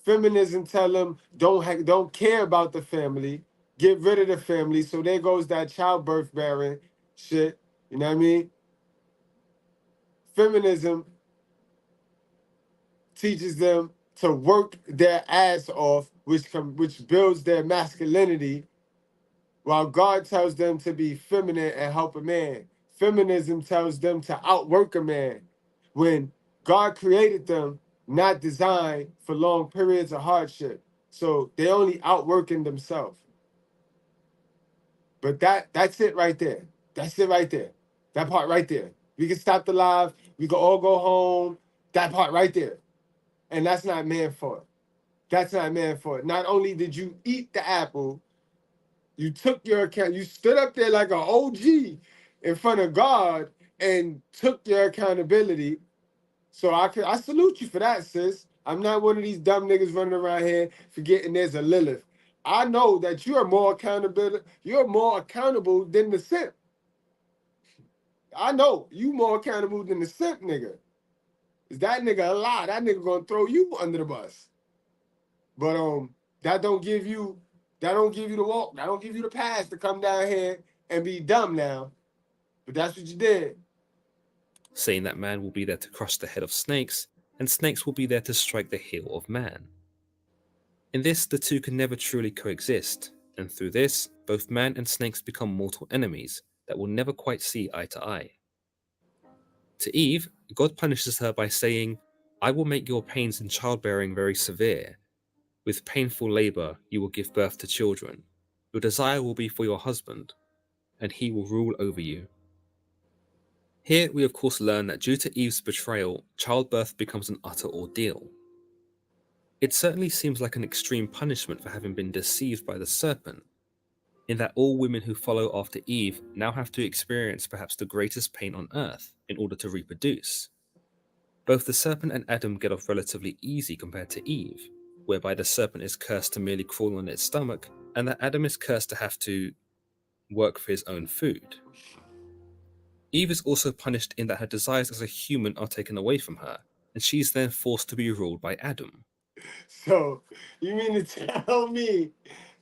Feminism tell them don't care about the family, get rid of the family. So there goes that childbirth bearing shit. You know what I mean? Feminism teaches them to work their ass off, which builds their masculinity, while God tells them to be feminine and help a man. Feminism tells them to outwork a man, when God created them not designed for long periods of hardship. So they only outworking themselves. But that's it right there. That's it right there. That part right there. We can stop the live. We can all go home. That part right there. And that's not man for it. That's not man for it. Not only did you eat the apple, you took your account, you stood up there like an OG in front of God and took your accountability. So I salute you for that, sis. I'm not one of these dumb niggas running around here forgetting there's a Lilith. I know that you're more accountable than the simp. I know you more accountable than the simp nigga. Is that nigga a lie? That nigga gonna throw you under the bus. But that don't give you the walk. That don't give you the pass to come down here and be dumb now. But that's what you did. Saying that man will be there to crush the head of snakes, and snakes will be there to strike the heel of man. In this, the two can never truly coexist, and through this, both man and snakes become mortal enemies that will never quite see eye to eye. To Eve, God punishes her by saying, "I will make your pains in childbearing very severe. With painful labor you will give birth to children. Your desire will be for your husband, and he will rule over you." Here we of course learn that due to Eve's betrayal, childbirth becomes an utter ordeal. It certainly seems like an extreme punishment for having been deceived by the serpent, in that all women who follow after Eve now have to experience perhaps the greatest pain on earth in order to reproduce. Both the serpent and Adam get off relatively easy compared to Eve, whereby the serpent is cursed to merely crawl on its stomach, and that Adam is cursed to have to work for his own food. Eve is also punished in that her desires as a human are taken away from her, and she is then forced to be ruled by Adam. So, you mean to tell me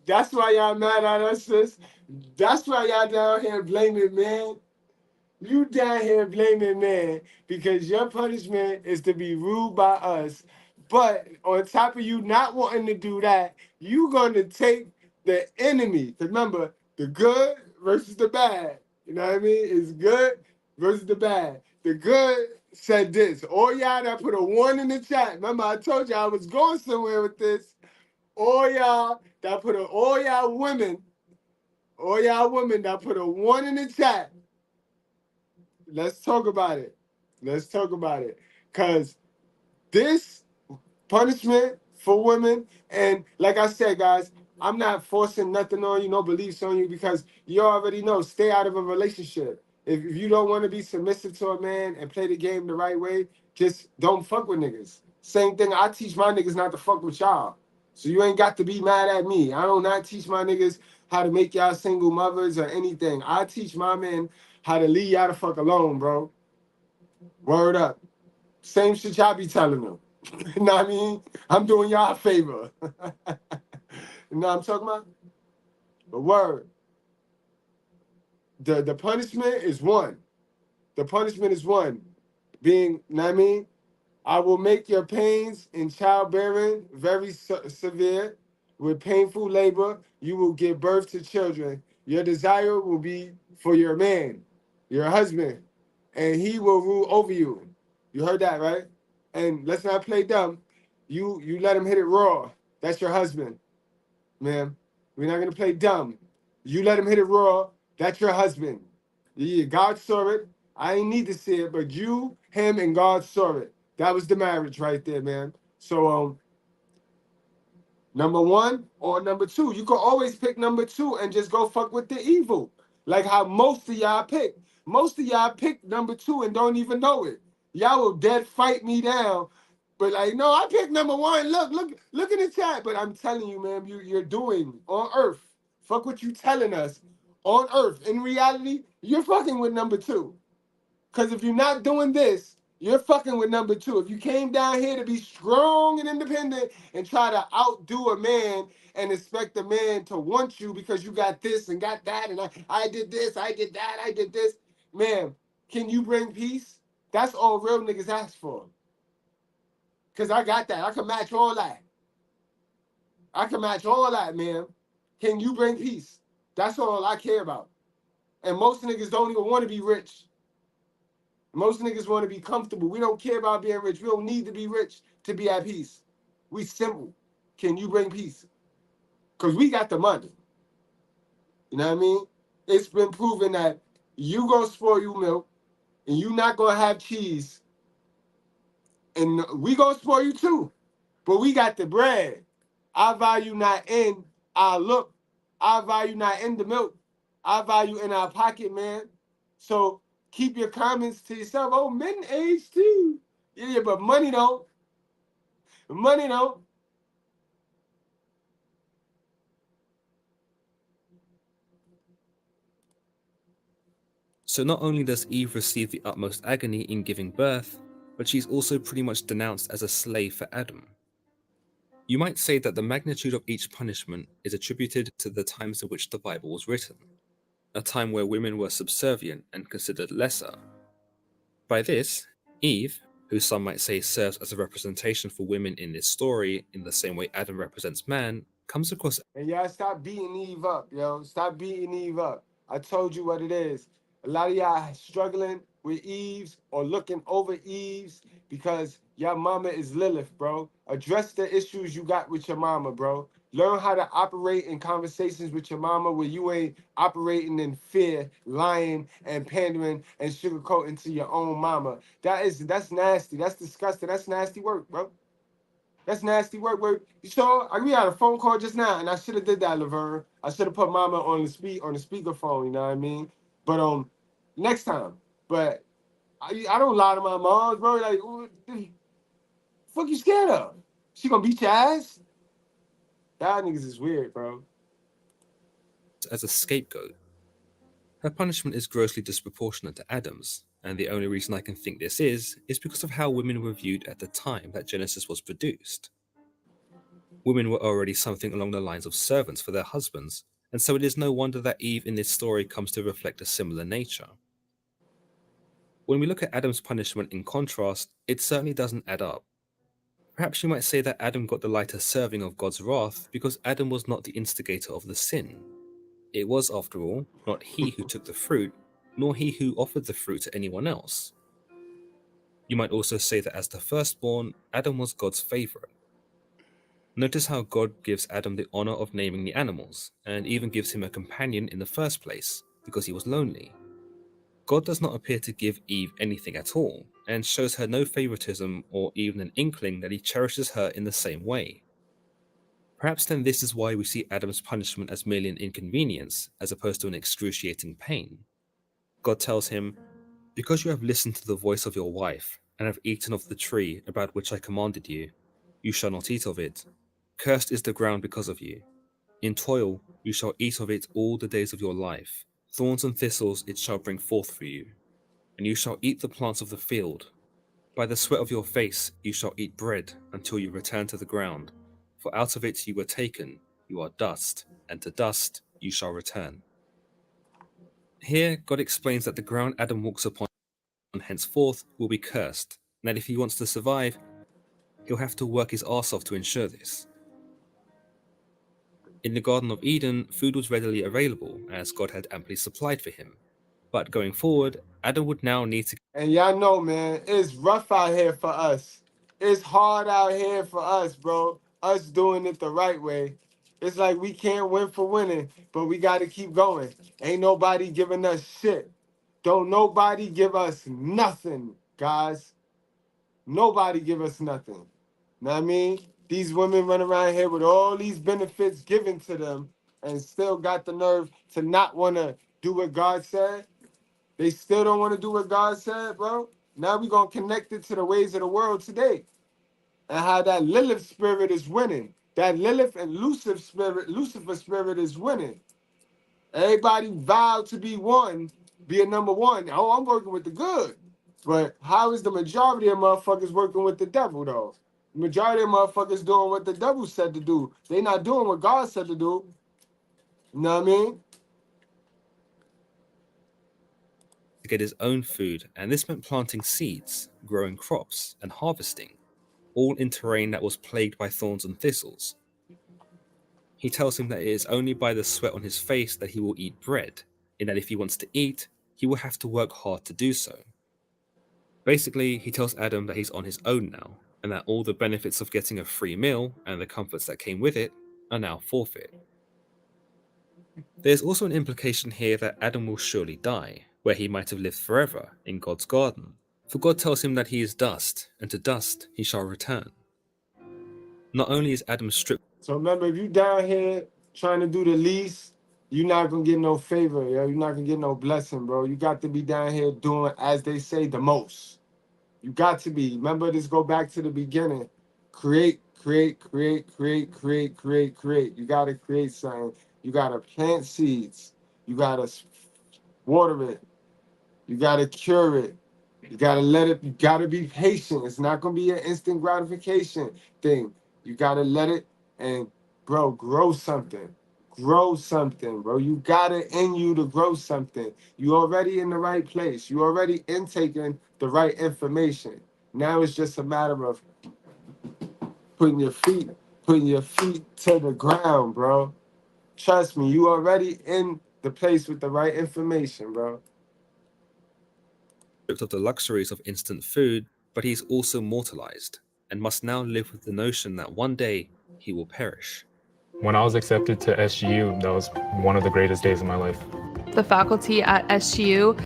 that's why y'all mad at us, sis? That's why y'all down here blaming man? You down here blaming man because your punishment is to be ruled by us. But on top of you not wanting to do that, you going to take the enemy. Remember, the good versus the bad. You know what I mean? It's good versus the bad. The good said this. All y'all that put a 1 in the chat. Remember, I told you I was going somewhere with this. All y'all women that put a 1 in the chat. Let's talk about it. Because this punishment for women, and like I said, guys, I'm not forcing nothing on you, no beliefs on you, because you already know, stay out of a relationship. If you don't want to be submissive to a man and play the game the right way, just don't fuck with niggas. Same thing, I teach my niggas not to fuck with y'all. So you ain't got to be mad at me. I don't not teach my niggas how to make y'all single mothers or anything. I teach my men how to leave y'all the fuck alone, bro. Word up. Same shit y'all be telling them. You know what I mean? I'm doing y'all a favor. You know what I'm talking about? But word. The punishment is one. The punishment is one. Being, you know what I mean? I will make your pains in childbearing very severe. With painful labor, you will give birth to children. Your desire will be for your man, your husband, and he will rule over you. You heard that, right? And let's not play dumb. You let him hit it raw. That's your husband, man. We're not gonna play dumb. You let him hit it raw. That's your husband. Yeah, God saw it. I ain't need to see it, but you, him, and God saw it. That was the marriage right there, man. So number 1 or number 2. You can always pick number 2 and just go fuck with the evil. Like how most of y'all pick. Most of y'all pick number 2 and don't even know it. Y'all will dead fight me down. But like, no, I picked number 1. Look in the chat. But I'm telling you, man, you're doing on earth. Fuck what you telling us. On earth. In reality, you're fucking with number 2. Because if you're not doing this, you're fucking with number 2. If you came down here to be strong and independent and try to outdo a man and expect a man to want you because you got this and got that and I did this, I did that, I did this, man, can you bring peace? That's all real niggas ask for. Because I got that. I can match all that. Man. Can you bring peace? That's all I care about. And most niggas don't even want to be rich. Most niggas want to be comfortable. We don't care about being rich. We don't need to be rich to be at peace. We simple. Can you bring peace? Because we got the money. You know what I mean? It's been proven that you gonna spoil you milk and you not gonna have cheese. And we gonna spoil you too. But we got the bread. Our value not in our look. Our value not in the milk. Our value in our pocket, man. So keep your comments to yourself. Oh, men age too. Yeah, but money don't. Money don't. So not only does Eve receive the utmost agony in giving birth, but she's also pretty much denounced as a slave for Adam. You might say that the magnitude of each punishment is attributed to the times in which the Bible was written, a time where women were subservient and considered lesser. By this, Eve, who some might say serves as a representation for women in this story in the same way Adam represents man, comes across. And y'all stop beating Eve up, yo. Stop beating Eve up. I told you what it is. A lot of y'all struggling with Eves or looking over Eves because your mama is Lilith, bro. Address the issues you got with your mama, bro. Learn how to operate in conversations with your mama where you ain't operating in fear, lying, and pandering and sugarcoating to your own mama. That's nasty. That's disgusting. That's nasty work, bro. That's nasty work. You saw, we had a phone call just now, and I should have did that, Laverne. I should have put Mama on the speakerphone. You know what I mean? But next time. But I don't lie to my mom, bro. Like, what the fuck you scared of? She gonna beat your ass? Y'all niggas is weird, bro. As a scapegoat. Her punishment is grossly disproportionate to Adam's, and the only reason I can think this is because of how women were viewed at the time that Genesis was produced. Women were already something along the lines of servants for their husbands, and so it is no wonder that Eve in this story comes to reflect a similar nature. When we look at Adam's punishment in contrast, it certainly doesn't add up. Perhaps you might say that Adam got the lighter serving of God's wrath because Adam was not the instigator of the sin. It was, after all, not he who took the fruit, nor he who offered the fruit to anyone else. You might also say that as the firstborn, Adam was God's favorite. Notice how God gives Adam the honor of naming the animals, and even gives him a companion in the first place, because he was lonely. God does not appear to give Eve anything at all, and shows her no favoritism or even an inkling that he cherishes her in the same way. Perhaps then this is why we see Adam's punishment as merely an inconvenience, as opposed to an excruciating pain. God tells him, "Because you have listened to the voice of your wife, and have eaten of the tree about which I commanded you, you shall not eat of it. Cursed is the ground because of you. In toil you shall eat of it all the days of your life. Thorns and thistles it shall bring forth for you. And you shall eat the plants of the field. By the sweat of your face you shall eat bread until you return to the ground. For out of it you were taken, you are dust, and to dust you shall return." Here, God explains that the ground Adam walks upon henceforth will be cursed, and that if he wants to survive, he'll have to work his arse off to ensure this. In the Garden of Eden, food was readily available, as God had amply supplied for him. But going forward, Adam would now need to... And y'all know, man, it's rough out here for us. It's hard out here for us, bro. Us doing it the right way. It's like we can't win for winning, but we got to keep going. Ain't nobody giving us shit. Don't nobody give us nothing, guys. Nobody give us nothing. Know what I mean? These women run around here with all these benefits given to them and still got the nerve to not want to do what God said. They still don't want to do what God said, bro. Now we're going to connect it to the ways of the world today. And how that Lilith spirit is winning. That Lilith and Lucifer spirit is winning. Everybody vowed to be one, be a number one. Oh, I'm working with the good. But how is the majority of motherfuckers working with the devil, though? The majority of motherfuckers doing what the devil said to do. They not doing what God said to do. You know what I mean? to get his own food, and this meant planting seeds, growing crops, and harvesting, all in terrain that was plagued by thorns and thistles. He tells him that it is only by the sweat on his face that he will eat bread, in that if he wants to eat, he will have to work hard to do so. Basically, he tells Adam that he's on his own now, and that all the benefits of getting a free meal and the comforts that came with it are now forfeit. There's also an implication here that Adam will surely die, where he might have lived forever in God's garden, for God tells him that he is dust, and to dust he shall return. Not only is Adam stripped... So remember, if you down here trying to do the least, you're not gonna get no favor, yo. You're not gonna get no blessing, bro. You got to be down here doing, as they say, the most. You got to be. Remember, this go back to the beginning. Create. You gotta create something. You gotta plant seeds. You gotta water it. You gotta cure it. You gotta let it. You gotta be patient. It's not gonna be an instant gratification thing. You gotta let it and, bro, grow something. Grow something, bro. You got it in you to grow something. You already in the right place. You already intaking the right information. Now it's just a matter of putting your feet to the ground, bro. Trust me, you already in the place with the right information, bro. Of the luxuries of instant food, but he is also mortalized and must now live with the notion that one day he will perish. When I was accepted to SGU, that was one of the greatest days of my life. The faculty at SGU.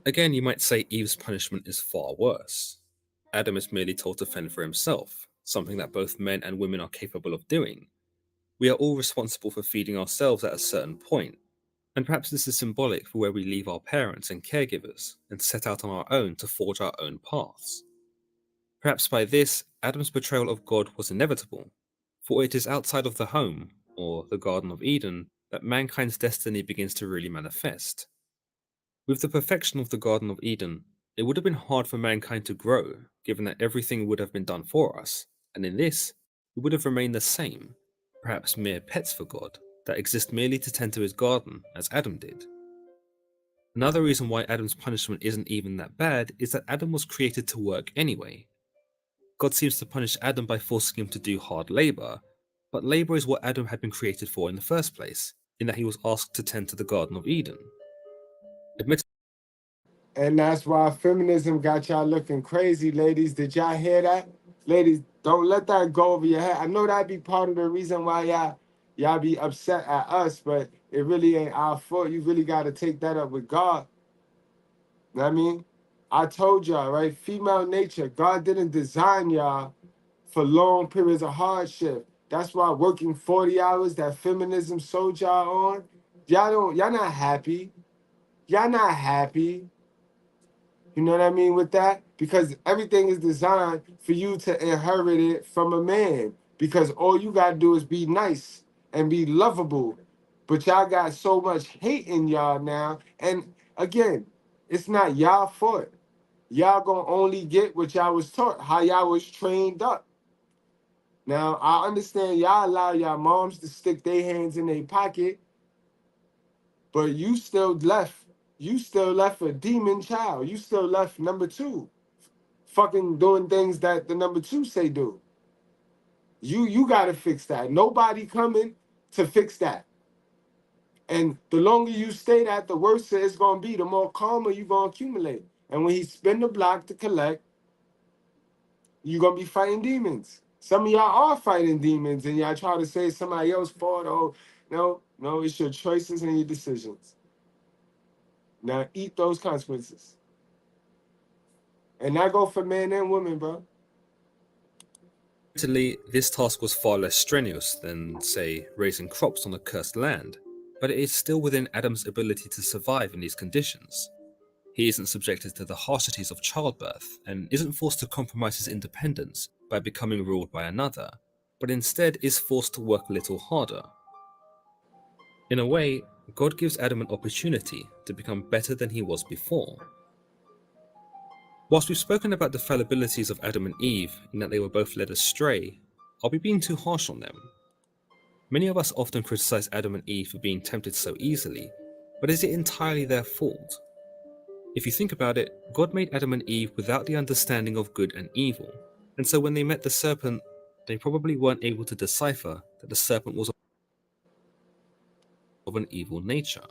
Again, you might say Eve's punishment is far worse. Adam is merely told to fend for himself, something that both men and women are capable of doing. We are all responsible for feeding ourselves at a certain point, and perhaps this is symbolic for where we leave our parents and caregivers and set out on our own to forge our own paths. Perhaps by this, Adam's betrayal of God was inevitable, for it is outside of the home, or the Garden of Eden, that mankind's destiny begins to really manifest. With the perfection of the Garden of Eden, it would have been hard for mankind to grow, given that everything would have been done for us, and in this, we would have remained the same, perhaps mere pets for God, that exist merely to tend to his garden, as Adam did. Another reason why Adam's punishment isn't even that bad is that Adam was created to work anyway. God seems to punish Adam by forcing him to do hard labor, but labor is what Adam had been created for in the first place, in that he was asked to tend to the Garden of Eden. And that's why feminism got y'all looking crazy, ladies. Did y'all hear that? Ladies, don't let that go over your head. I know that be part of the reason why y'all be upset at us, but it really ain't our fault. You really got to take that up with God. You know what I mean? I told y'all, right? Female nature. God didn't design y'all for long periods of hardship. That's why working 40 hours that feminism sold y'all on, y'all not happy. Y'all not happy. You know what I mean with that? Because everything is designed for you to inherit it from a man. Because all you got to do is be nice and be lovable. But y'all got so much hate in y'all now. And again, it's not y'all fault. Y'all gonna only get what y'all was taught, how y'all was trained up. Now, I understand y'all allow y'all moms to stick their hands in their pocket, but you still left a demon child. You still left number two, fucking doing things that the number two say do. You gotta fix that. Nobody coming to fix that. And the longer you stay that, the worse it's gonna be. The more karma you gonna accumulate. And when he spin the block to collect, you're gonna be fighting demons. Some of y'all are fighting demons, and y'all try to say it's somebody else's fault. Oh, no, it's your choices and your decisions. Now eat those consequences. And that go for men and women, bro. Admittedly, this task was far less strenuous than, say, raising crops on a cursed land, but it is still within Adam's ability to survive in these conditions. He isn't subjected to the harshities of childbirth, and isn't forced to compromise his independence by becoming ruled by another, but instead is forced to work a little harder. In a way, God gives Adam an opportunity to become better than he was before. Whilst we've spoken about the fallibilities of Adam and Eve in that they were both led astray, are we being too harsh on them? Many of us often criticize Adam and Eve for being tempted so easily, but is it entirely their fault? If you think about it, God made Adam and Eve without the understanding of good and evil, and so when they met the serpent, they probably weren't able to decipher that the serpent was of an evil nature.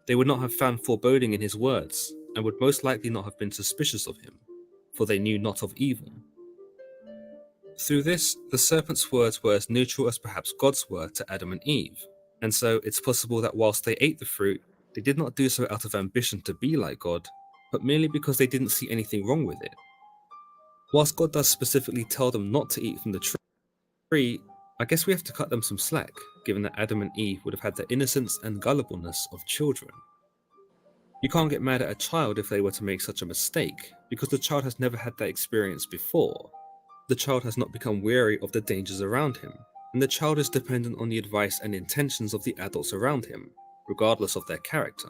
They would not have found foreboding in his words, and would most likely not have been suspicious of him, for they knew not of evil. Through this, the serpent's words were as neutral as perhaps God's were to Adam and Eve, and so it's possible that whilst they ate the fruit, they did not do so out of ambition to be like God, but merely because they didn't see anything wrong with it. Whilst God does specifically tell them not to eat from the tree, I guess we have to cut them some slack, given that Adam and Eve would have had the innocence and gullibleness of children. You can't get mad at a child if they were to make such a mistake, because the child has never had that experience before. The child has not become wary of the dangers around him, and the child is dependent on the advice and intentions of the adults around him, regardless of their character.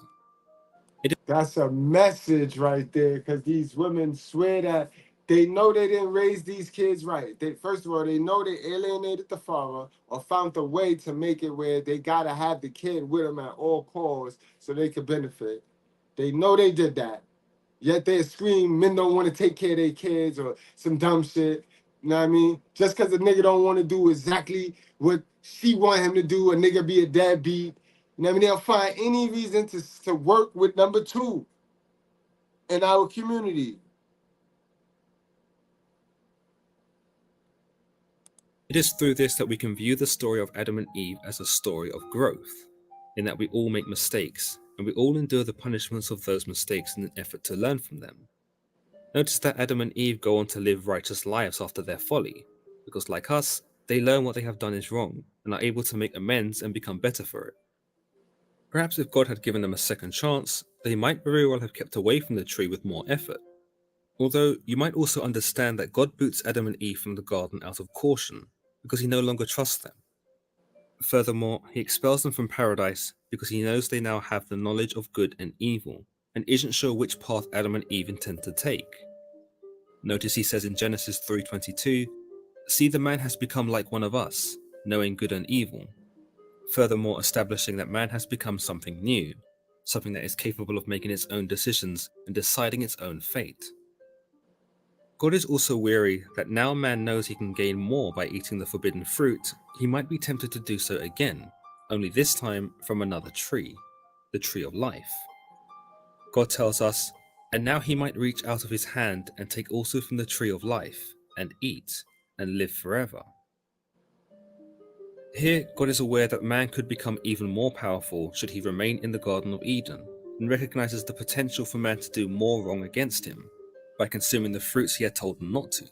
That's a message right there, because these women swear that they know they didn't raise these kids right. First of all, they know they alienated the father or found a way to make it where they got to have the kid with them at all costs so they could benefit. They know they did that. Yet they scream men don't want to take care of their kids or some dumb shit. You know what I mean? Just because a nigga don't want to do exactly what she want him to do, a nigga be a deadbeat. You know what I mean? They'll find any reason to work with number two in our community. It is through this that we can view the story of Adam and Eve as a story of growth, in that we all make mistakes, and we all endure the punishments of those mistakes in an effort to learn from them. Notice that Adam and Eve go on to live righteous lives after their folly, because like us, they learn what they have done is wrong, and are able to make amends and become better for it. Perhaps if God had given them a second chance, they might very well have kept away from the tree with more effort. Although, you might also understand that God boots Adam and Eve from the garden out of caution, because he no longer trusts them. Furthermore, he expels them from paradise because he knows they now have the knowledge of good and evil, and isn't sure which path Adam and Eve intend to take. Notice he says in Genesis 3:22, "See, the man has become like one of us, knowing good and evil," furthermore establishing that man has become something new, something that is capable of making its own decisions and deciding its own fate. God is also weary that now man knows he can gain more by eating the forbidden fruit, he might be tempted to do so again, only this time from another tree, the tree of life. God tells us, "And now he might reach out of his hand and take also from the tree of life, and eat, and live forever." Here, God is aware that man could become even more powerful should he remain in the Garden of Eden, and recognizes the potential for man to do more wrong against him, by consuming the fruits he had told him not to.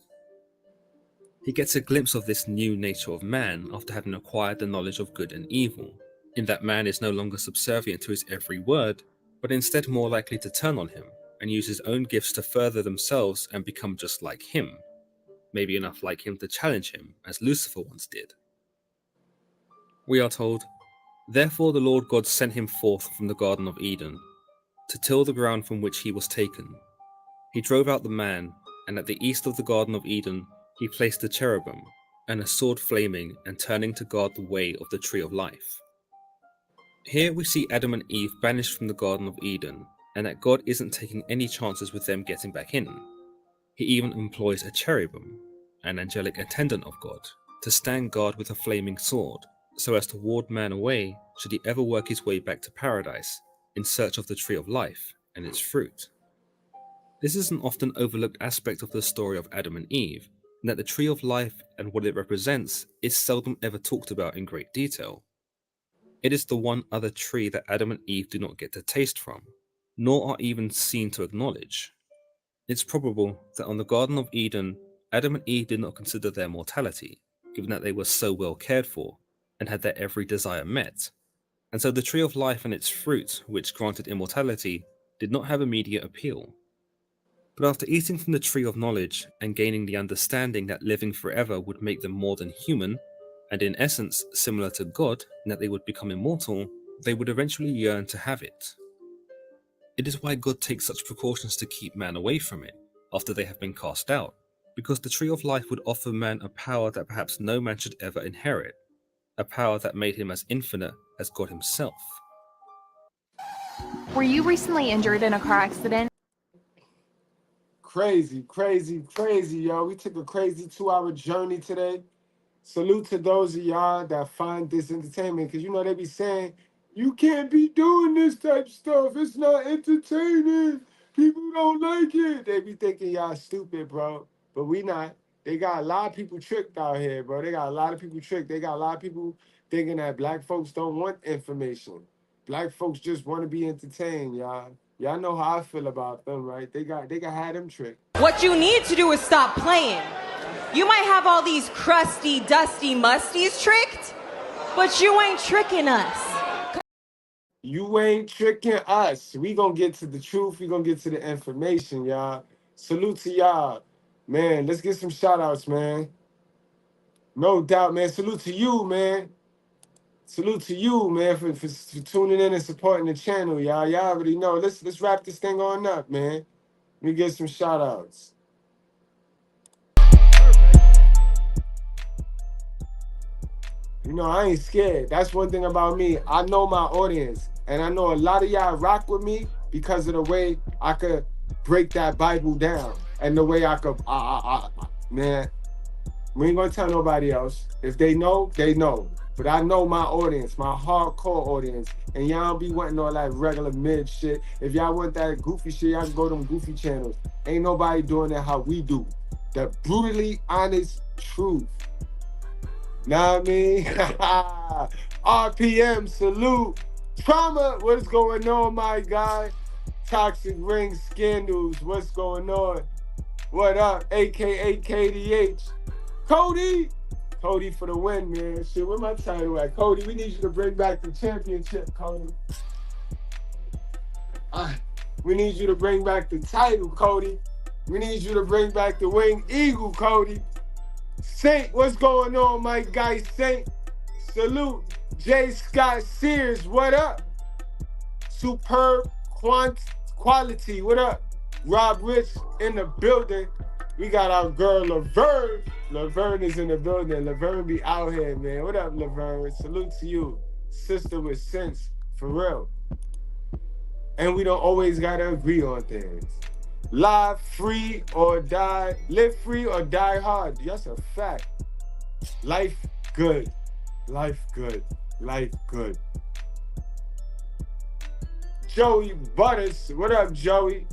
He gets a glimpse of this new nature of man after having acquired the knowledge of good and evil, in that man is no longer subservient to his every word, but instead more likely to turn on him and use his own gifts to further themselves and become just like him, maybe enough like him to challenge him, as Lucifer once did. We are told, "Therefore the Lord God sent him forth from the Garden of Eden, to till the ground from which he was taken. He drove out the man, and at the east of the Garden of Eden he placed a cherubim, and a sword flaming and turning to guard the way of the tree of life." Here we see Adam and Eve banished from the Garden of Eden, and that God isn't taking any chances with them getting back in. He even employs a cherubim, an angelic attendant of God, to stand guard with a flaming sword, so as to ward man away should he ever work his way back to paradise in search of the tree of life and its fruit. This is an often overlooked aspect of the story of Adam and Eve, in that the tree of life and what it represents is seldom ever talked about in great detail. It is the one other tree that Adam and Eve do not get to taste from, nor are even seen to acknowledge. It's probable that on the Garden of Eden, Adam and Eve did not consider their mortality, given that they were so well cared for, and had their every desire met, and so the tree of life and its fruit, which granted immortality, did not have immediate appeal. But after eating from the tree of knowledge and gaining the understanding that living forever would make them more than human, and in essence similar to God in that they would become immortal, they would eventually yearn to have it. It is why God takes such precautions to keep man away from it after they have been cast out, because the tree of life would offer man a power that perhaps no man should ever inherit, a power that made him as infinite as God himself. Were you recently injured in a car accident? Crazy, crazy, crazy, y'all. We took a crazy 2-hour journey today. Salute to those of y'all that find this entertainment, because you know they be saying, you can't be doing this type of stuff. It's not entertaining. People don't like it. They be thinking y'all stupid, bro. But we not. They got a lot of people tricked out here, bro. They got a lot of people tricked. They got a lot of people thinking that black folks don't want information. Black folks just want to be entertained, y'all. Y'all know how I feel about them, right? They got had them tricked. What you need to do is stop playing. You might have all these crusty, dusty musties tricked, but you ain't tricking us. You ain't tricking us. We gonna get to the truth. We gonna get to the information, y'all. Salute to y'all. Man, let's get some shout outs, man. No doubt, man. Salute to you, man. Salute to you, man, for tuning in and supporting the channel, y'all. Y'all already know. Let's wrap this thing on up, man. Let me get some shout outs. You know, I ain't scared. That's one thing about me. I know my audience. And I know a lot of y'all rock with me because of the way I could break that Bible down. And the way I could, man, we ain't gonna tell nobody else. If they know, they know. But I know my audience, my hardcore audience. And y'all don't be wanting all that regular mid shit. If y'all want that goofy shit, y'all can go to them goofy channels. Ain't nobody doing that how we do. The brutally honest truth. Know what I mean? RPM, salute. Trauma, what's going on, my guy? Toxic ring scandals, what's going on? What up, AKA KDH? Cody for the win, man. Shit, where my title at? Cody, we need you to bring back the championship, Cody. We need you to bring back the title, Cody. We need you to bring back the winged eagle, Cody. Saint, what's going on, my guy, Saint? Salute. J. Scott Sears, what up? Superb quality, what up? Rob Rich in the building. We got our girl Laverne. Laverne is in the building. Laverne be out here, man. What up, Laverne? Salute to you. Sister with sense, for real. And we don't always gotta agree on things. Live free or die. Live free or die hard. That's a fact. Life good. Life good. Life good. Joey Butters. What up, Joey?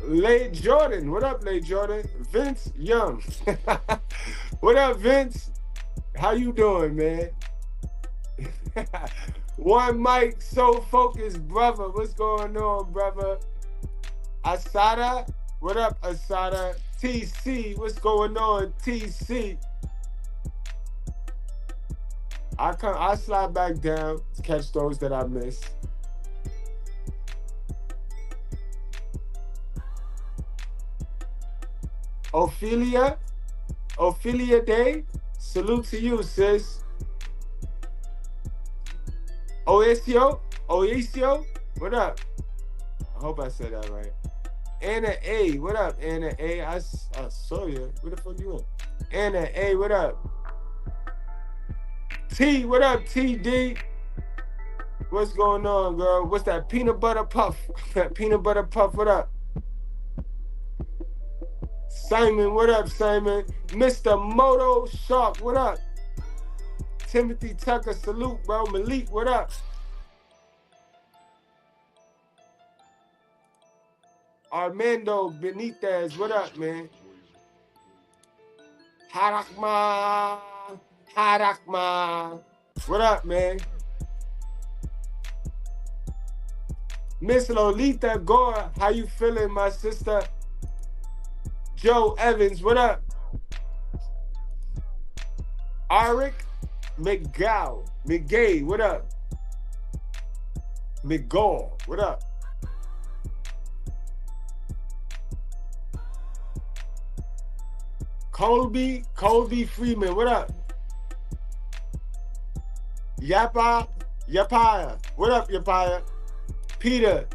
Lay Jordan. What up, Lay Jordan? Vince Young. What up, Vince? How you doing, man? One mic, so focused, brother. What's going on, brother? Asada. What up, Asada? TC. What's going on, TC? I slide back down to catch those that I missed. Ophelia Day, salute to you, sis. Oesio, what up? I hope I said that right. Anna A, what up, Anna A? I saw you. Where the fuck you at? Anna A, what up? T, what up, TD? What's going on, girl? What's that peanut butter puff? Peanut butter puff, what up? Simon, what up, Simon? Mr. Moto Shark, what up? Timothy Tucker, salute, bro. Malik, what up? Armando Benitez, what up, man? Harakma. What up, man? Miss Lolita Gore, how you feeling, my sister? Joe Evans, what up? Arik McGay, what up? McGaw, what up? Colby Freeman, what up? Yapaya, what up, Yapaya? Peter.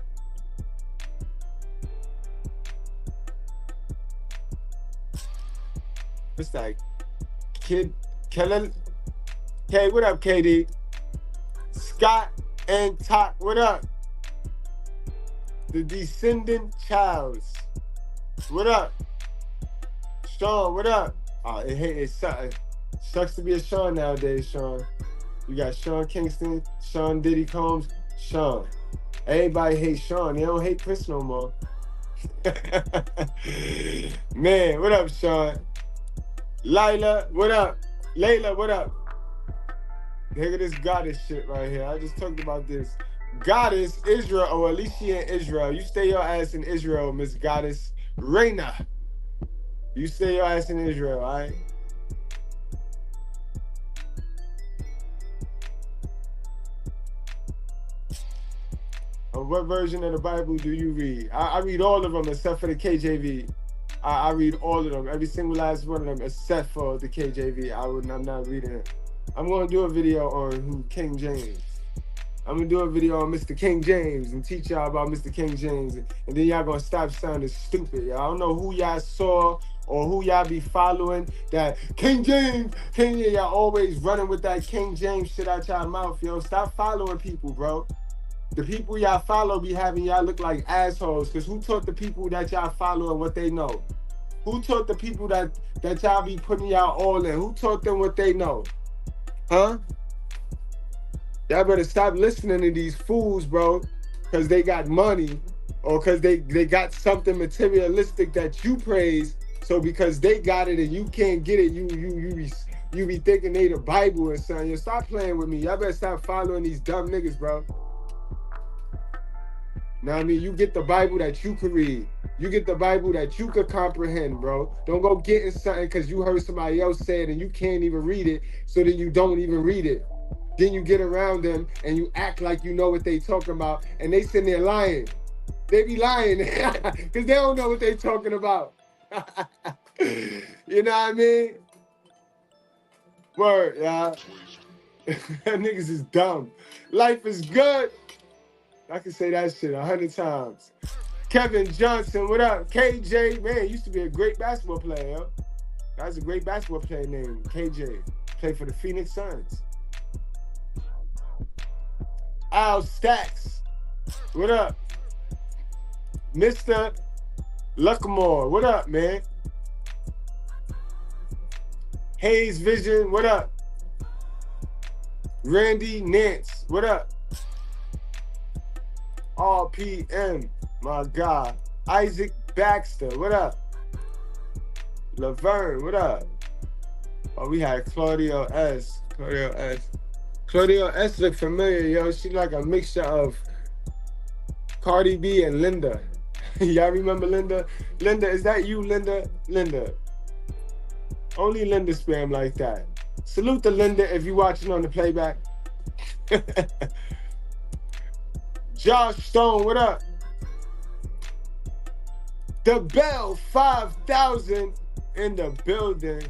What's that? Kellen? Hey, what up, KD? Scott and Tok, what up? The Descendant Childs, what up? Sean, what up? It sucks to be a Sean nowadays, Sean. You got Sean Kingston, Sean Diddy Combs, Sean. Everybody hates Sean. They don't hate Chris no more. Man, what up, Sean? Layla, what up? Layla, what up? Look at this goddess shit right here. I just talked about this. Goddess Israel, or Alicia in Israel. You stay your ass in Israel, Miss Goddess Reina. You stay your ass in Israel, all right? What version of the Bible do you read? I read all of them except for the KJV. I read all of them, every single last one of them except for the KJV. I'm not reading it. I'm going to do a video on King James. I'm going to do a video on Mr. King James and teach y'all about Mr. King James. And then y'all going to stop sounding stupid. Y'all. I don't know who y'all saw or who y'all be following that King James, y'all always running with that King James shit out y'all mouth, yo. Stop following people, bro. The people y'all follow be having y'all look like assholes, because who taught the people that y'all follow what they know? Who taught the people that y'all be putting y'all all in? Who taught them what they know? Huh? Y'all better stop listening to these fools, bro, because they got money or because they got something materialistic that you praise. So because they got it and you can't get it, you be thinking they the Bible and something. Stop playing with me. Y'all better stop following these dumb niggas, bro. Now, I mean, you get the Bible that you could read. You get the Bible that you could comprehend, bro. Don't go getting something because you heard somebody else say it and you can't even read it, so then you don't even read it. Then you get around them and you act like you know what they talking about, and they sitting there lying. They be lying because they don't know what they talking about. You know what I mean? Word, y'all. Niggas is dumb. Life is good. I can say that shit 100 times. Kevin Johnson, what up? KJ, man, used to be a great basketball player, yo. That was a great basketball player named KJ. Played for the Phoenix Suns. Al Stacks, what up? Mr. Luckmore, what up, man? Hayes Vision, what up? Randy Nance, what up? RPM, my God. Isaac Baxter, what up? Laverne, what up? Oh, we had Claudio S. Claudio S look familiar, yo. She like a mixture of Cardi B and Linda. Y'all remember Linda? Linda, is that you, Linda? Linda. Only Linda spam like that. Salute to Linda if you're watching on the playback. Josh Stone, what up? The Bell 5000 in the building.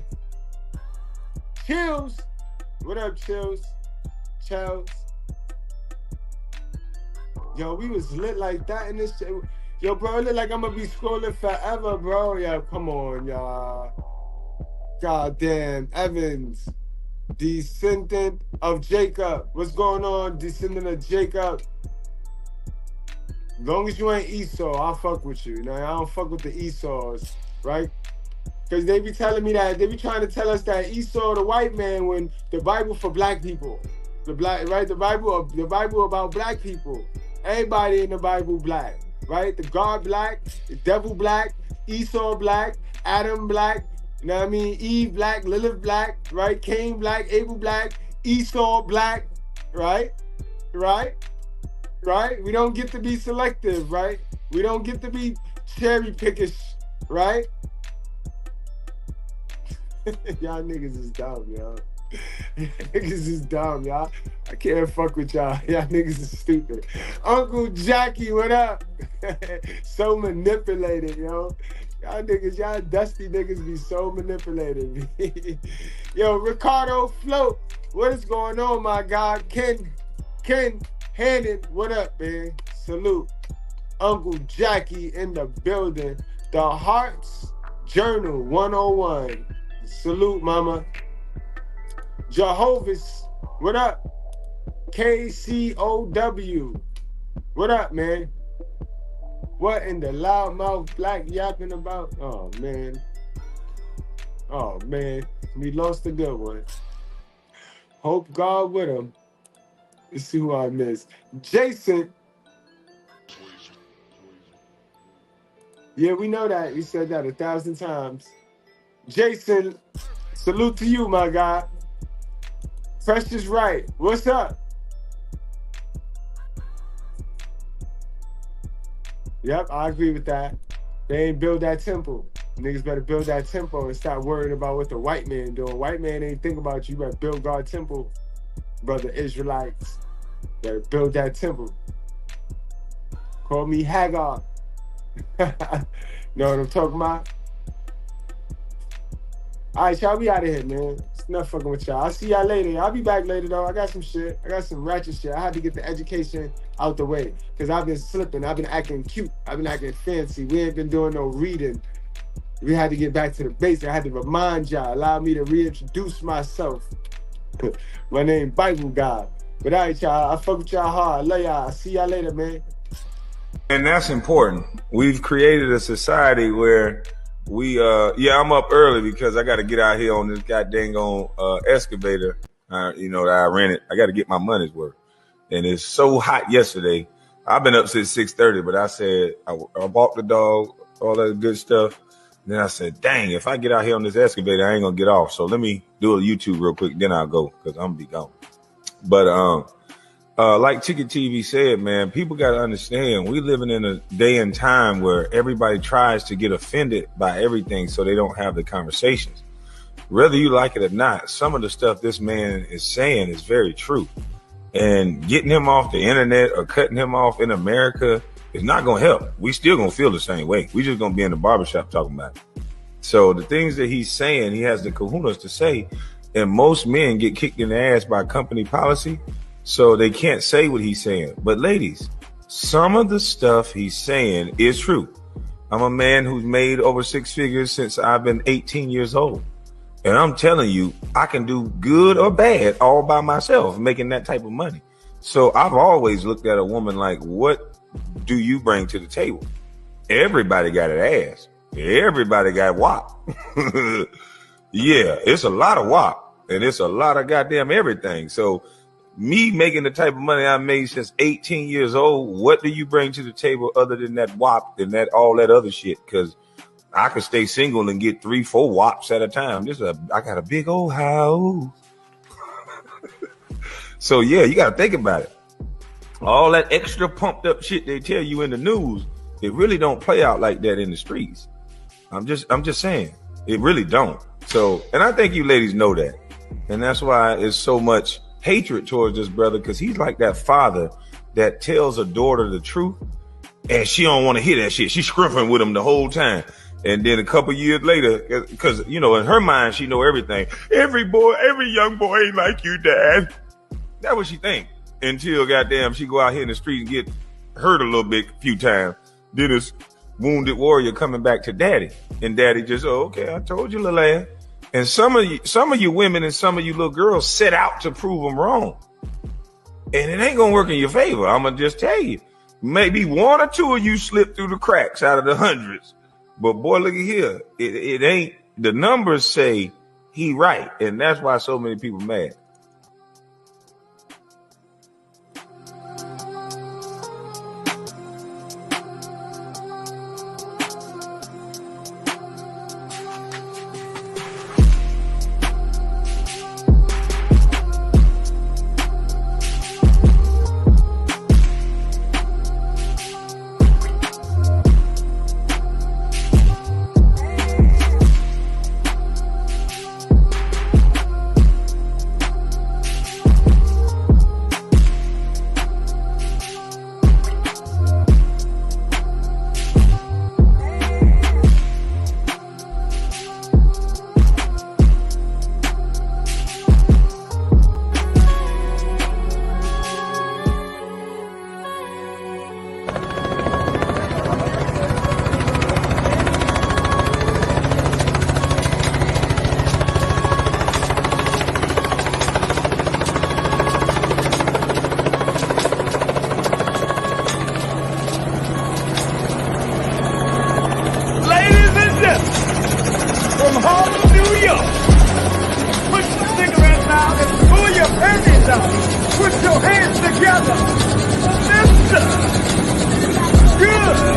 Chills, what up, Chills? Chills. Yo, we was lit like that in this shit. Yo, bro, it look like I'm gonna be scrolling forever, bro. Yo, come on, y'all. Goddamn, Evans. Descendant of Jacob. What's going on, descendant of Jacob? As long as you ain't Esau, I'll fuck with you. Now, I don't fuck with the Esau's, right? Because they be telling me that, they be trying to tell us that Esau the white man when the Bible for black people. The Bible about black people. Everybody in the Bible black, right? The God black, the devil black, Esau black, Adam black, you know what I mean? Eve black, Lilith black, right? Cain black, Abel black, Esau black, right? Right? Right? We don't get to be selective, right? We don't get to be cherry pickish, right? Y'all niggas is dumb, y'all. Niggas is dumb, y'all. I can't fuck with y'all. Y'all niggas is stupid. Uncle Jackie, what up? So manipulated, yo. Y'all niggas, y'all dusty niggas be so manipulated. Yo, Ricardo Float, what is going on, my God? Ken Hannon, what up, man? Salute. Uncle Jackie in the building. The Hearts Journal 101. Salute, mama. Jehovah's, what up? KCOW, what up, man? What in the loudmouth black yapping about? Oh, man. Oh, man. We lost a good one. Hope God with him. Let's see who I missed. Jason. Yeah, we know that. You said that 1,000 times. Jason, salute to you, my guy. Precious Right, what's up? Yep, I agree with that. They ain't build that temple. Niggas better build that temple and stop worrying about what the white man doing. White man ain't think about you. You better build God's temple, brother Israelites. Better build that temple. Call me Hagar. Know what I'm talking about? All right, y'all, we out of here, man. It's enough fucking with y'all. I'll see y'all later. I'll be back later, though. I got some shit. I got some ratchet shit. I had to get the education out the way because I've been slipping. I've been acting cute. I've been acting fancy. We ain't been doing no reading. We had to get back to the basics. I had to remind y'all. Allow me to reintroduce myself. My name Bible God. But all right, y'all. I fuck with y'all hard. I love y'all. I'll see y'all later, man. And that's important. We've created a society where we I'm up early because I got to get out here on this goddamn excavator, that I rented. I got to get my money's worth. And it's so hot yesterday. I've been up since 6:30, but I said I walked the dog, all that good stuff. And then I said, dang, if I get out here on this excavator, I ain't gonna get off. So let me do a YouTube real quick, then I'll go because I'm gonna be gone. But like Ticket TV said, man, people got to understand we living in a day and time where everybody tries to get offended by everything so they don't have the conversations. Whether you like it or not, some of the stuff this man is saying is very true. And getting him off the internet or cutting him off in America is not going to help. We still going to feel the same way. We just going to be in the barbershop talking about it. So the things that he's saying, he has the kahunas to say, and most men get kicked in the ass by company policy. So they can't say what he's saying. But ladies, some of the stuff he's saying is true. I'm a man who's made over 6 figures since I've been 18 years old. And I'm telling you, I can do good or bad all by myself, making that type of money. So I've always looked at a woman like, what do you bring to the table? Everybody got an ass. Everybody got WAP. Yeah, it's a lot of WAP. And it's a lot of goddamn everything. So me making the type of money I made since 18 years old, what do you bring to the table other than that WAP and that all that other shit? Because I could stay single and get 3-4 WAPs at a time. I got a big old house. So yeah, you got to think about it. All that extra pumped up shit they tell you in the news, it really don't play out like that in the streets. I'm just saying, it really don't. So, and I think you ladies know that, and that's why it's so much hatred towards this brother, because he's like that father that tells a daughter the truth and she don't want to hear that shit. She's scruffing with him the whole time. And then a couple years later, because, in her mind, she know everything. Every young boy ain't like you, Dad. That's what she think. Until, goddamn, she go out here in the street and get hurt a little bit a few times. Then it's wounded warrior coming back to daddy. And daddy just, okay, I told you, little ass. And some of you women and some of you little girls set out to prove them wrong. And it ain't going to work in your favor. I'm going to just tell you. Maybe one or two of you slip through the cracks out of the hundreds. But boy, look at here. It ain't, the numbers say he right. And that's why so many people mad. Good.